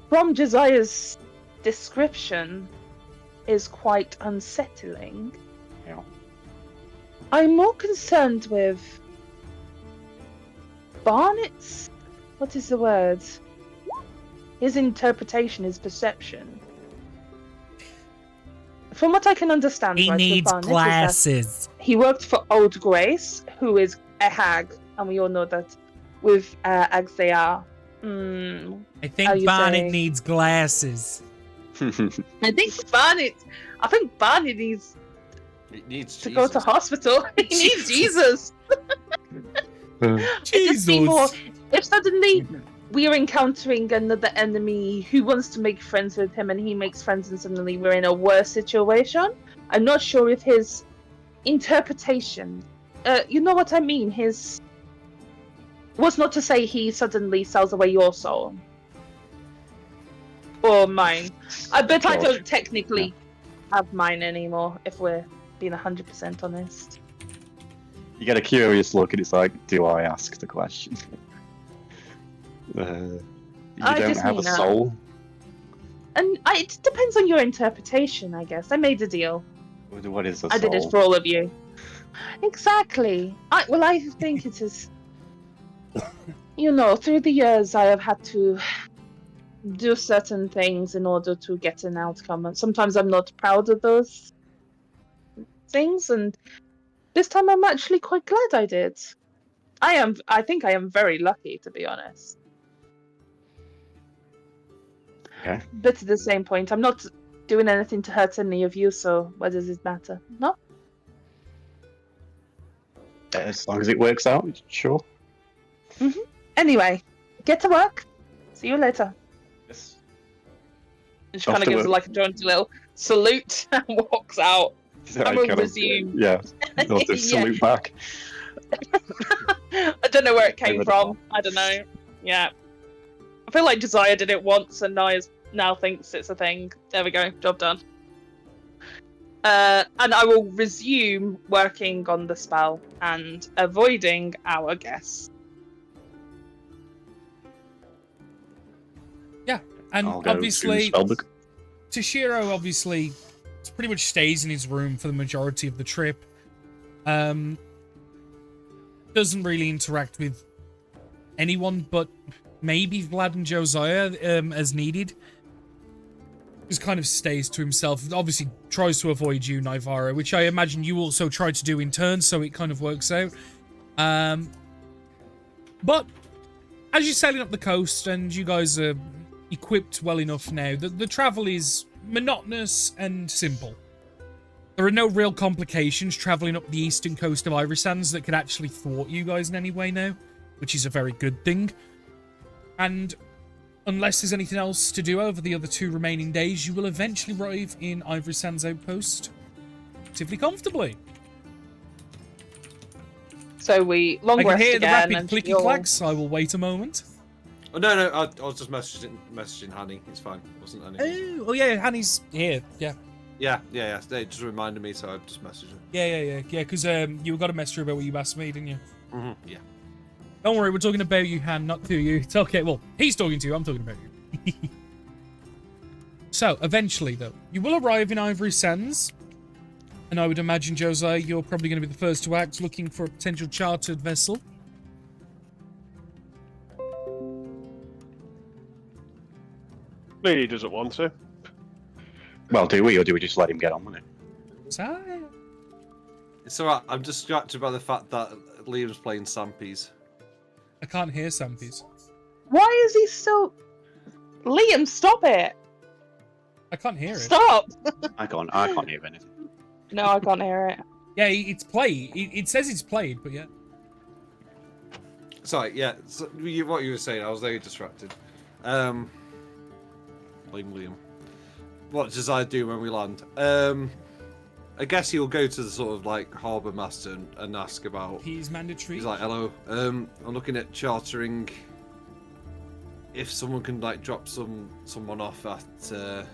from Josiah's description, is quite unsettling, Yeah. I'm more concerned with Barnet's. What is the word? His interpretation, his perception. From what I can understand, He right, with needs Barnet, is that glasses. he worked for Old Grace, who is a hag, and we all know that with hags they are. I How think you Barnett say? needs glasses. I think Barney needs It needs to go to hospital. He needs Jesus. I just see more. If suddenly we are encountering another enemy who wants to make friends with him, and he makes friends, and suddenly we're in a worse situation, I'm not sure if his interpretation, you know what I mean, his was not to say he suddenly sells away your soul or mine. I bet I George. don't technically have mine anymore, if we're being 100% honest. You get a curious look, and it's like, do I ask the question? You I don't just have a mean, soul? And it depends on your interpretation, I guess. I made a deal. What is a soul? I did it for all of you. Exactly. I think it is. Through the years, I have had to do certain things in order to get an outcome, and sometimes I'm not proud of those things. And this time, I'm actually quite glad I did. I think I am very lucky, to be honest. Okay. But at the same point, I'm not doing anything to hurt any of you, so what does it matter? No? As long as it works out, sure. Anyway, Get to work. See you later. Yes. And she Off kind of to gives work. like a jaunty little salute and walks out. So I will kind of- resume. Yeah. I'll Yeah. just salute back. I don't know where it came Over the from. top. I don't know. Yeah. I feel like Josiah did it once and now thinks it's a thing. There we go. Job done. And I will resume working on the spell and avoiding our guests. And I'll go obviously, to Spellbook. Toshiro obviously pretty much stays in his room for the majority of the trip. Doesn't really interact with anyone but maybe Vlad and Josiah as needed. Just kind of stays to himself. Obviously tries to avoid you, Naivara, which I imagine you also try to do in turn, so it kind of works out. But as you're sailing up the coast and you guys are equipped well enough now, the travel is monotonous and simple. There are no real complications traveling up the eastern coast of Ivory Sands that could actually thwart you guys in any way now, which is a very good thing. And unless there's anything else to do over the other 2 remaining days, you will eventually arrive in Ivory Sands Outpost relatively comfortably. So we long I can rest hear the again. rapid and clicky you'll- clacks. I will wait a moment. Oh no, I was just messaging Hanny. It's fine. It wasn't anything. Oh yeah, Hanny's here. Yeah. Yeah. They just reminded me, so I just messaged her. Yeah, because you got a message about what you asked me, didn't you? Yeah. Don't worry, we're talking about you, Han, not to you. It's okay. Well, he's talking to you, I'm talking about you. So, eventually, though, you will arrive in Ivory Sands. And I would imagine, Josiah, you're probably going to be the first to act, looking for a potential chartered vessel. Clearly he doesn't want to. Well, do we, or do we just let him get on with it? So, It's alright. I'm distracted by the fact that Liam's playing Sampies. I can't hear Sampy's. Why is he still? Liam, stop it! I can't hear it. Stop! I can't hear anything. No, I can't hear it. Yeah, it's played. It says it's played, but yeah. Sorry, yeah. So, what you were saying, I was very distracted. Blame Liam. What does I do when we land? I guess he'll go to the sort of like harbour master and ask about. He's mandatory. He's like, hello. I'm looking at chartering. If someone can like drop someone off at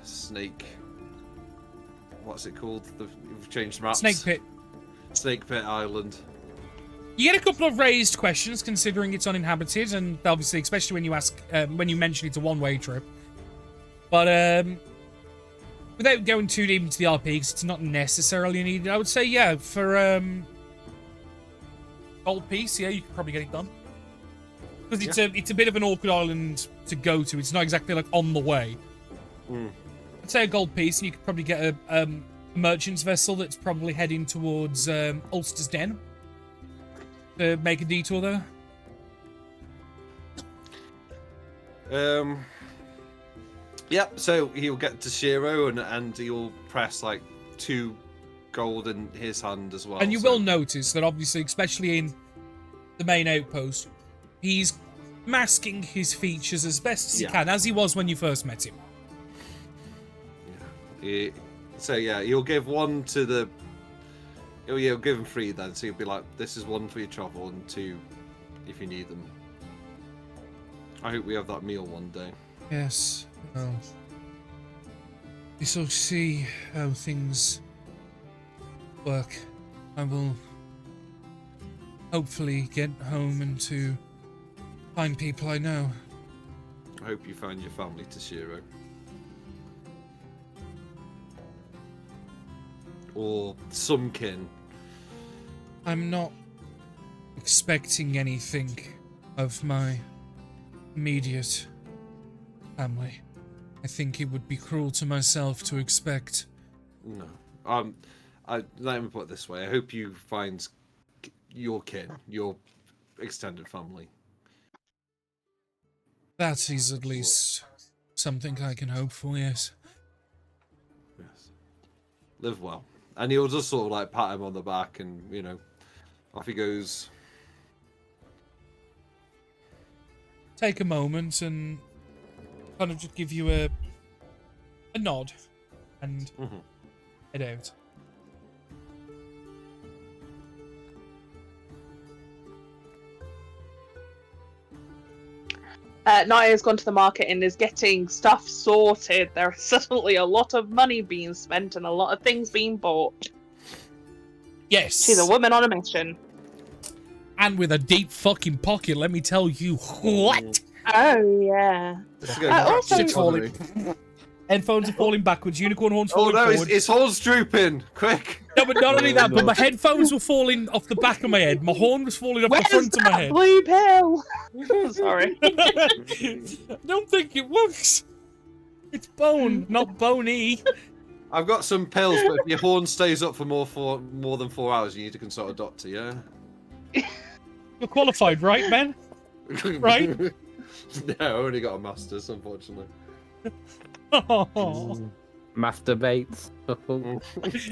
Snake. What's it called? We've changed maps. Snake Pit. Snake Pit Island. You get a couple of raised questions, considering it's uninhabited, and obviously, especially when you ask, when you mention it's a one-way trip. But without going too deep into the RP, because it's not necessarily needed, I would say, yeah, for gold piece, yeah, you could probably get it done. Because it's a bit of an awkward island to go to. It's not exactly like on the way. I'd say a gold piece, and you could probably get a merchant's vessel that's probably heading towards Ulster's Den. To make a detour there. Yeah, so he'll get to Shiro and he'll press like 2 gold in his hand as well. And you so- will notice that obviously, especially in the main outpost, he's masking his features as best as he Yeah. can, as he was when you first met him. So yeah, he'll give 1 to the. He'll give him 3 then, so he'll be like, "This is 1 for your travel and 2 if you need them." I hope we have that meal one day. Yes. Well, we shall see how things work. I will hopefully get home and to find people I know. I hope you find your family to Shiro. Or some kin. I'm not expecting anything of my immediate family. I think it would be cruel to myself to expect. No. Let me put it this way. I hope you find your kin, your extended family. That is at least something I can hope for, yes. Yes. Live well. And he'll just sort of like pat him on the back and, off he goes. take a moment and kind of just give you a nod and head out. Naya's gone to the market and is getting stuff sorted. There's suddenly a lot of money being spent and a lot of things being bought. Yes. She's a woman on a mission. And with a deep fucking pocket, let me tell you what. Oh, yeah. This is going to also- Shit's falling. Headphones are falling backwards. Unicorn horns Oh falling no, forward. his horn's drooping! Quick! No, but not only that, but my headphones were falling off the back of my head. My horn was falling off the Where's front of my that head. blue pill? Sorry. I don't think it works. It's bone, not bony. I've got some pills, but if your horn stays up for more than 4 hours, you need to consult a doctor, yeah? You're qualified, right, Ben? Right? No, I only got a master's, unfortunately. Oh. Masturbates.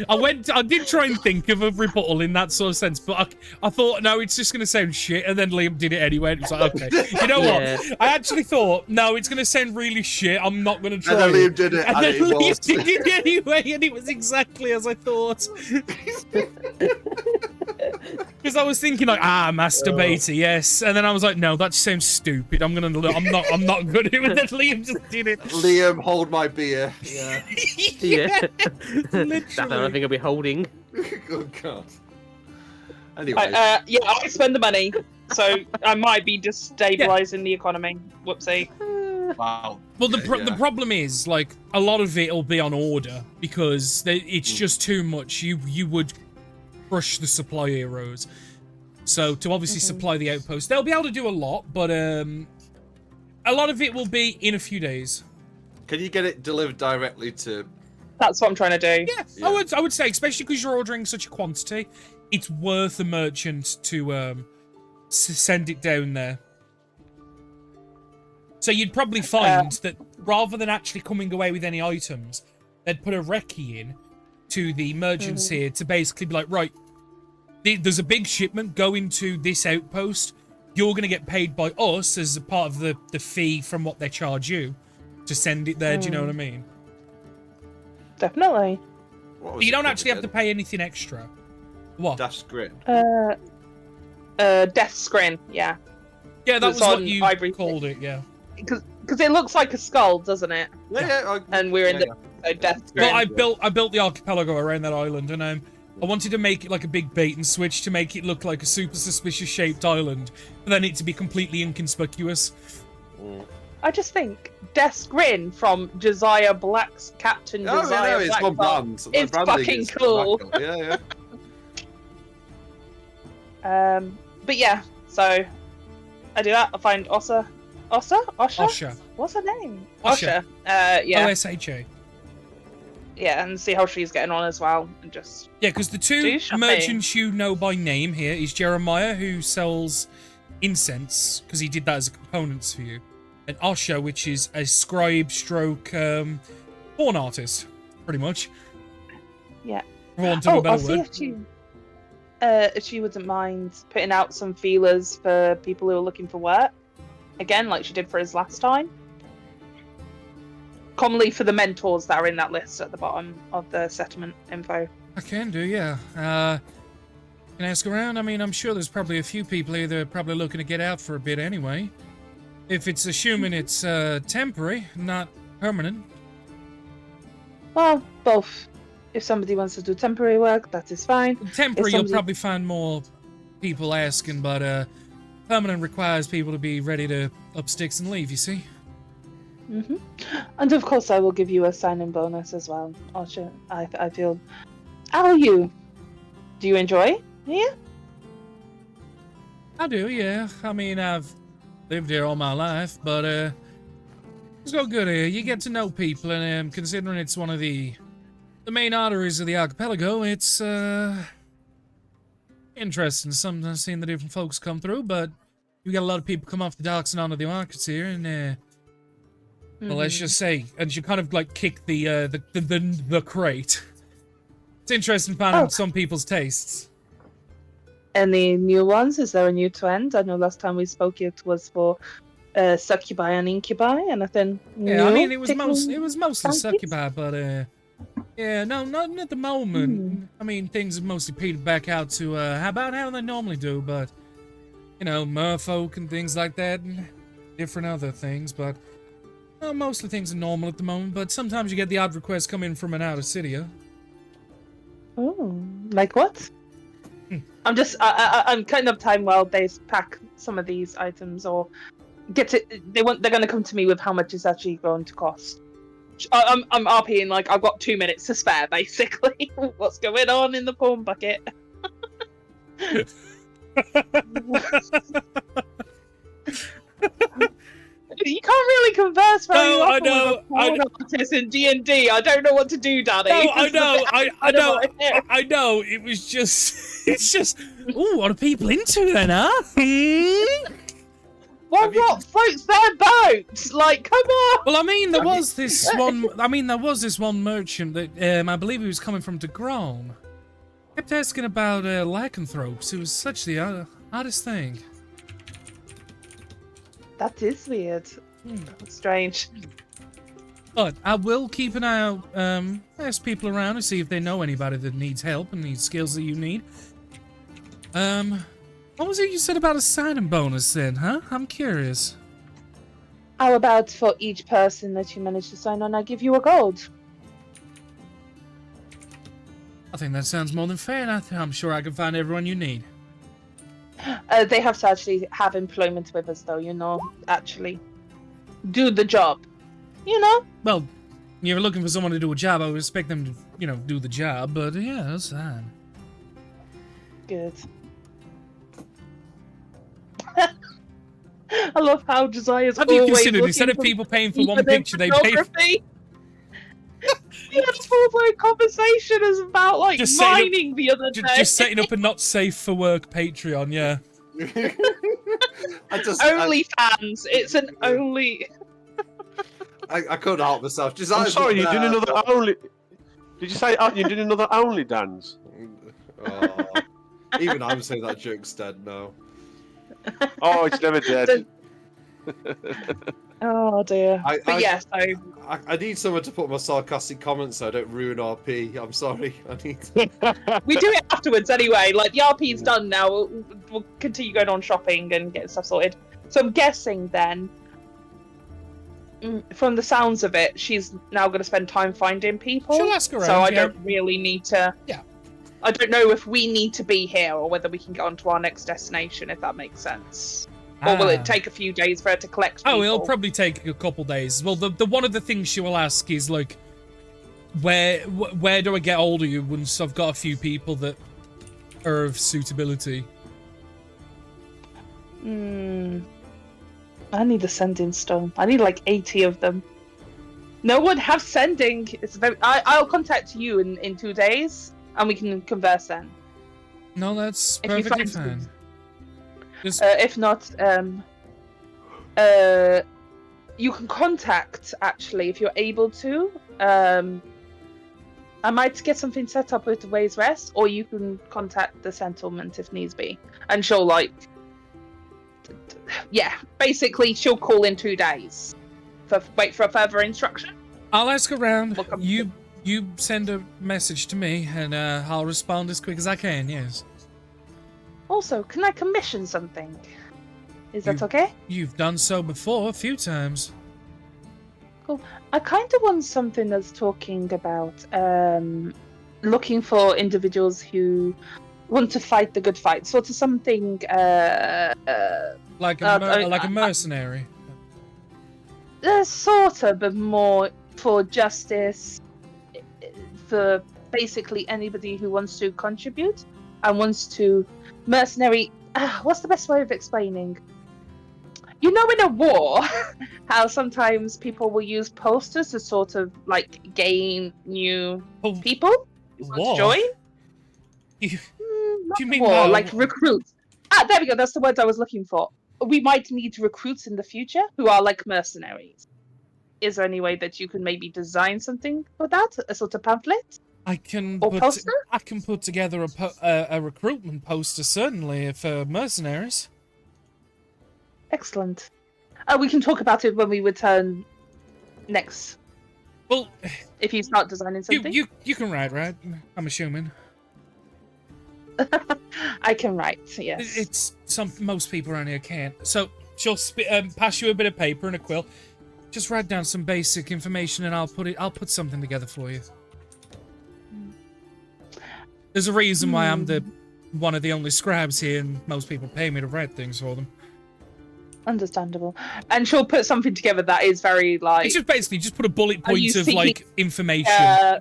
I did try and think of a rebuttal in that sort of sense, but I thought, no, it's just going to sound shit, and then Liam did it anyway, and it was like, okay. You know Yeah. what? I actually thought, no, it's going to sound really shit, I'm not going to try. And then Liam did it, And and then it Liam was. did it anyway, and it was exactly as I thought. Because I was thinking like, masturbator, yes, and then I was like, no, that sounds stupid. I'm not good at it. And then Liam just did it. Liam, hold my beer. Yeah. Yeah. That's the only Literally. thing I'll be holding. Good God. Anyway. I spend the money, so I might be destabilizing the economy. Whoopsie. Wow. Well, the Yeah. problem is, like, a lot of it will be on order because it's just too much. You would crush the supply heroes. So to obviously supply the outpost, they'll be able to do a lot, but a lot of it will be in a few days. Can you get it delivered directly to... That's what I'm trying to do. Yeah, Yeah. I would say, especially because you're ordering such a quantity, it's worth a merchant to send it down there. So you'd probably find that rather than actually coming away with any items, they'd put a recce in to the merchants here to basically be like, right, there's a big shipment going to this outpost. You're going to get paid by us as a part of the fee from what they charge you to send it there. Do you know what I mean? Definitely. What was You it don't called actually have to again? pay anything extra. What? Dash Grin. Death Scrin, yeah. Yeah, that it's was what on you Ivory called it, yeah. Because it looks like a skull, doesn't it? Yeah. And we're in yeah, the Death Well, Scrin. I built the archipelago around that island, and I wanted to make it like a big bait and switch to make it look like a super suspicious shaped island, but then it to be completely inconspicuous. I just think Death Grin from Josiah Black's Captain Oh, Josiah yeah, no, it's Black. one brand. The It's branding fucking is cool. immaculate. Yeah. But yeah, so I do that. I find Osha. Osha. What's her name? Osha. Yeah. OSHA. Yeah, and see how she's getting on as well, and just Yeah, because the Do two shopping. merchants you know by name here is Jeremiah, who sells incense, because he did that as a components for you, and Osha, which is a scribe stroke porn artist, pretty much. Yeah. For want of a I'll better see word. if she wouldn't mind putting out some feelers for people who are looking for work. Again, like she did for us last time. Commonly for the mentors that are in that list at the bottom of the settlement info. I can do, yeah. Can I ask around? I mean, I'm sure there's probably a few people here that are probably looking to get out for a bit anyway. If it's assuming it's temporary, not permanent. Well, both. If somebody wants to do temporary work, that is fine. Temporary, If you'll somebody- probably find more people asking, but permanent requires people to be ready to up sticks and leave, you see? hmm And of course, I will give you a sign-in bonus as well. Archer, I feel. How are you? Do you enjoy? Yeah. I do, yeah. I mean, I've lived here all my life, but it's got good here. You get to know people, and considering it's one of the main arteries of the archipelago, it's interesting. Sometimes seeing the different folks come through, but you got a lot of people come off the docks and onto the markets here, and well, let's just say, and you kind of like kick the crate. It's interesting finding some people's tastes. Any new ones? Is there a new trend? I know last time we spoke, it was for succubi and incubi, anything? Yeah, I mean, new it was tickling mostly fancies? succubi, but yeah, no, not at the moment. Hmm. I mean, things have mostly petered back out to how they normally do, but you know, merfolk and things like that, and different other things. But mostly things are normal at the moment. But sometimes you get the odd request come in from an outer city. Oh, like what? Hmm. I'm cutting up time while they pack some of these items or get it. They're going to come to me with how much it's actually going to cost. I'm RPing like I've got 2 minutes to spare, basically. What's going on in the pawn bucket? You can't really converse very No, I often know, with a pawn artist in D&D. I don't know what to do, Danny. No, I This is a know, bit I outside of know, my head. I know. It was just, it's just. Ooh, what are people into then, huh? Well, Have you- what floats their boat? Like, come on! Well, I mean, there was this one. I mean, there was this one merchant that I believe he was coming from Degron. Kept asking about lycanthropes. It was such the oddest thing. That is weird. That's strange. But I will keep an eye out. Ask people around to see if they know anybody that needs help and needs skills that you need. What was it you said about a signing bonus then, huh? I'm curious. How about for each person that you manage to sign on, I give you a gold? I think that sounds more than fair, and I'm sure I can find everyone you need. They have to actually have employment with us, though, you know, actually do the job. You know? Well, you're looking for someone to do a job. I would expect them to, you know, do the job, but yeah, that's fine. Good. I love how Josiah's Have you always considered, looking instead of for people paying for one even in picture, they pay for... photography? We had a full-blown conversation as about, like, Just setting up- mining the other day. Just setting up a not safe for work Patreon, yeah. Only fans. It's an only... I couldn't help myself. Just I'm sorry, you're doing another only. Did you say you're doing another only dance? Oh, even I'm saying that joke's dead now. Oh, it's never dead. Oh dear. But yes, I need someone to put my sarcastic comments so I don't ruin RP. I'm sorry. I need. we do it afterwards anyway. Like the RP's done now. We'll continue going on shopping and getting stuff sorted. So I'm guessing then, from the sounds of it, she's now going to spend time finding people. She'll ask around, So I yeah. don't really need to. Yeah. I don't know if we need to be here or whether we can get on to our next destination, if that makes sense. Or will Ah. it take a few days for her to collect people? Oh, it'll probably take a couple days. Well, the one of the things she will ask is like, where do I get hold of you once I've got a few people that are of suitability? I need a sending stone. I need like 80 of them. No one have sending. It's very. I'll contact you in 2 days, and we can converse then. No, that's If you perfectly find fine. Just If not, you can contact actually if you're able to. I might get something set up with the Ways Rest, or you can contact the settlement if needs be, and she'll like. Yeah, basically she'll call in 2 days. Wait for a further instruction. I'll ask around. Welcome. You send a message to me, and I'll respond as quick as I can. Yes. Also, can I commission something? Is that You- okay? You've done so before a few times. I kind of want something that's talking about looking for individuals who want to fight the good fight. Sort of something. Like a mercenary. Sort of, but more for justice. For basically anybody who wants to contribute and wants to mercenary. What's the best way of explaining? You know, in a war, how sometimes people will use posters to sort of like gain new Oh, people who want war? to join. You- Not you mean war, now? like recruits? There we go. That's the words I was looking for. We might need recruits in the future who are like mercenaries. Is there any way that you can maybe design something for that? A sort of pamphlet? I can Or poster? I can put together a recruitment poster certainly for mercenaries. Excellent. We can talk about it when we return next. Well, If you start designing something, you can write, right? I'm assuming. I can write. Yes. It's most people around here can't. So she'll pass you a bit of paper and a quill. Just write down some basic information, and I'll put something together for you. There's a reason why I'm one of the only scribes here, and most people pay me to write things for them. Understandable. And she'll put something together that is very like. It's just basically just put a bullet Are you point of thinking, like information.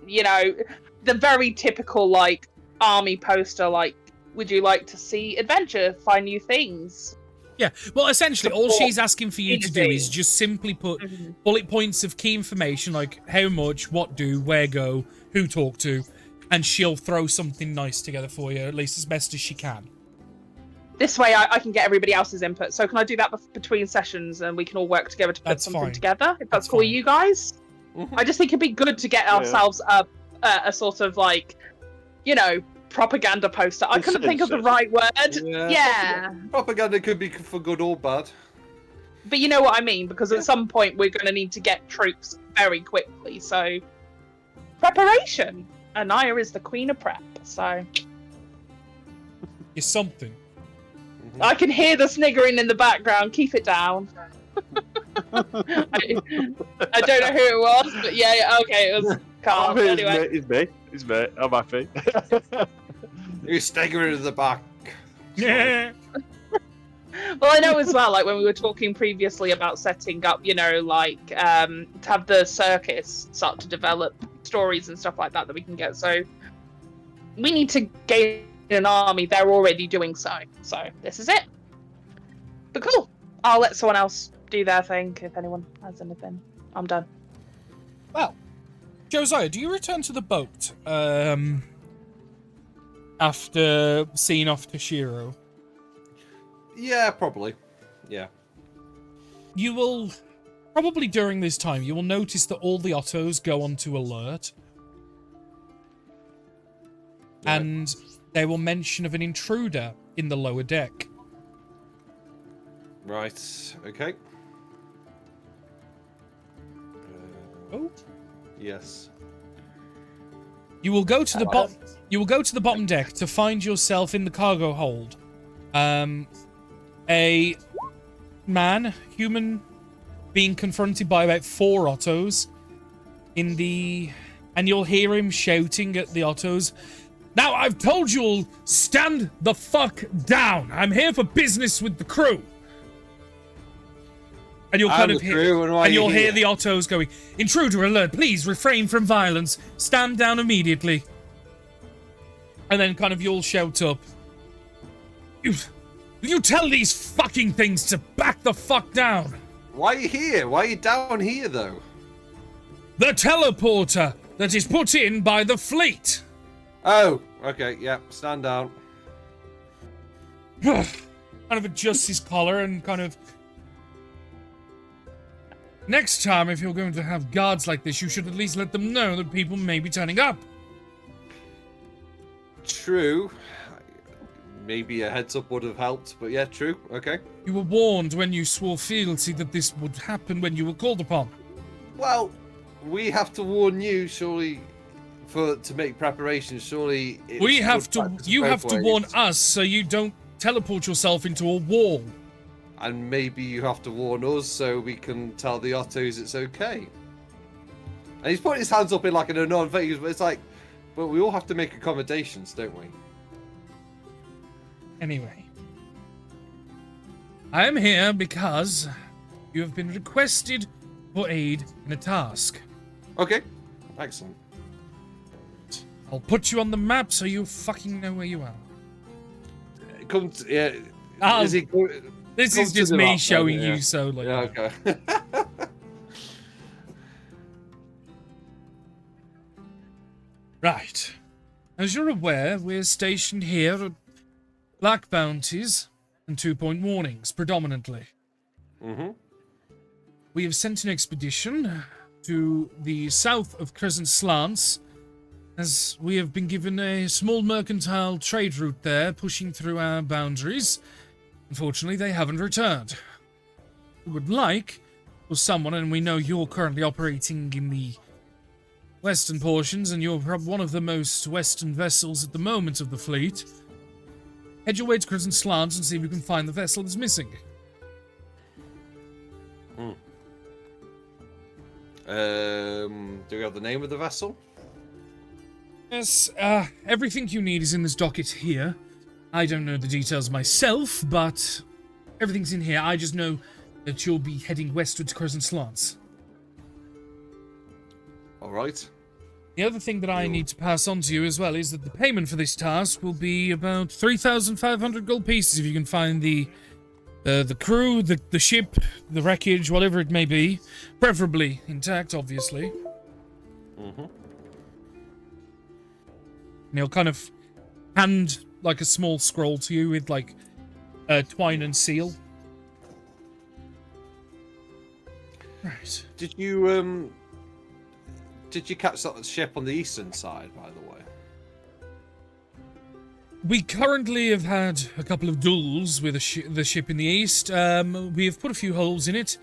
You know, the very typical like army poster. Like, would you like to see adventure, find new things? Yeah, well, essentially, all Support she's asking for you to do is just simply put bullet points of key information, like how much, what do, where go, who talk to, and she'll throw something nice together for you, at least as best as she can. This way, I can get everybody else's input. So can I do that between sessions, and we can all work together to put That's something fine. together? If that's That's cool with fine. you guys, I just think it'd be good to get ourselves a sort of like, you know, propaganda poster. I couldn't think of the right word. Yeah. Propaganda could be for good or bad. But you know what I mean, because at some point we're going to need to get troops very quickly. So, preparation. Anaya is the queen of prep. So, It's something. I can hear the sniggering in the background. Keep it down. I don't know who it was, but yeah, okay, it was Carl. Anyway, It's me. I'm happy. You stagger into the back. Yeah. well, I know as well, like when we were talking previously about setting up, you know, like to have the circus start to develop stories and stuff like that we can get. So we need to gain an army. They're already doing so. So this is it. But cool. I'll let someone else do their thing if anyone has anything. I'm done. Well, Josiah, do you return to the boat after seeing off Toshiro? Yeah, probably. Yeah. You will, probably during this time, you will notice that all the Ottos go onto alert. Right. And they will mention of an intruder in the lower deck. Right. Okay. Oh. Yes. You will go to the bottom. You will go to the bottom deck to find yourself in the cargo hold. A man, human, being confronted by about 4 Ottos in the, and you'll hear him shouting at the Ottos. Now I've told you all, stand the fuck down. I'm here for business with the crew. And you'll kind of hear, and you'll hear the Ottos going, intruder alert, please refrain from violence. Stand down immediately. And then kind of you'll shout up. You tell these fucking things to back the fuck down. Why are you here? Why are you down here, though? The teleporter that is put in by the fleet. Oh, okay, yeah, stand down. Kind of adjusts his collar and kind of... Next time, if you're going to have guards like this, you should at least let them know that people may be turning up. True. Maybe a heads up would have helped, but yeah, true. Okay. You were warned when you swore fealty that this would happen when you were called upon. Well, we have to warn you, surely, to make preparations. Surely, You have to warn us so you don't teleport yourself into a wall. And maybe you have to warn us so we can tell the Ottos it's okay. And he's putting his hands up in like an annoying face, but it's like, but we all have to make accommodations, don't we? Anyway, I am here because you have been requested for aid in a task. Okay, excellent. I'll put you on the map so you fucking know where you are. Come to, yeah. I'll- Is he? This Come is to just the me map, showing yeah. you, so like. Yeah. Okay. Right. As you're aware, we're stationed here at Black Bounties and 2-point warnings, predominantly. Mm-hmm. We have sent an expedition to the south of Crescent Slants, as we have been given a small mercantile trade route there, pushing through our boundaries. Unfortunately, they haven't returned. would like was someone, and we know you're currently operating in the western portions, and you're one of the most western vessels at the moment of the fleet. Head your way to Crescent Slants and see if you can find the vessel that's missing. Do we have the name of the vessel? Yes, everything you need is in this docket here. I don't know the details myself, but everything's in here. I just know that you'll be heading westward to Crescent Slants. Alright. The other thing that I need to pass on to you as well is that the payment for this task will be about 3,500 gold pieces if you can find the crew, the ship, the wreckage, whatever it may be. Preferably intact, obviously. Mm-hmm. And he'll kind of hand like a small scroll to you with like twine and seal. Right. Did you catch that ship on the eastern side, by the way? We currently have had a couple of duels with the ship in the east. We have put a few holes in it.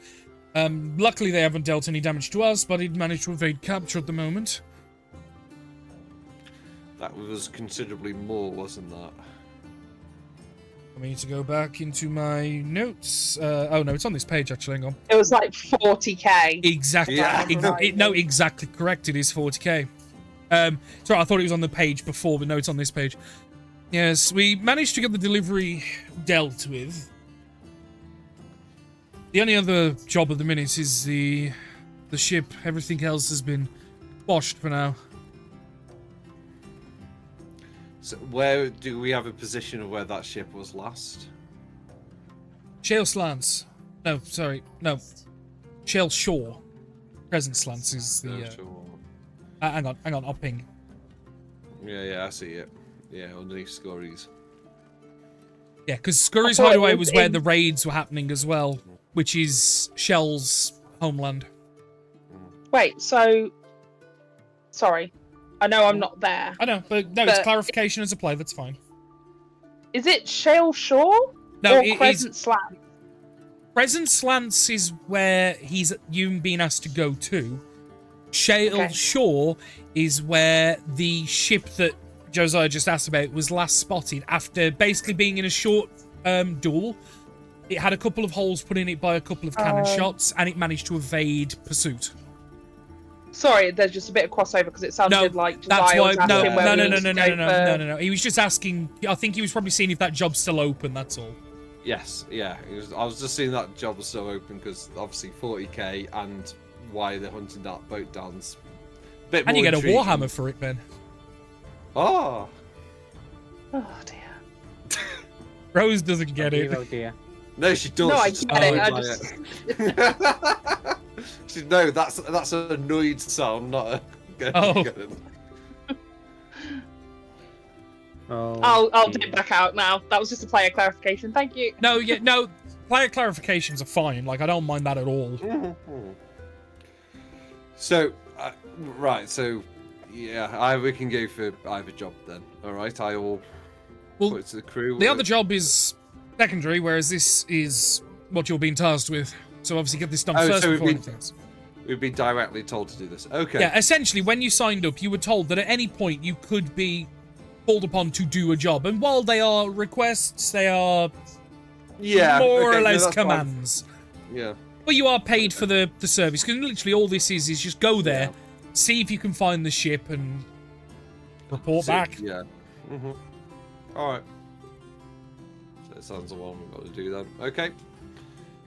Luckily, they haven't dealt any damage to us, but it managed to evade capture at the moment. That was considerably more, wasn't that? I need to go back into my notes. Oh no, it's on this page actually. Hang on. It was like 40k. Exactly. Yeah. No, exactly correct. It is 40k. Sorry, I thought it was on the page before, but no, it's on this page. Yes, we managed to get the delivery dealt with. The only other job at the minute is the ship. Everything else has been washed for now. So where do we have a position of where that ship was last? Shale Slants. No, sorry. No. Shale Shore. Crescent Slants is the... Sure. hang on, I'll ping. Yeah, I see it. Yeah, underneath Scurry's. Yeah, because Scurry's I thought it Hideaway was was where in- the raids were happening as well, which is Shell's homeland. Wait, so sorry. I know I'm not there. I know, but no, it's But- clarification as a play, that's fine. Is it Shale Shore No, or it is... Crescent Slant? Crescent Slants is where you've been asked to go to. Shale Okay. Shore is where the ship that Josiah just asked about was last spotted after basically being in a short duel. It had a couple of holes put in it by a couple of cannon shots, and it managed to evade pursuit. Sorry, there's just a bit of crossover because it sounded like That's Josiah why. was No, asking where we need to go for- no. He was just asking. I think he was probably seeing if that job's still open. That's all. Yes, yeah. I was just seeing that job was still open because obviously 40k and why they're hunting that boat down. Bit And you more get a intriguing. warhammer for it, Ben. Oh, Oh dear. Rose doesn't get it. Oh dear. no, she does. No, I She's get it. annoyed I by just it. No, that's an annoyed sound, not a. Oh. Oh, I'll dip back out now. That was just a player clarification. Thank you. No, player clarifications are fine. Like, I don't mind that at all. So, right. So, yeah, we can go for either job then. All right, I will Well, put it to the crew. the other job is secondary, whereas this is what you're being tasked with. So obviously get this done Oh, first so we've before been- anything else. We've been directly told to do this. Okay. Yeah, essentially, when you signed up, you were told that at any point you could be called upon to do a job. And while they are requests, they are Yeah. more okay, or no, less that's fine. commands. Yeah. But you are paid for the service, because literally all this is just go there, Yeah. see if you can find the ship, and report So, back. Yeah. All right. So it sounds like what we've got to do then. Okay.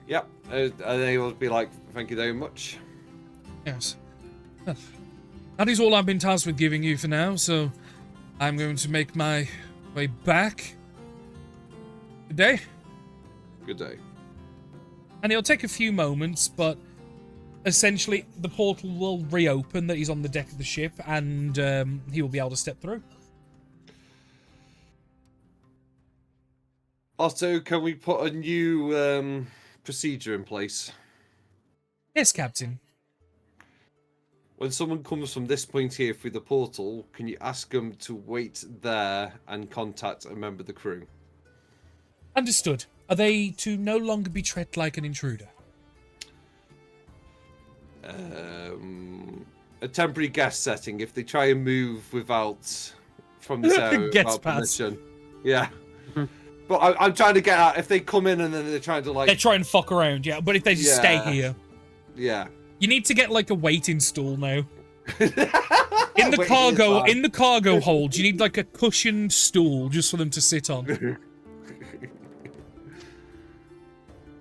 Yep. And they will be like, thank you very much. Yes. Well, that is all I've been tasked with giving you for now, so I'm going to make my way back. Good day. Good day. And it'll take a few moments, but essentially the portal will reopen that he's on the deck of the ship, and he will be able to step through. Also, can we put a new procedure in place? Yes, Captain. When someone comes from this point here through the portal, can you ask them to wait there and contact a member of the crew? Understood. Are they to no longer be treated like an intruder? a temporary guest setting if they try and move from this area Guest without pass. permission. Yeah. But I'm trying to get out if they come in and then they're trying to like. They try and fuck around, yeah. But if they just stay Yeah. here, Yeah. you need to get like a waiting stool now. In the Waiting is cargo hold, you need like a cushioned stool just for them to sit on. And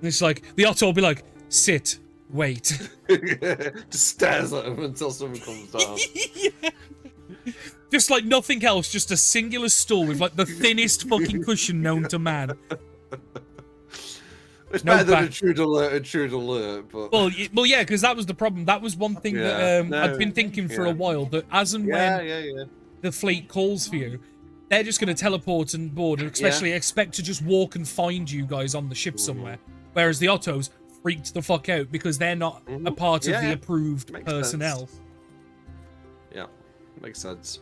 it's like the Otto will be like, sit, wait. Just stares at them until someone comes down. Yeah. Just like nothing else, just a singular stool with like the thinnest fucking cushion known to man. It's No better than back. Intrude Alert, but Well, yeah, because that was the problem. That was one thing that Yeah, I'd no, been thinking for a yeah. while. That as and yeah, when yeah. the fleet calls for you, they're just going to teleport and board, and especially expect to just walk and find you guys on the ship somewhere. Whereas the Ottos freaked the fuck out because they're not a part of Yeah, the yeah. approved Makes personnel. sense. Yeah, makes sense.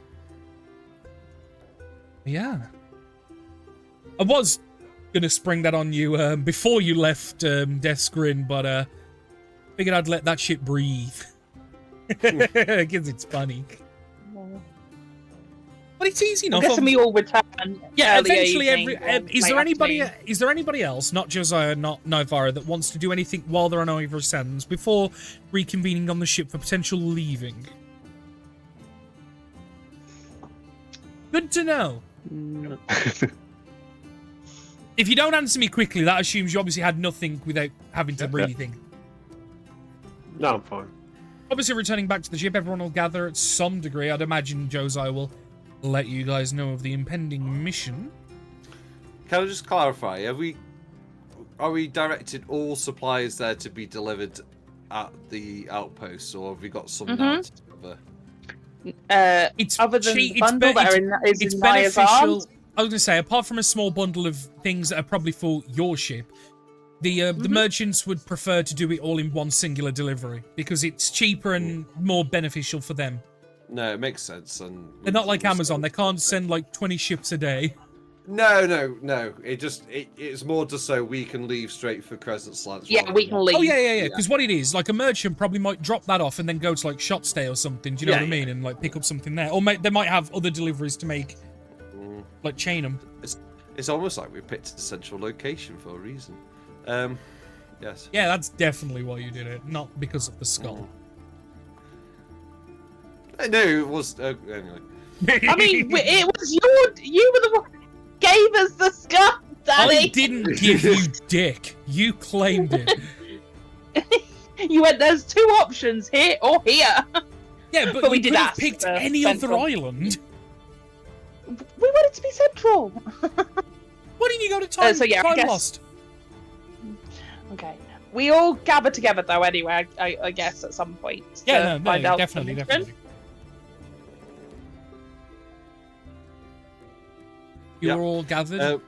Yeah. I was gonna spring that on you before you left Death's Grin, but figured I'd let that shit breathe. Because it's funny. But it's easy I'm enough. guessing we all return. Yeah, early eventually. evening or Is there late anybody? afternoon. Is there anybody else, not Josiah, not Nivara, that wants to do anything while they're on Ivory Sands before reconvening on the ship for potential leaving? Good to know. If you don't answer me quickly, that assumes you obviously had nothing without having to really think. No, I'm fine. Obviously, returning back to the ship, everyone will gather at some degree. I'd imagine Josiah will let you guys know of the impending mission. Can I just clarify? Are we directed all supplies there to be delivered at the outpost, or have we got some now to deliver? It's Other than cheap- the bundle that is in Naya's arms. I was going to say, apart from a small bundle of things that are probably for your ship, the merchants would prefer to do it all in one singular delivery because it's cheaper and more beneficial for them. No, it makes sense. And They're not like Amazon; they can't send like 20 ships a day. No. It's more just so we can leave straight for Crescent Slants. Yeah, rather we than- can leave. Oh yeah. Because what it is, like a merchant probably might drop that off and then go to like Shotstay or something. Do you know what I mean? And like pick up something there, or they might have other deliveries to make, like chain them. It's almost like we picked a central location for a reason. Yes. Yeah, that's definitely why you did it, not because of the skull. No, it was anyway. I mean, it was you were the one who gave us the skull, Danny. I didn't give you dick. You claimed it. You went, there's two options, here or here. Yeah, but we you did could have ask picked for any central. other island. We want it to be central. Why didn't you go to Time, so yeah, I time guess- Lost? Okay. We all gather together though anyway, I guess, at some point. Yeah, to no, find out the definitely, mission. definitely. You're Yeah. all gathered.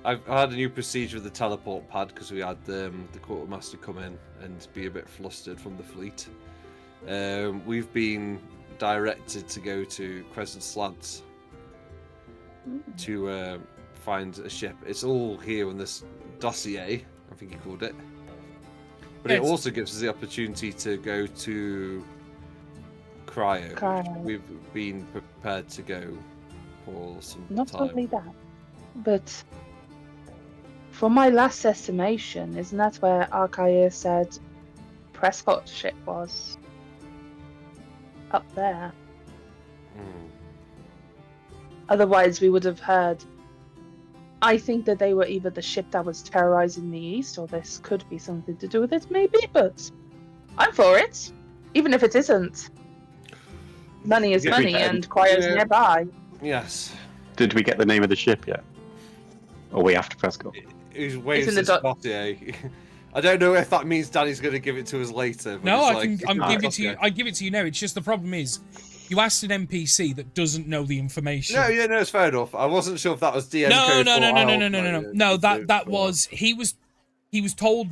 I've had a new procedure with the teleport pad because we had the quartermaster come in and be a bit flustered from the fleet. We've been directed to go to Crescent Slants to find a ship. It's all here in this dossier, I think you called it. But it Yes. also gives us the opportunity to go to Cryo. Cryo. We've been prepared to go for some Not time. only that, but from my last estimation, isn't that where Archaea said Prescott's ship was? Up there. Hmm. Otherwise, we would have heard. I think that they were either the ship that was terrorizing the East, or this could be something to do with it, maybe, but I'm for it. Even if it isn't. Money is Yeah, money, we can. and Cryo's Yeah. nearby. Yes. Did we get the name of the ship yet? Or are we after Prescott? Who's waiting in the this dossier? I don't know if that means Danny's going to give it to us later. But No, it's I like, can. I'm ah, giving it to you. okay. I give it to you now. It's just the problem is, you asked an NPC that doesn't know the information. No, it's fair enough. I wasn't sure if that was DM No, code. no, or no, no, no, I'll no, no, play no, it. no. That It's was he was told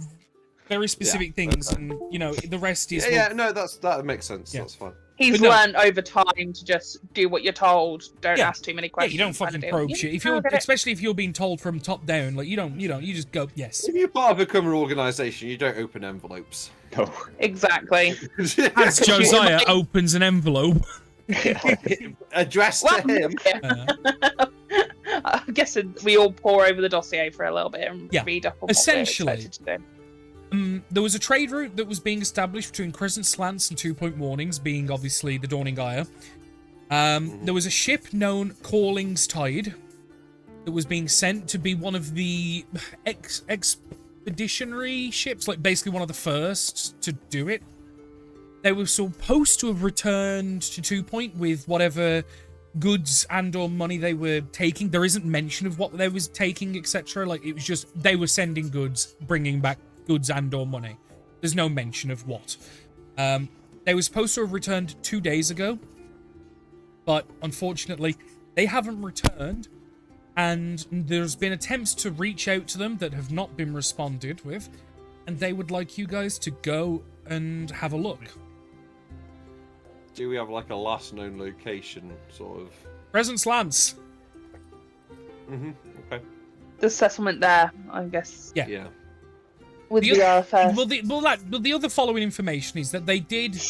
very specific things, okay. and you know the rest is. Yeah, no, that makes sense. Yeah. That's fine. He's But no. learned over time to just do what you're told. Don't Yeah. ask too many Yeah, questions. you don't kind of fucking deal. probe Yeah, shit. If I you're, get it. especially if you're being told from top down, like you don't, you just go yes. If you're part of a criminal organisation, you don't open envelopes. No. Exactly. As Josiah opens an envelope. Addressed to him. I'm guessing we all pour over the dossier for a little bit and Yeah. read up on Essentially. what we're expected to do. There was a trade route that was being established between Crescent Slants and 2 Point Warnings, being obviously the Dawning Ire. There was a ship known Calling's Tide that was being sent to be one of the expeditionary ships, like basically one of the first to do it. They were supposed to have returned to 2 Point with whatever goods and or money they were taking. There isn't mention of what they was taking, etc. Like, it was just they were sending goods, bringing back goods and or money. There's no mention of what. They were supposed to have returned 2 days ago, but unfortunately they haven't returned, and there's been attempts to reach out to them that have not been responded with, and they would like you guys to go and have a look. Do we have like a last known location, sort of? Crescent Slants. Okay. The settlement there, I guess, Yeah. would be our first. The other following information is that they did.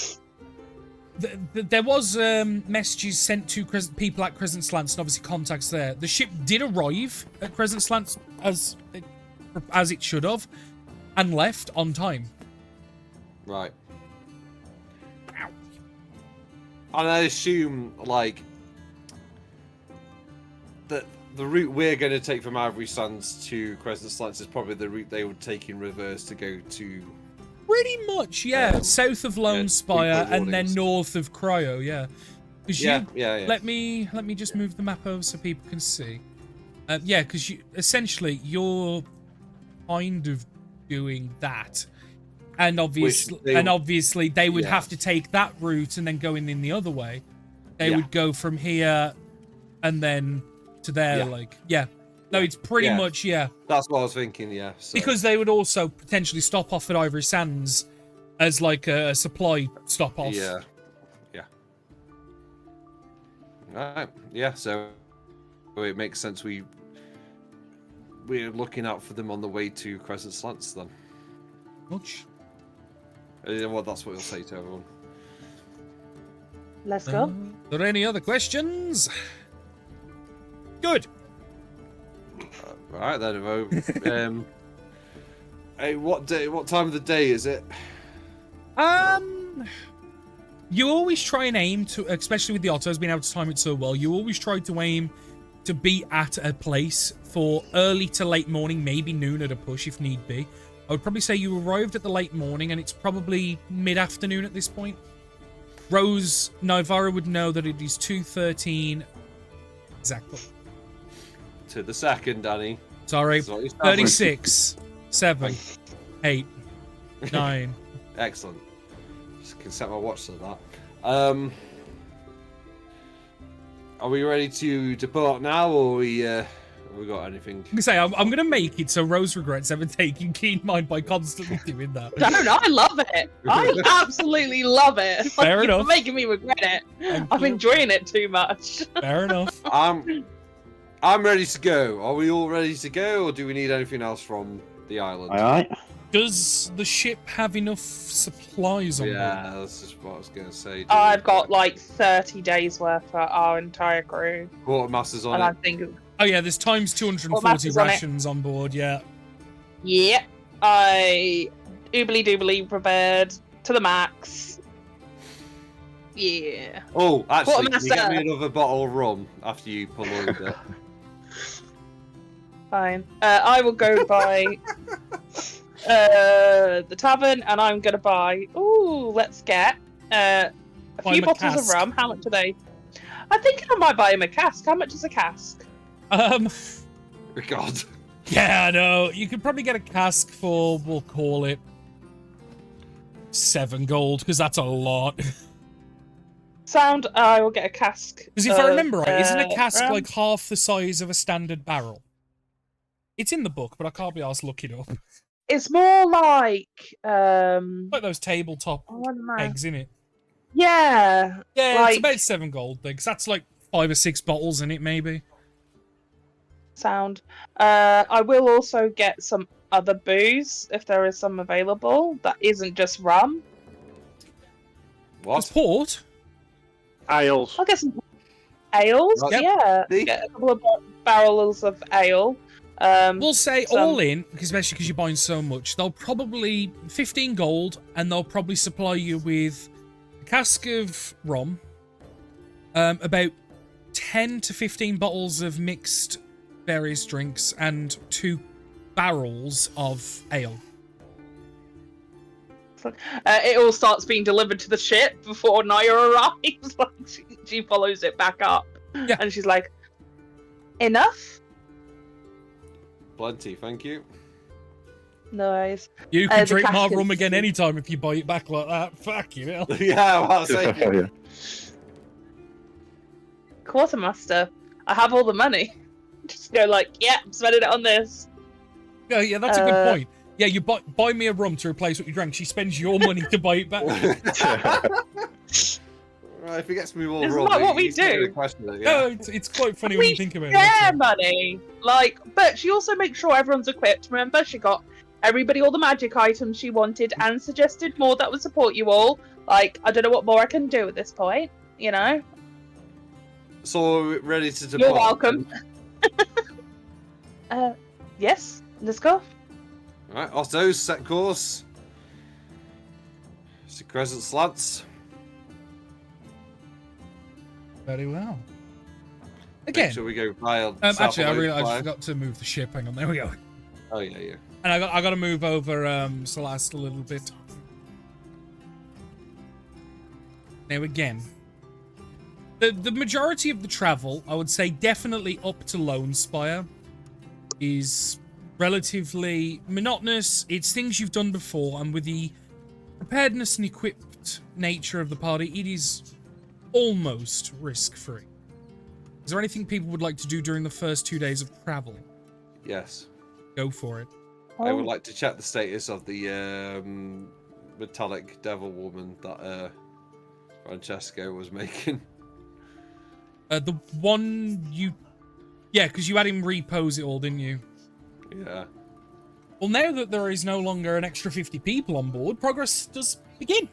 There was messages sent to people at Crescent Slants and obviously contacts there. The ship did arrive at Crescent Slants as it should have, and left on time. Right. And I assume, like, that the route we're going to take from Ivory Sands to Crescent Slants is probably the route they would take in reverse to go to. Pretty much, yeah. South of Lone Spire Point and then Warnings. north of Cryo, yeah. 'Cause Yeah. Let me just move the map over so people can see. Yeah, because essentially you're kind of doing that, and obviously they would have to take that route and then going in the other way. They would go from here and then to there, No, it's pretty much That's what I was thinking. Yeah. So. because they would also potentially stop off at Ivory Sands as like a supply stop off. Yeah. Right. Yeah. So it makes sense. We're looking out for them on the way to Crescent Slants then. Much. Well, that's what we'll say to everyone. Let's go. Are there any other questions? Good. Right then, Evo. Hey, what time of the day is it? You always try and aim to, especially with the Ottos being able to time it so well, you always try to aim to be at a place for early to late morning, maybe noon at a push if need be. I would probably say you arrived at the late morning and it's probably mid-afternoon at this point. Rose Nivara would know that it is 2:13 exactly. To the second, Danny. Sorry, That's what you sound like. 36, 7, 8, 9. Excellent. Just can set my watch to that. Are we ready to depart now, or have we got anything? I'm gonna say I'm gonna make it so Rose regrets ever taking keen mind by constantly doing that. I don't know. I love it. I absolutely love it. Fair You're enough. making me regret it. I'm enjoying it too much. Fair enough. I'm ready to go. Are we all ready to go, or do we need anything else from the island? Alright. Does the ship have enough supplies on board? Yeah, that's just what I was going to say. Do I've we- got like 30 days worth for our entire crew, Quartermaster's on and I it. think, Oh yeah, there's times 240 Master's on it. rations on board. Yeah. yeah, I oobly doobly prepared to the max. Yeah. Oh, actually, can you get Quartermaster. me another bottle of rum after you pull over it? Fine. I will go buy the tavern, and I'm gonna buy. Ooh, let's get a Buy few him a bottles cask. of rum. How much are they? I think I might buy him a cask. How much is a cask? God. Yeah, I know. You could probably get a cask for, we'll call it 7 gold, because that's a lot. Sound. I will get a cask. Because if I remember right, isn't a of cask rum. like half the size of a standard barrel? It's in the book, but I can't be asked to look it up. It's more like Like those tabletop I don't know. eggs, innit? Yeah. Yeah, Like- it's about 7 gold, because that's like 5 or 6 bottles in it, maybe. Sound. I will also get some other booze if there is some available that isn't just rum. What? It's port. Ales. I'll get some ales. Yep. Yeah, See? get a couple of barrels of ale. We'll say some- all in, especially because you're buying so much, they'll probably 15 gold, and they'll probably supply you with a cask of rum, about 10 to 15 bottles of mixed various drinks, and 2 barrels of ale. It all starts being delivered to the ship before Naya arrives. Like she follows it back up, Yeah. and she's like, "Enough? Plenty, thank you. Nice. You can The drink my cask rum is- again anytime if you buy it back like that. Fuck you, hell. Yeah, well, I'll say. Yeah. Quartermaster, I have all the money." Just go like, "Yeah, I'm spending it on this." Yeah, that's a good point. Yeah, you buy me a rum to replace what you drank. She spends your money to buy it back. Right, if he gets me more Isn't rum, that what we he's not gonna do? question it, No, yeah. it's quite funny when We you think about it. share that's it. money. Like, but she also makes sure everyone's equipped. Remember, she got everybody all the magic items she wanted and suggested more that would support you all. Like, I don't know what more I can do at this point. You know, So we're ready to depart. you're welcome. Yes, let's go. Alright, Otto, set course. To Crescent Slants. Very well. Make Again, sure we go via actually, I South realized I Fly. forgot to move the ship. Hang on, there we go. Oh, yeah, yeah. And I got to move over Celeste a little bit. Now again, the majority of the travel, I would say, definitely up to Lone Spire, is relatively monotonous. It's things you've done before, and with the preparedness and equipped nature of the party, it is almost risk-free. Is there anything people would like to do during the first 2 days of travel? Yes. Go for it. I would like to check the status of the metallic devil woman that Francesco was making. The one you... Yeah, because you had him repose it all, didn't you? Yeah. Well, now that there is no longer an extra 50 people on board, progress does begin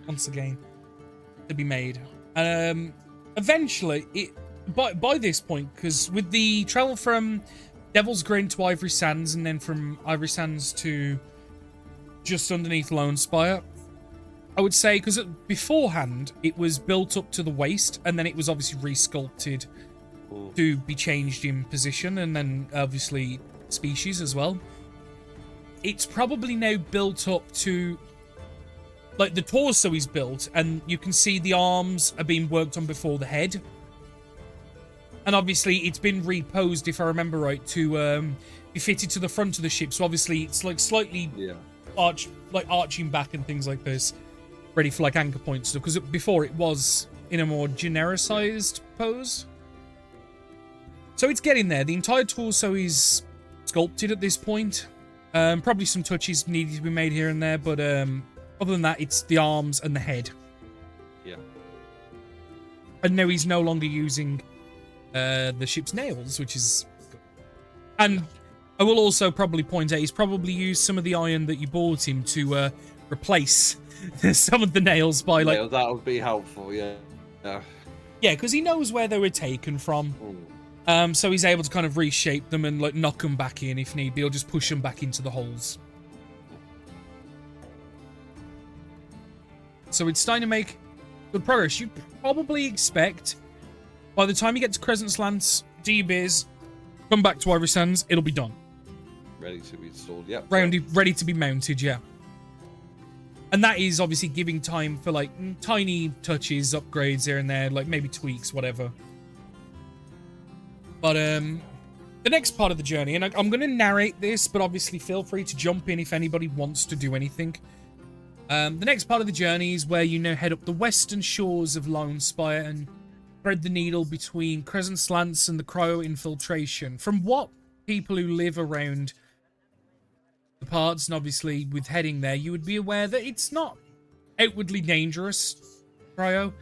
once again to be made. Eventually, by this point, because with the travel from Devil's Grin to Ivory Sands, and then from Ivory Sands to just underneath Lone Spire, I would say, because beforehand it was built up to the waist, and then it was obviously resculpted to be changed in position, and then obviously species as well. It's probably now built up to, like, the torso is built, and you can see the arms are being worked on before the head. And obviously it's been reposed, if I remember right, to be fitted to the front of the ship. So obviously it's like slightly arching back and things like this, ready for like anchor points stuff. Because before it was in a more genericized pose. So it's getting there. The entire torso is sculpted at this point. Probably some touches needed to be made here and there, but other than that, it's the arms and the head. Yeah. And now he's no longer using the ship's nails, which is good. And I will also probably point out he's probably used some of the iron that you bought him to replace some of the nails by like... Yeah, that would be helpful, yeah. Yeah, because he knows where they were taken from. Ooh. So he's able to kind of reshape them and like knock them back in if need be, or just push them back into the holes. So it's starting to make good progress. You'd probably expect by the time you get to Crescent Slants, D-Biz, come back to Ivory Sands, it'll be done. Ready to be installed, yep. Ready to be mounted, yeah. And that is obviously giving time for like tiny touches, upgrades here and there, like maybe tweaks, whatever. But the next part of the journey, and I'm going to narrate this, but obviously feel free to jump in if anybody wants to do anything. The next part of the journey is where you now head up the western shores of Lone Spire and thread the needle between Crescent Slants and the Cryo Infiltration. From what people who live around the parts, and obviously with heading there, you would be aware that it's not outwardly dangerous. cryo.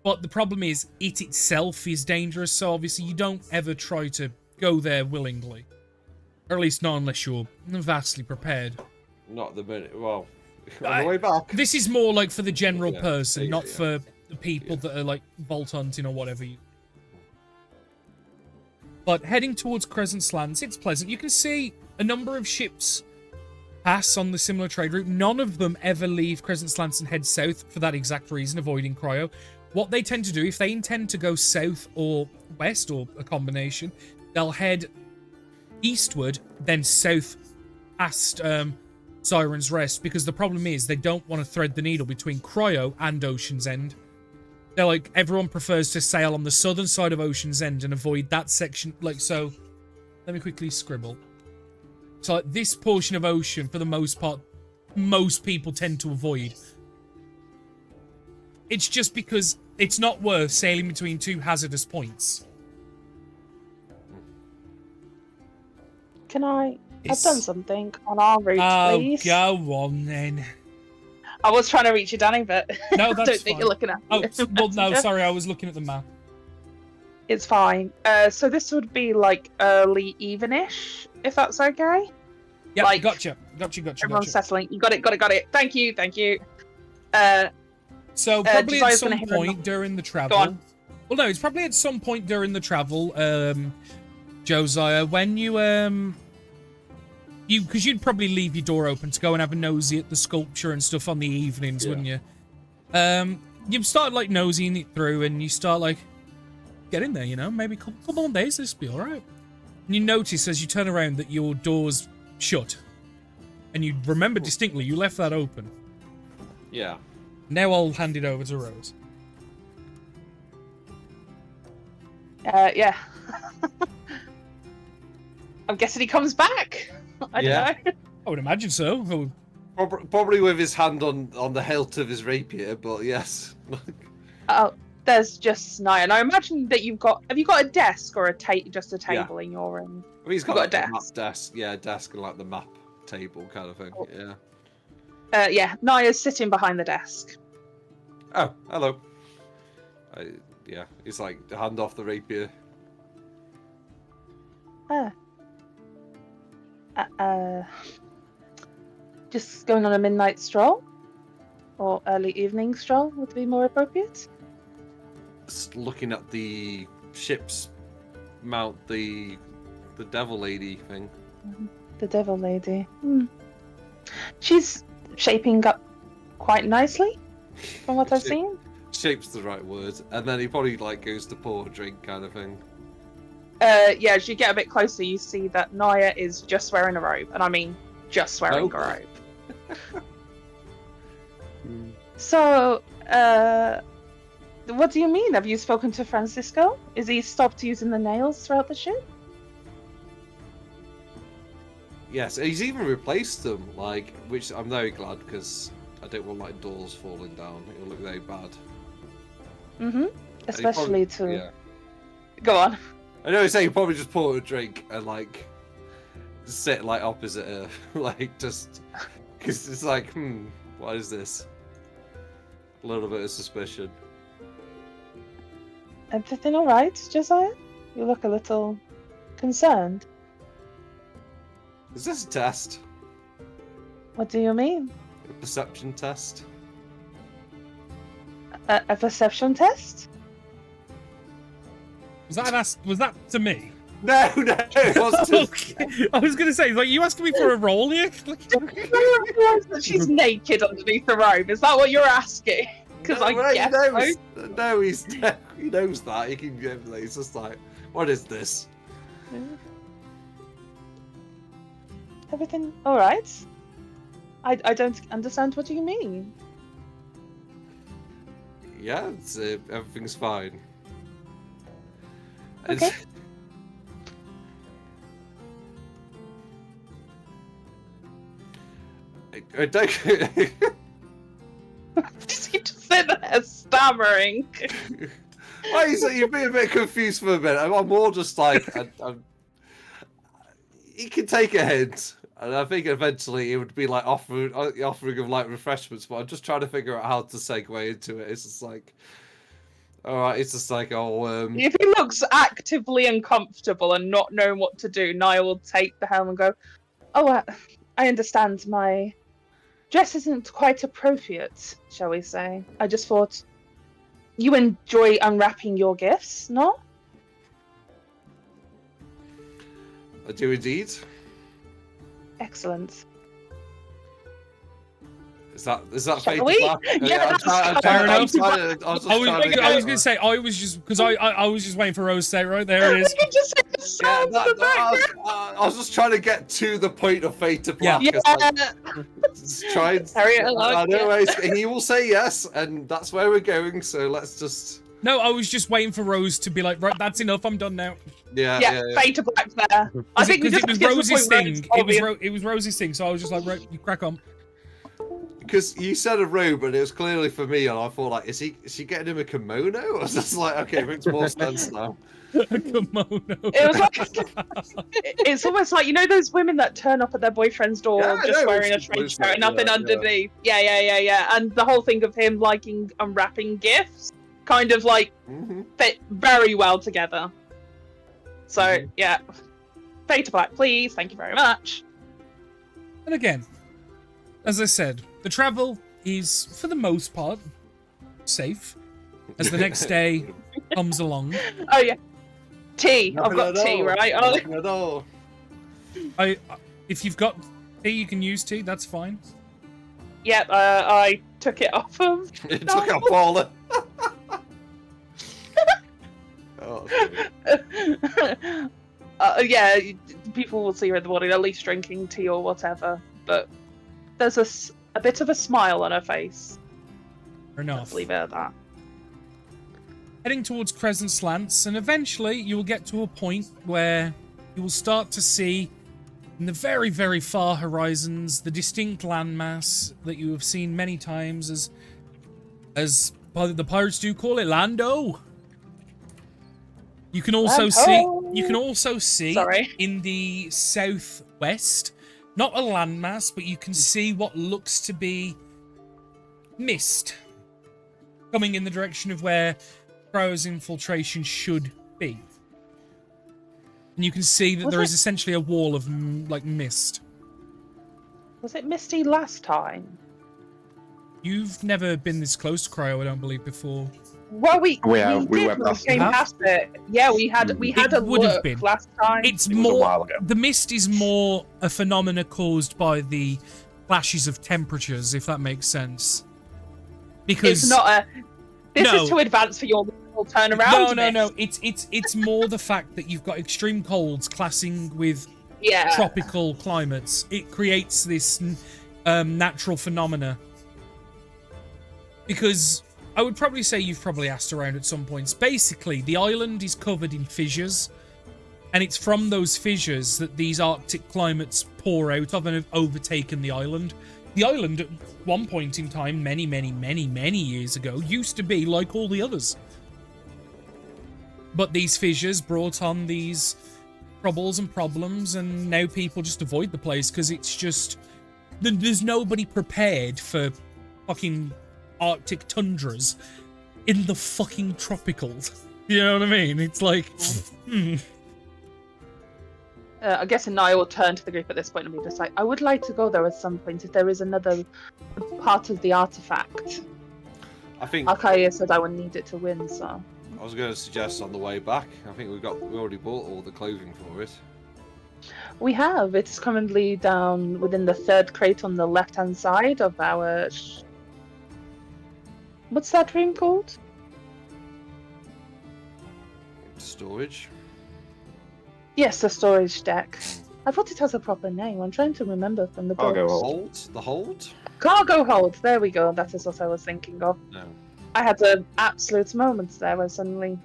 But the problem is, it itself is dangerous, so obviously you don't ever try to go there willingly. Or at least not unless you're vastly prepared. Not the minute. Well, on the way back. This is more like for the general Yeah, person, yeah, not yeah. for the people that are like vault hunting or whatever. But heading towards Crescent Lands, it's pleasant. You can see a number of ships pass on the similar trade route. None of them ever leave Crescent Lands and head south for that exact reason, avoiding cryo. What they tend to do, if they intend to go south or west, or a combination, they'll head eastward, then south past Siren's Rest, because the problem is they don't want to thread the needle between cryo and Ocean's End. They're like, everyone prefers to sail on the southern side of Ocean's End and avoid that section. Like, so, let me quickly scribble. So, like, this portion of ocean, for the most part, most people tend to avoid. It's just because it's not worth sailing between two hazardous points. Can I? It's- I've done something on our route, Oh, please. go on then. I was trying to reach you, Danny, but No, I that's don't think fine. you're looking at Oh, me. well, no, sorry, I was looking at the map. It's fine. So this would be like early even-ish, if that's okay. Yeah, Like, gotcha. Everyone's settling. You got it. Thank you. So probably at Josiah's some gonna hit him point up. during the travel. Go on. Well, no, it's probably at some point during the travel, Josiah, when you because you'd probably leave your door open to go and have a nosy at the sculpture and stuff on the evenings, Yeah. wouldn't you? You start like nosying it through, and you start like get in there, you know, maybe a couple more days, this will be all right. And you notice as you turn around that your door's shut, and you remember distinctly you left that open. Yeah. Now I'll hand it over to Rose. Yeah. I'm guessing he comes back. I Yeah. don't know. I would imagine so. Oh, Probably with his hand on the hilt of his rapier, but yes. Oh, there's just Naya. And I imagine that have you got a desk or just a table in your room? I mean, he's You've got, got a like, map desk. desk. Yeah, desk and like the map table kind of thing. Oh. Yeah. Yeah, Naya's sitting behind the desk. Oh, hello. Yeah, he's like hand off the rapier. Just going on a midnight stroll? Or early evening stroll would be more appropriate? Just looking at the ships mount the devil lady thing. The devil lady. She's shaping up quite nicely, from what I've seen. Shape's the right word. And then he probably like goes to pour a drink kind of thing. Yeah, as you get a bit closer, you see that Naya is just wearing a robe. And I mean, just wearing Oh. a robe. So, what do you mean? Have you spoken to Francisco? Is he stopped using the nails throughout the ship? Yes, he's even replaced them, like, which I'm very glad because I don't want like doors falling down. It'll look very bad. Mm-hmm. And he Especially probably- to... Yeah. Go on. I know he's saying probably just pour a drink and like sit like opposite her, like just because it's like, what is this? A little bit of suspicion. Everything all right, Josiah? You look a little concerned. Is this a test? What do you mean? A perception test? A perception test? was that to me? No, it was just. Okay. I was gonna say, like, you asking me for a roll here? Like, Do you realise that she's naked underneath the robe? Is that what you're asking? Because I No, guess he knows. No, he knows that. He can get. He's just like, what is this? so. Everything all right? I don't understand what you mean. Yeah, it's, everything's fine. Okay. It's- I don't. You just sit there stammering. Why is it you're being a bit confused for a minute? I'm more just like, he can take a hint. And I think eventually it would be like offering of like refreshments, but I'm just trying to figure out how to segue into it. It's just like, all right, it's just like, If he looks actively uncomfortable and not knowing what to do, Nia will take the helm and go, "Oh, I understand. My dress isn't quite appropriate, shall we say? I just thought you enjoy unwrapping your gifts, no? I do indeed. Excellent. Is that Shall fate we? to black? Yeah, that's fair enough. I was just I was trying to going to get- say, I was just, because I was just waiting for Rose to say, right, there it is. You can just say the Yeah, sounds in the I was just trying to get to the point of fate to black. Yeah. It's like, just try and Carry it along, I know he will say yes, and that's where we're going. So let's just No, I was just waiting for Rose to be like, right, that's enough, I'm done now. Yeah, fade to black there. I think we Because just it was have to get to the Rosie's point where thing. it's obvious. It was Rosie's thing, so I was just like, right, you crack on. Because you said a robe, and it was clearly for me, and I thought like, is she getting him a kimono? I was just like, okay, it makes more sense now. A kimono. It was like it's almost like, you know, those women that turn up at their boyfriend's door Yeah, I just know, wearing a it's trench just coat and like, nothing yeah, underneath. Yeah. And the whole thing of him liking unwrapping gifts kind of like Mm-hmm. fit very well together. So Mhm. yeah, fade to black, please. Thank you very much. And again, as I said, the travel is, for the most part, safe. As the next day comes along, Oh yeah, tea. I've got tea, right? Oh, Nothing at all. if you've got tea, you can use tea. That's fine. yep. I took it off of. It took a baller. Oh, that's funny. Yeah, people will see her in the morning, at least drinking tea or whatever. But there's a bit of a smile on her face. Fair enough. Let's leave it at that. Heading towards Crescent Slants, and eventually you will get to a point where you will start to see in the very, very far horizons the distinct landmass that you have seen many times as the pirates do call it, Lando. You can also see Sorry. in the southwest, not a landmass, but you can see what looks to be mist coming in the direction of where Crow's infiltration should be. And you can see that there is essentially a wall of like mist. Was it misty last time? You've never been this close to Cryo, I don't believe, before. Well, we We did went when we past came it. past it. Yeah, we had It a would have look been. last time. It's It was a more while ago. the mist is more a phenomena caused by the clashes of temperatures, if that makes sense. Because It's not a. This No. is too advanced for your little turnaround. no. miss. It's more the fact that you've got extreme colds classing with Yeah. tropical climates. It creates this natural phenomena. Because I would probably say you've probably asked around at some points. Basically, the island is covered in fissures, and it's from those fissures that these Arctic climates pour out of and have overtaken the island. The island, at one point in time, many years ago, used to be like all the others. But these fissures brought on these troubles and problems, and now people just avoid the place because it's just... There's nobody prepared for fucking Arctic tundras in the fucking tropicals. You know what I mean? It's like... I guess Naya will turn to the group at this point and be just like, I would like to go there at some point if there is another part of the artifact. I think Alkaya said I would need it to win, so. I was going to suggest on the way back. I think we already bought all the clothing for it. We have. It's currently down within the third crate on the left-hand side of our... What's that room called? Storage. Yes, the storage deck. I thought it has a proper name. I'm trying to remember from the book. Cargo hold. Hold. The hold. Cargo hold. There we go. That is what I was thinking of. No. I had an absolute moment there where suddenly...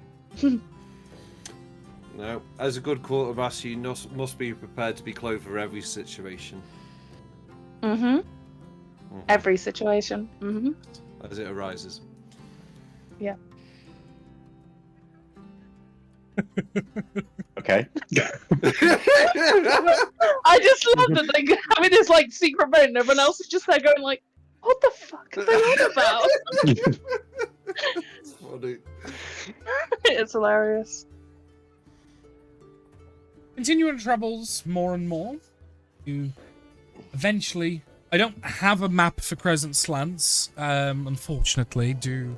No. As a good quartermaster, you must be prepared to be clothed for every situation. Mm-hmm. Mhm. Every situation. Mm-hmm. As it arises. Okay. I just love that they having this like secret vote, and everyone else is just there going like, "What the fuck are they on about?" It's funny. It's hilarious. Continuing troubles more and more. You eventually. I don't have a map for Crescent Slants, unfortunately. Do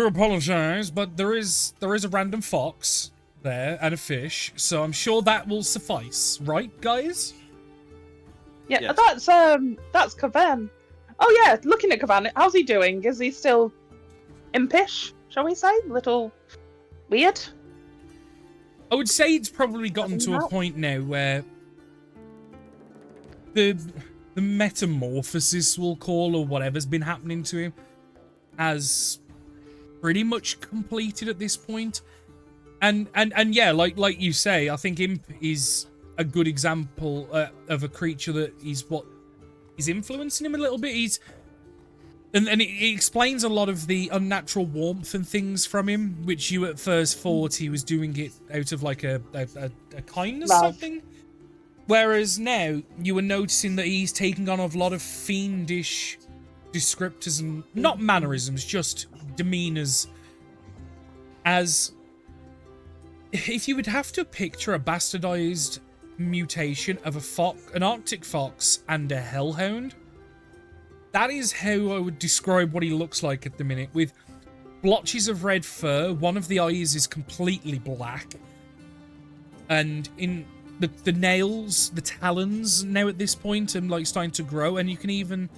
apologize, but there is a random fox there and a fish, so I'm sure that will suffice, right, guys? Yeah, Yes. that's Kavan. Oh yeah, looking at Kavan, how's he doing? Is he still impish, shall we say? Little weird? I would say it's probably gotten to a point now where the metamorphosis, we'll call, or whatever's been happening to him, has pretty much completed at this point. And yeah, like you say, I think Imp is a good example of a creature that is influencing him a little bit. And it explains a lot of the unnatural warmth and things from him, which you at first thought he was doing it out of like a kindness Love. sort of thing. Whereas now you were noticing that he's taking on a lot of fiendish descriptors and not mannerisms, just demeanors. As if you would have to picture a bastardized mutation of an Arctic fox and a hellhound, that is how I would describe what he looks like at the minute, with blotches of red fur. One of the eyes is completely black, and in the nails, the talons now at this point are like starting to grow, and you can even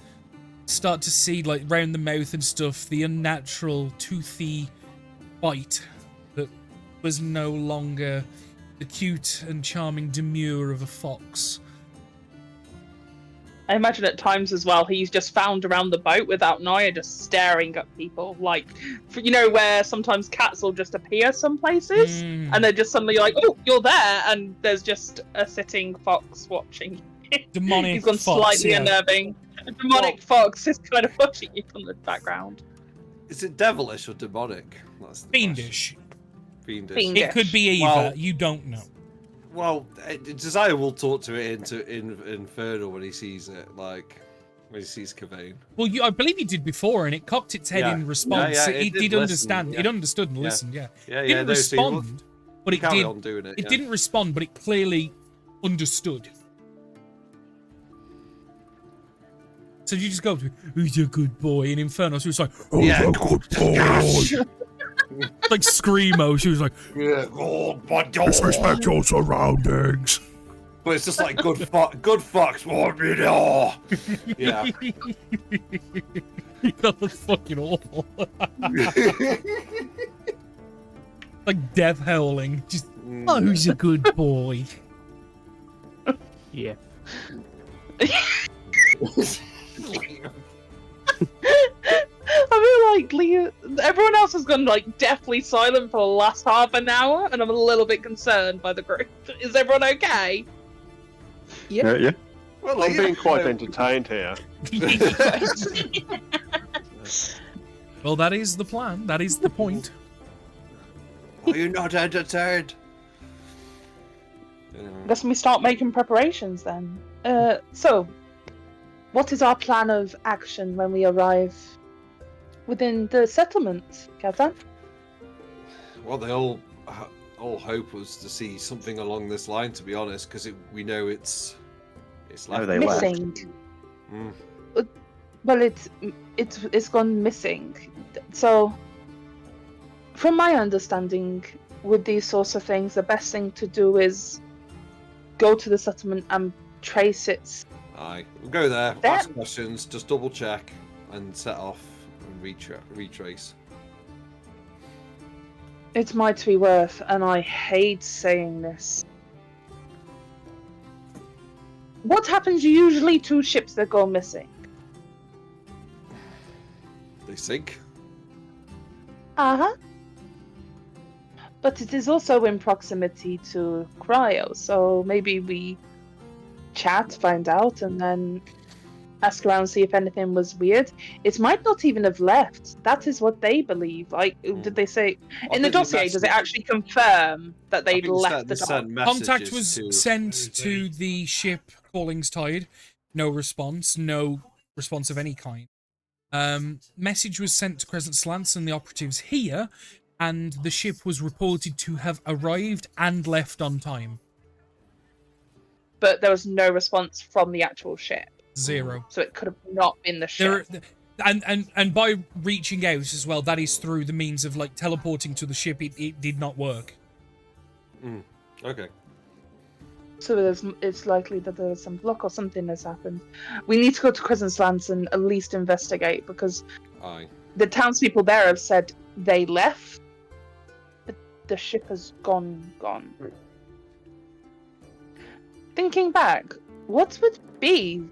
start to see like round the mouth and stuff the unnatural toothy bite that was no longer the cute and charming demure of a fox. I imagine at times as well, he's just found around the boat without Naya, just staring at people. Like, you know, where sometimes cats will just appear some places, and they're just suddenly like, "Oh, you're there," and there's just a sitting fox watching. Demonic He's gone fox, slightly yeah. unnerving. A demonic fox is kind of watching you from the background. Is it devilish or demonic? That's the Fiendish. question. Fiendish. Fiendish. It could be either. Well- You don't know. Well, Desire will talk to it in Infernal when he sees it, like when he sees Kavane. Well, I believe you did before, and it cocked its head Yeah. in response. Yeah, it it did did listen, understand. yeah. It understood and Yeah. listened. Yeah. Yeah, It yeah. didn't No, so you respond, but it carry did. on doing it. It yeah. didn't respond, but it clearly understood. So you just go to, "Who's a good boy?" in Inferno. She was like, "Who's Yeah, a good boy?" Like Screamo. She was like, Yeah, oh my God. "Disrespect your surroundings." But it's just like good fox want me to. Yeah. That was fucking awful. Like death howling. Just, "Oh, who's a good boy?" Yeah. I feel like everyone else has gone like deathly silent for the last half an hour, and I'm a little bit concerned by the group. Is everyone okay? Yeah. Well, I'm being quite entertained here. Well, that is the plan. That is the point. Are you not entertained? Yeah. Guess we start making preparations then. So, what is our plan of action when we arrive within the settlement, Captain? Well, they all hope was to see something along this line, to be honest, because we know it's No, left. they were. Missing. Mm. Well, it's gone missing. So, from my understanding, with these sorts of things, the best thing to do is go to the settlement and trace its. Aye, we'll go there, That- ask questions, just double check, and set off and retrace. It might be worth, and I hate saying this. What happens usually to ships that go missing? They sink. Uh-huh. But it is also in proximity to Cryo, so maybe we chat, find out, and then ask around, see if anything was weird. It might not even have left. That is what they believe. Like, did they say in the dossier? Does it actually confirm that they'd left the dock? Contact was sent to the ship Calling's Tide. No response. No response of any kind. Message was sent to Crescent Slants and the operatives here, and the ship was reported to have arrived and left on time. But there was no response from the actual ship. 0. So it could have not been the ship. And by reaching out as well, that is through the means of like teleporting to the ship. It did not work. Okay. So it's likely that there's some block or something has happened. We need to go to Crescent Slants and at least investigate, because the townspeople there have said they left, but the ship has gone. Thinking back, what would be?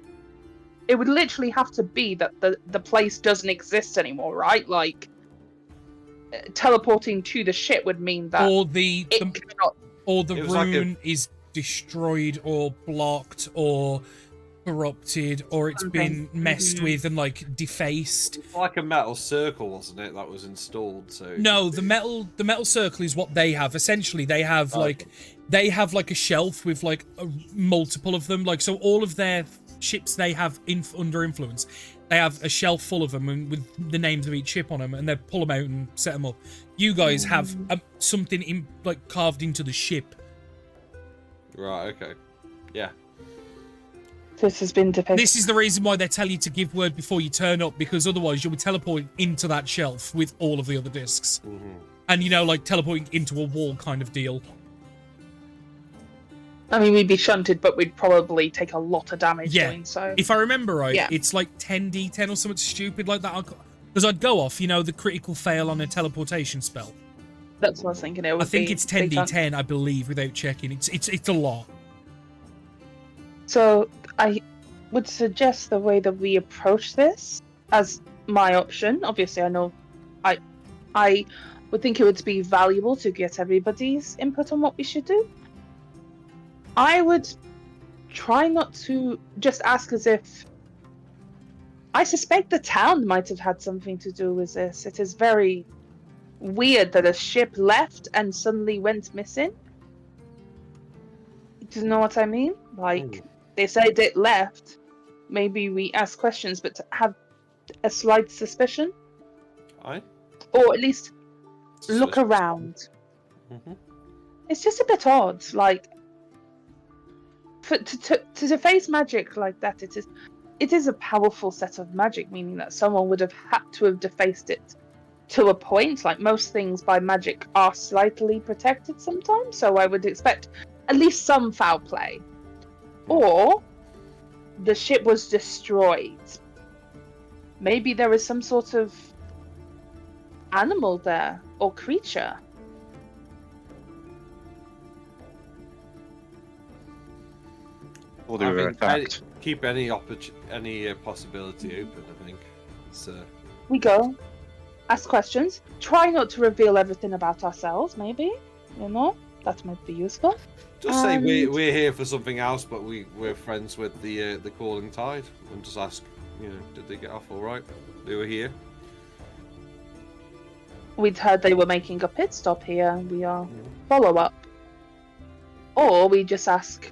It would literally have to be that the place doesn't exist anymore, right? Like, teleporting to the ship would mean that or the cannot... rune is destroyed or blocked or corrupted, or it's been messed with and like defaced. It's like a metal circle, wasn't it? That was installed. So no, the metal circle is what they have. Essentially, they have like a shelf with like multiple of them. Like, so all of their ships they have under influence, they have a shelf full of them and with the names of each ship on them, and they pull them out and set them up. You guys have something like carved into the ship. Right. Okay. Yeah. This has been depicted. This is the reason why they tell you to give word before you turn up, because otherwise you'll be teleporting into that shelf with all of the other discs. And, you know, like teleporting into a wall kind of deal. I mean, we'd be shunted, but we'd probably take a lot of damage doing so. If I remember right, it's like 10d10 or something stupid like that. Because I'd go off, you know, the critical fail on a teleportation spell. That's what I was thinking. I think it's 10d10, I believe, without checking. It's a lot. So I would suggest the way that we approach this as my option. Obviously, I know I would think it would be valuable to get everybody's input on what we should do. I would try not to just ask as if... I suspect the town might have had something to do with this. It is very weird that a ship left and suddenly went missing. Do you know what I mean? Like, they said it left. Maybe we ask questions, but to have a slight suspicion. Or at least look around. It's just a bit odd. Like, to face magic like that, it is a powerful set of magic, meaning that someone would have had to have defaced it to a point. Like, most things by magic are slightly protected sometimes, so I would expect at least some foul play. Or the ship was destroyed. Maybe there is some sort of animal there or creature. Or they were attacked. Keep any possibility open, I think. We go, ask questions, try not to reveal everything about ourselves, maybe. You know, that might be useful. Just say we're here for something else, but we're friends with the Calling Tide, and just ask, you know, did they get off all right? They were here. We'd heard they were making a pit stop here, and we are follow up. Or we just ask,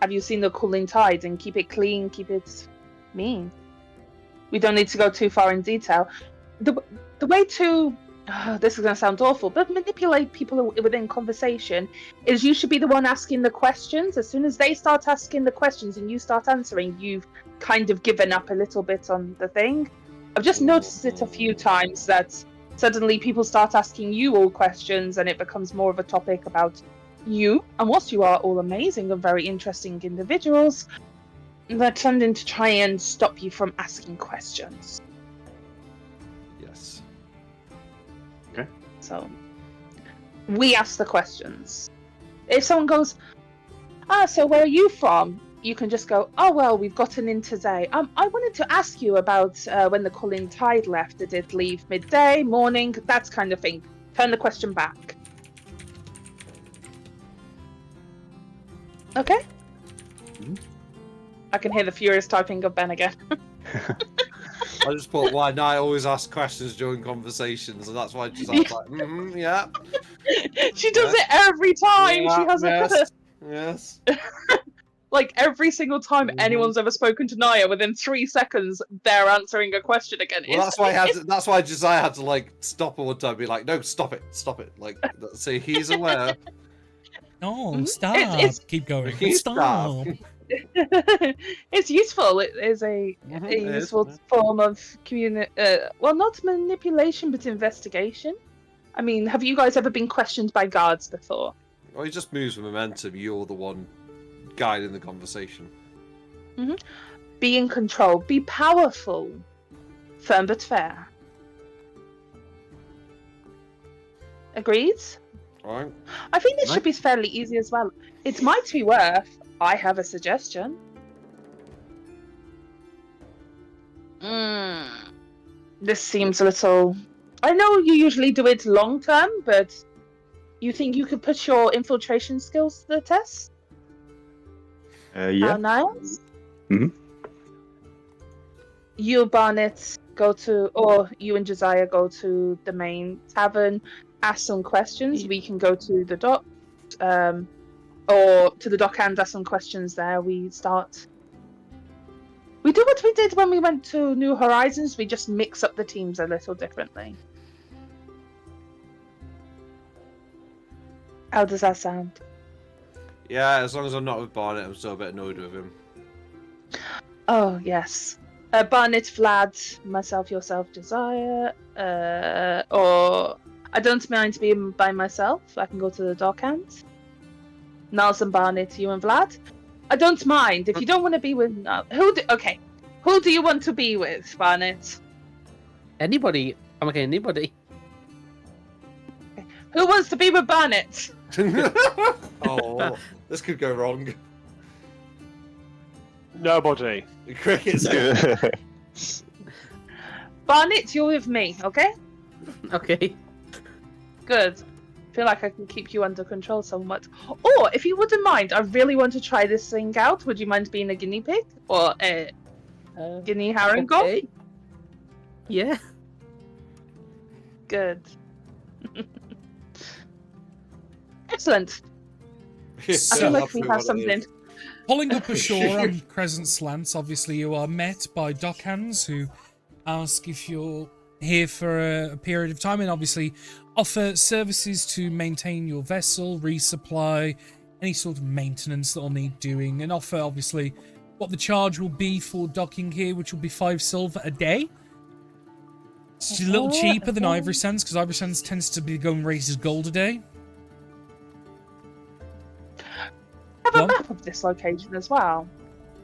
have you seen the Cooling Tide? And keep it clean, keep it mean. We don't need to go too far in detail. The way to, this is going to sound awful, but manipulate people within conversation is you should be the one asking the questions. As soon as they start asking the questions and you start answering, you've kind of given up a little bit on the thing. I've just noticed it a few times that suddenly people start asking you all questions and it becomes more of a topic about you. And whilst you are all amazing and very interesting individuals, they're tending to try and stop you from asking questions. Yes. Okay. So, we ask the questions. If someone goes, so where are you from? You can just go, oh, well, we've gotten in today. I wanted to ask you about when the Cooling Tide left. Did it leave midday, morning, that kind of thing? Turn the question back. Okay? I can hear the furious typing of Ben again. I just thought why Nye always asks questions during conversations, and that's why I just was like, yeah. She does it every time. Yeah, She has yes. like every single time anyone's ever spoken to Naya, within 3 seconds they're answering a question again. Well, that's why that's why Josiah had to like stop her one time, and be like, "No, stop it." Like, so he's aware. No, stop. Keep going. Stop. It's useful. It is a useful form of well, not manipulation, but investigation. I mean, have you guys ever been questioned by guards before? Well, he just moves with momentum. You're the one guiding the conversation. Be in control. Be powerful. Firm but fair. Agreed? Alright. I think this should be fairly easy as well. It might be worth. I have a suggestion. This seems a little... I know you usually do it long term, but you think you could put your infiltration skills to the test? Yeah. Niles? Mhm. You, Barnett, go to... Or you and Josiah go to the main tavern, ask some questions. We can go to the dock. Or to the dock and ask some questions there. We start... We do what we did when we went to New Horizons. We just mix up the teams a little differently. How does that sound? Yeah, as long as I'm not with Barnett, I'm still a bit annoyed with him. Oh, yes. Barnett, Vlad, myself, yourself, Josiah. Or... I don't mind being by myself. I can go to the dockhand. Niles and Barnett, you and Vlad. I don't mind. If you don't want to be with... Who do you want to be with, Barnett? Anybody? I'm okay, anybody. Who wants to be with Barnett? Oh, this could go wrong. Nobody. Cricket's Barnett, you're with me, okay? Okay. Good. I feel like I can keep you under control somewhat. Or, if you wouldn't mind, I really want to try this thing out. Would you mind being a guinea pig? Or a guinea harango? Okay. Yeah. Good. Excellent. I feel like we have something. Pulling up ashore on Crescent Slants, obviously you are met by dockhands who ask if you're here for a period of time and obviously offer services to maintain your vessel, resupply, any sort of maintenance that will need doing, and offer obviously what the charge will be for docking here, which will be 5 silver a day. It's a little cheaper than Ivory Sands, because Ivory Sands tends to be going raises gold a day. Have a map of this location as well.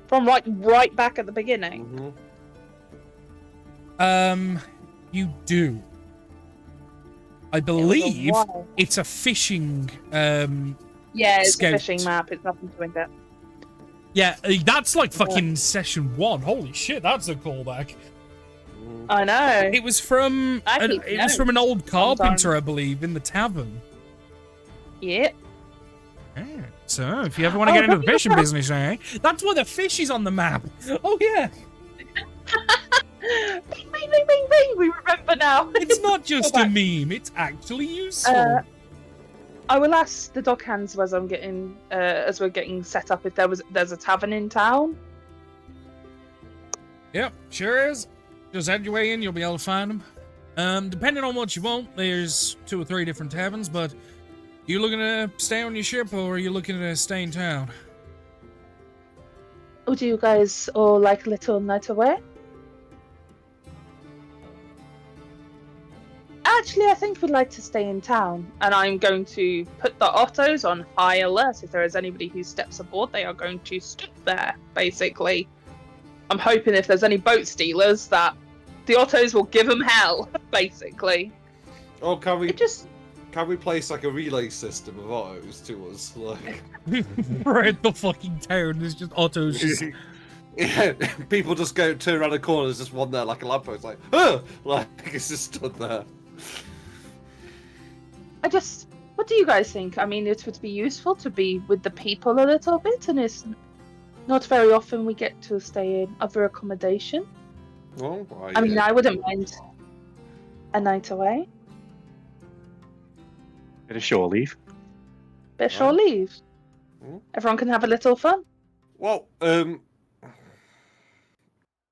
From right back at the beginning. You do. I believe it's a fishing yeah, it's scout. a fishing map. It's nothing to that. Yeah, that's like fucking session 1. Holy shit, that's a callback. I know. It was from an old carpenter, I believe, in the tavern. Yeah. Yeah. So, if you ever want to get into the fishing business, that's why the fish is on the map. Oh yeah. Bing, bing, bing, bing, bing. We remember now. It's not just a meme; it's actually useful. I will ask the dockhands as we're getting set up if there's a tavern in town. Yep, sure is. Just head your way in, you'll be able to find them. Depending on what you want, there's 2 or 3 different taverns, but you looking to stay on your ship or are you looking to stay in town? Oh, do you guys all like a little night away? Actually, I think we'd like to stay in town, and I'm going to put the Ottos on high alert. If there is anybody who steps aboard, they are going to stop there, basically. I'm hoping if there's any boat stealers that the Ottos will give them hell, basically. Oh, can we place like a relay system of autos to us? Like Right, the fucking town, there's just autos just... Yeah, people just turn around the corner, there's just one there like a lamppost, like, oh! Like, it's just stood there. What do you guys think? I mean, it would be useful to be with the people a little bit, and not very often we get to stay in other accommodation. Well, why, I mean, I wouldn't mind a night away. Bit of shore leave. Bit of shore leave. Mm. Everyone can have a little fun. Well,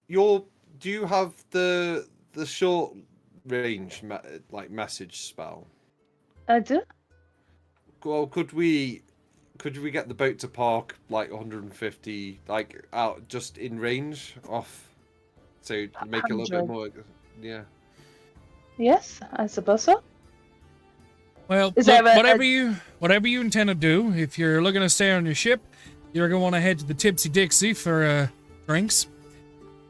do you have the short range message spell? I do. Well, could we get the boat to park like 150 out just in range off, so make it a little bit 100. more, yeah. Yes, I suppose so. Well, Is look, there whatever you intend to do, if you're looking to stay on your ship, you're going to want to head to the Tipsy Dixie for drinks.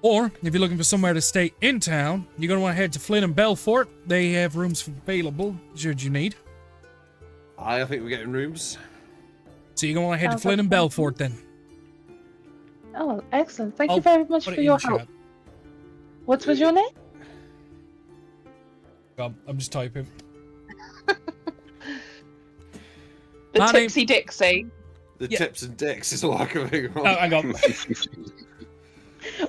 Or, if you're looking for somewhere to stay in town, you're going to want to head to Flynn and Belfort. They have rooms available, should you need. I think we're getting rooms. So you're going to want to head to Sounds Flynn like and fun. Belfort then. Oh, excellent. Thank I'll you very much put for it your in help. chat. What was your name? I'm just typing. The My name- Tipsy Dixie. The Yeah. tips and dicks is all I can figure Oh, out. hang on.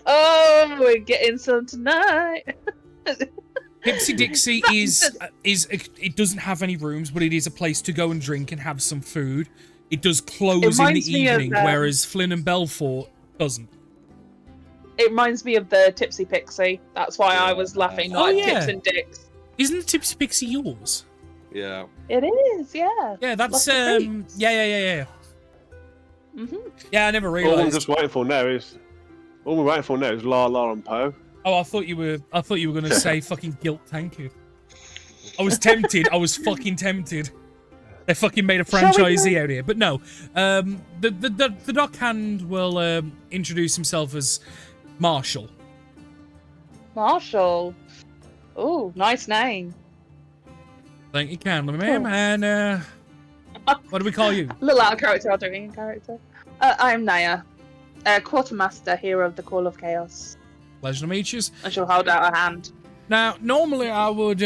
Oh, we're getting some tonight. Tipsy Dixie is it doesn't have any rooms, but it is a place to go and drink and have some food. It does close in the reminds me of, evening, whereas Flynn and Belfort doesn't. It reminds me of the Tipsy Pixie. That's why I was laughing, Oh, like yeah. Tips and Dicks. Isn't the Tipsy Pixie yours? Yeah. It is, yeah. Yeah, that's Lots of yeah. Mm-hmm. Yeah, I never All I'm realised. just waiting for now is La La and Poe. Oh, I thought you were gonna say fucking Guilt Tankard. I was tempted. I was fucking tempted. They fucking made a Shall we franchisee out here, but no. The dockhand will introduce himself as Marshall. Marshall. Oh, nice name. Thank you kindly, ma'am. Cool. And what do we call you? A little out of character, I'll do it in character. I'm Naya, quartermaster here of the Call of Chaos. Pleasure to meet you. And she'll hold out her hand. Now, normally I would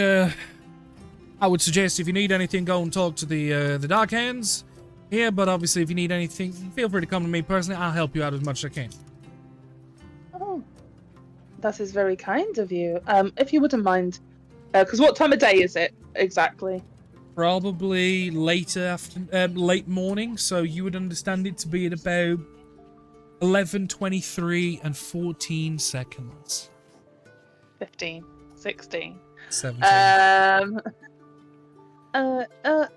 suggest if you need anything, go and talk to the Dark Hands here. But obviously, if you need anything, feel free to come to me personally. I'll help you out as much as I can. Oh, that is very kind of you. If you wouldn't mind, because what time of day is it exactly? Probably late morning, so you would understand it to be at about 11:23 and 14 seconds. 15, 16. 17.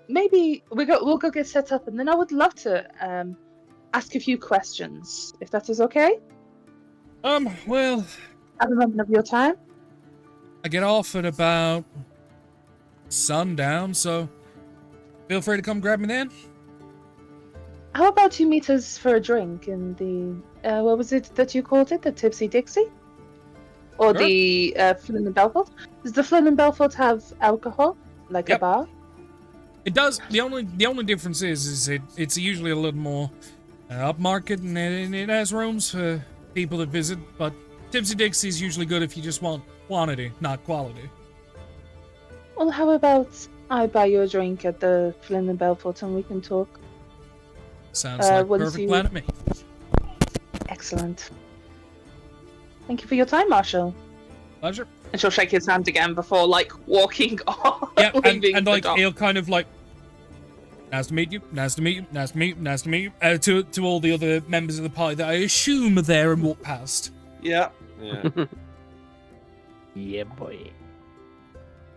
Maybe we'll go get set up, and then I would love to ask a few questions, if that is okay. Well, At the moment of your time. I get off at about sundown, so feel free to come grab me then. How about you meet us for a drink in the what was it that you called it? The Tipsy Dixie? Or Sure. the Flynn and Belfort? Does the Flynn and Belfort have alcohol? Like Yep. a bar? It does. The only difference is it's usually a little more upmarket, and it has rooms for people that visit. But Tipsy Dixie is usually good if you just want quantity, not quality. Well, how about I buy you a drink at the Flynn and Belfort and we can talk? Sounds like a once perfect you- plan to me. Excellent. Thank you for your time, Marshall. Pleasure. And she'll shake his hand again before, like, walking off. Yeah, leaving and the like dock. he'll kind of like, nice to meet you, nice to meet you, nice to meet you, nice to meet you, to all the other members of the party that I assume are there and walk past. Yeah. Yeah. Yeah, boy.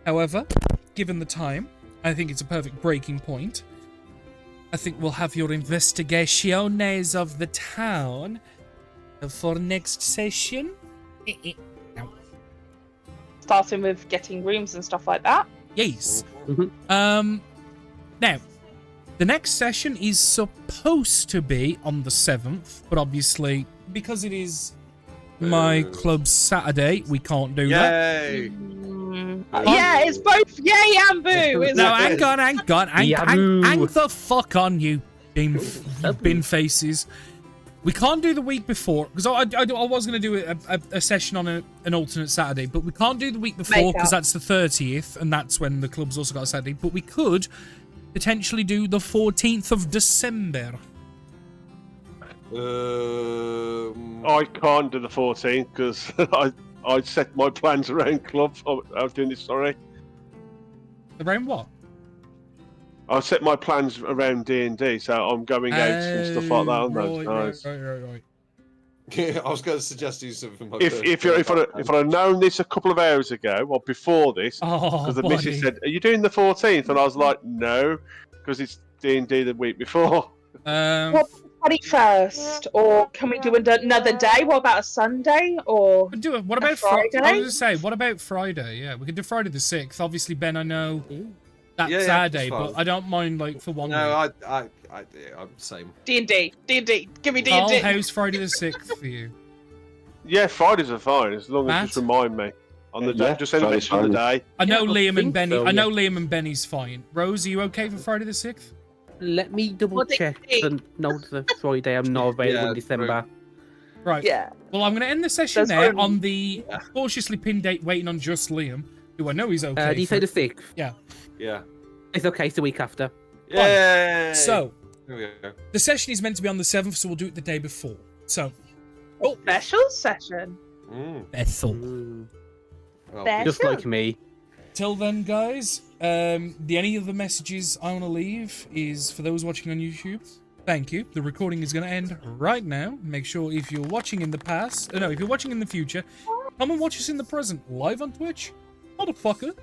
However, given the time, I think it's a perfect breaking point. I think we'll have your investigaciones of the town for next session. No. Starting with getting rooms and stuff like that. Yes. Mhm. Now, the next session is supposed to be on the 7th, but obviously, because it is my club's Saturday, we can't do that. Yay! Yeah, it's both yay and boo, isn't No, it? hang on. Hang Yahoo. the fuck on, you bin faces. We can't do the week before, because I was going to do a session on an alternate Saturday, but we can't do the week before, Make because up. that's the 30th, and that's when the club's also got a Saturday, but we could potentially do the 14th of December. I can't do the 14th because I set my plans around club. I was doing this, sorry. Around what? I set my plans around D&D, so I'm going out and stuff like that on those nights. Right. Yeah, I was going to suggest you something. If I'd have known this a couple of hours ago or before this, Oh, because the buddy. missus said, "Are you doing the 14th?" and I was like, "No," because it's D&D the week before. What 21st? Or can we do another day? What about a Sunday? Or Do it. What about Friday? I was going to say, what about Friday? Yeah, we could do Friday the 6th. Obviously, Ben, I know that's Yeah, our that's day, fine. but I don't mind, like, for one No, week. I'm same. D&D. Give me Carl, D&D. how's Friday the 6th for you? Yeah, Fridays are fine as long as Matt? you just remind me on the day. Yeah, Just send a Friday's message on the fine. day. I know Yeah, I Liam and think Benny. so, I know yeah. Liam and Benny's fine. Rose, are you okay for Friday the 6th? Let me double What day check is it? the note of Friday. I'm not available Yeah, in December. Right. Yeah. Well, I'm going to end the session That's there fine. on the cautiously pinned date waiting on just Liam, who I know he's okay. Do you say for. the 6th? Yeah. It's okay, it's the week after. Yay! So, Here we go. the session is meant to be on the 7th, so we'll do it the day before. So, Special session. Bethel. Well, There. Just like me. Till then, guys, the any other messages I want to leave is for those watching on YouTube. Thank you. The recording is going to end right now. Make sure if you're watching in the past, no, if you're watching in the future, come and watch us in the present live on Twitch. Motherfucker.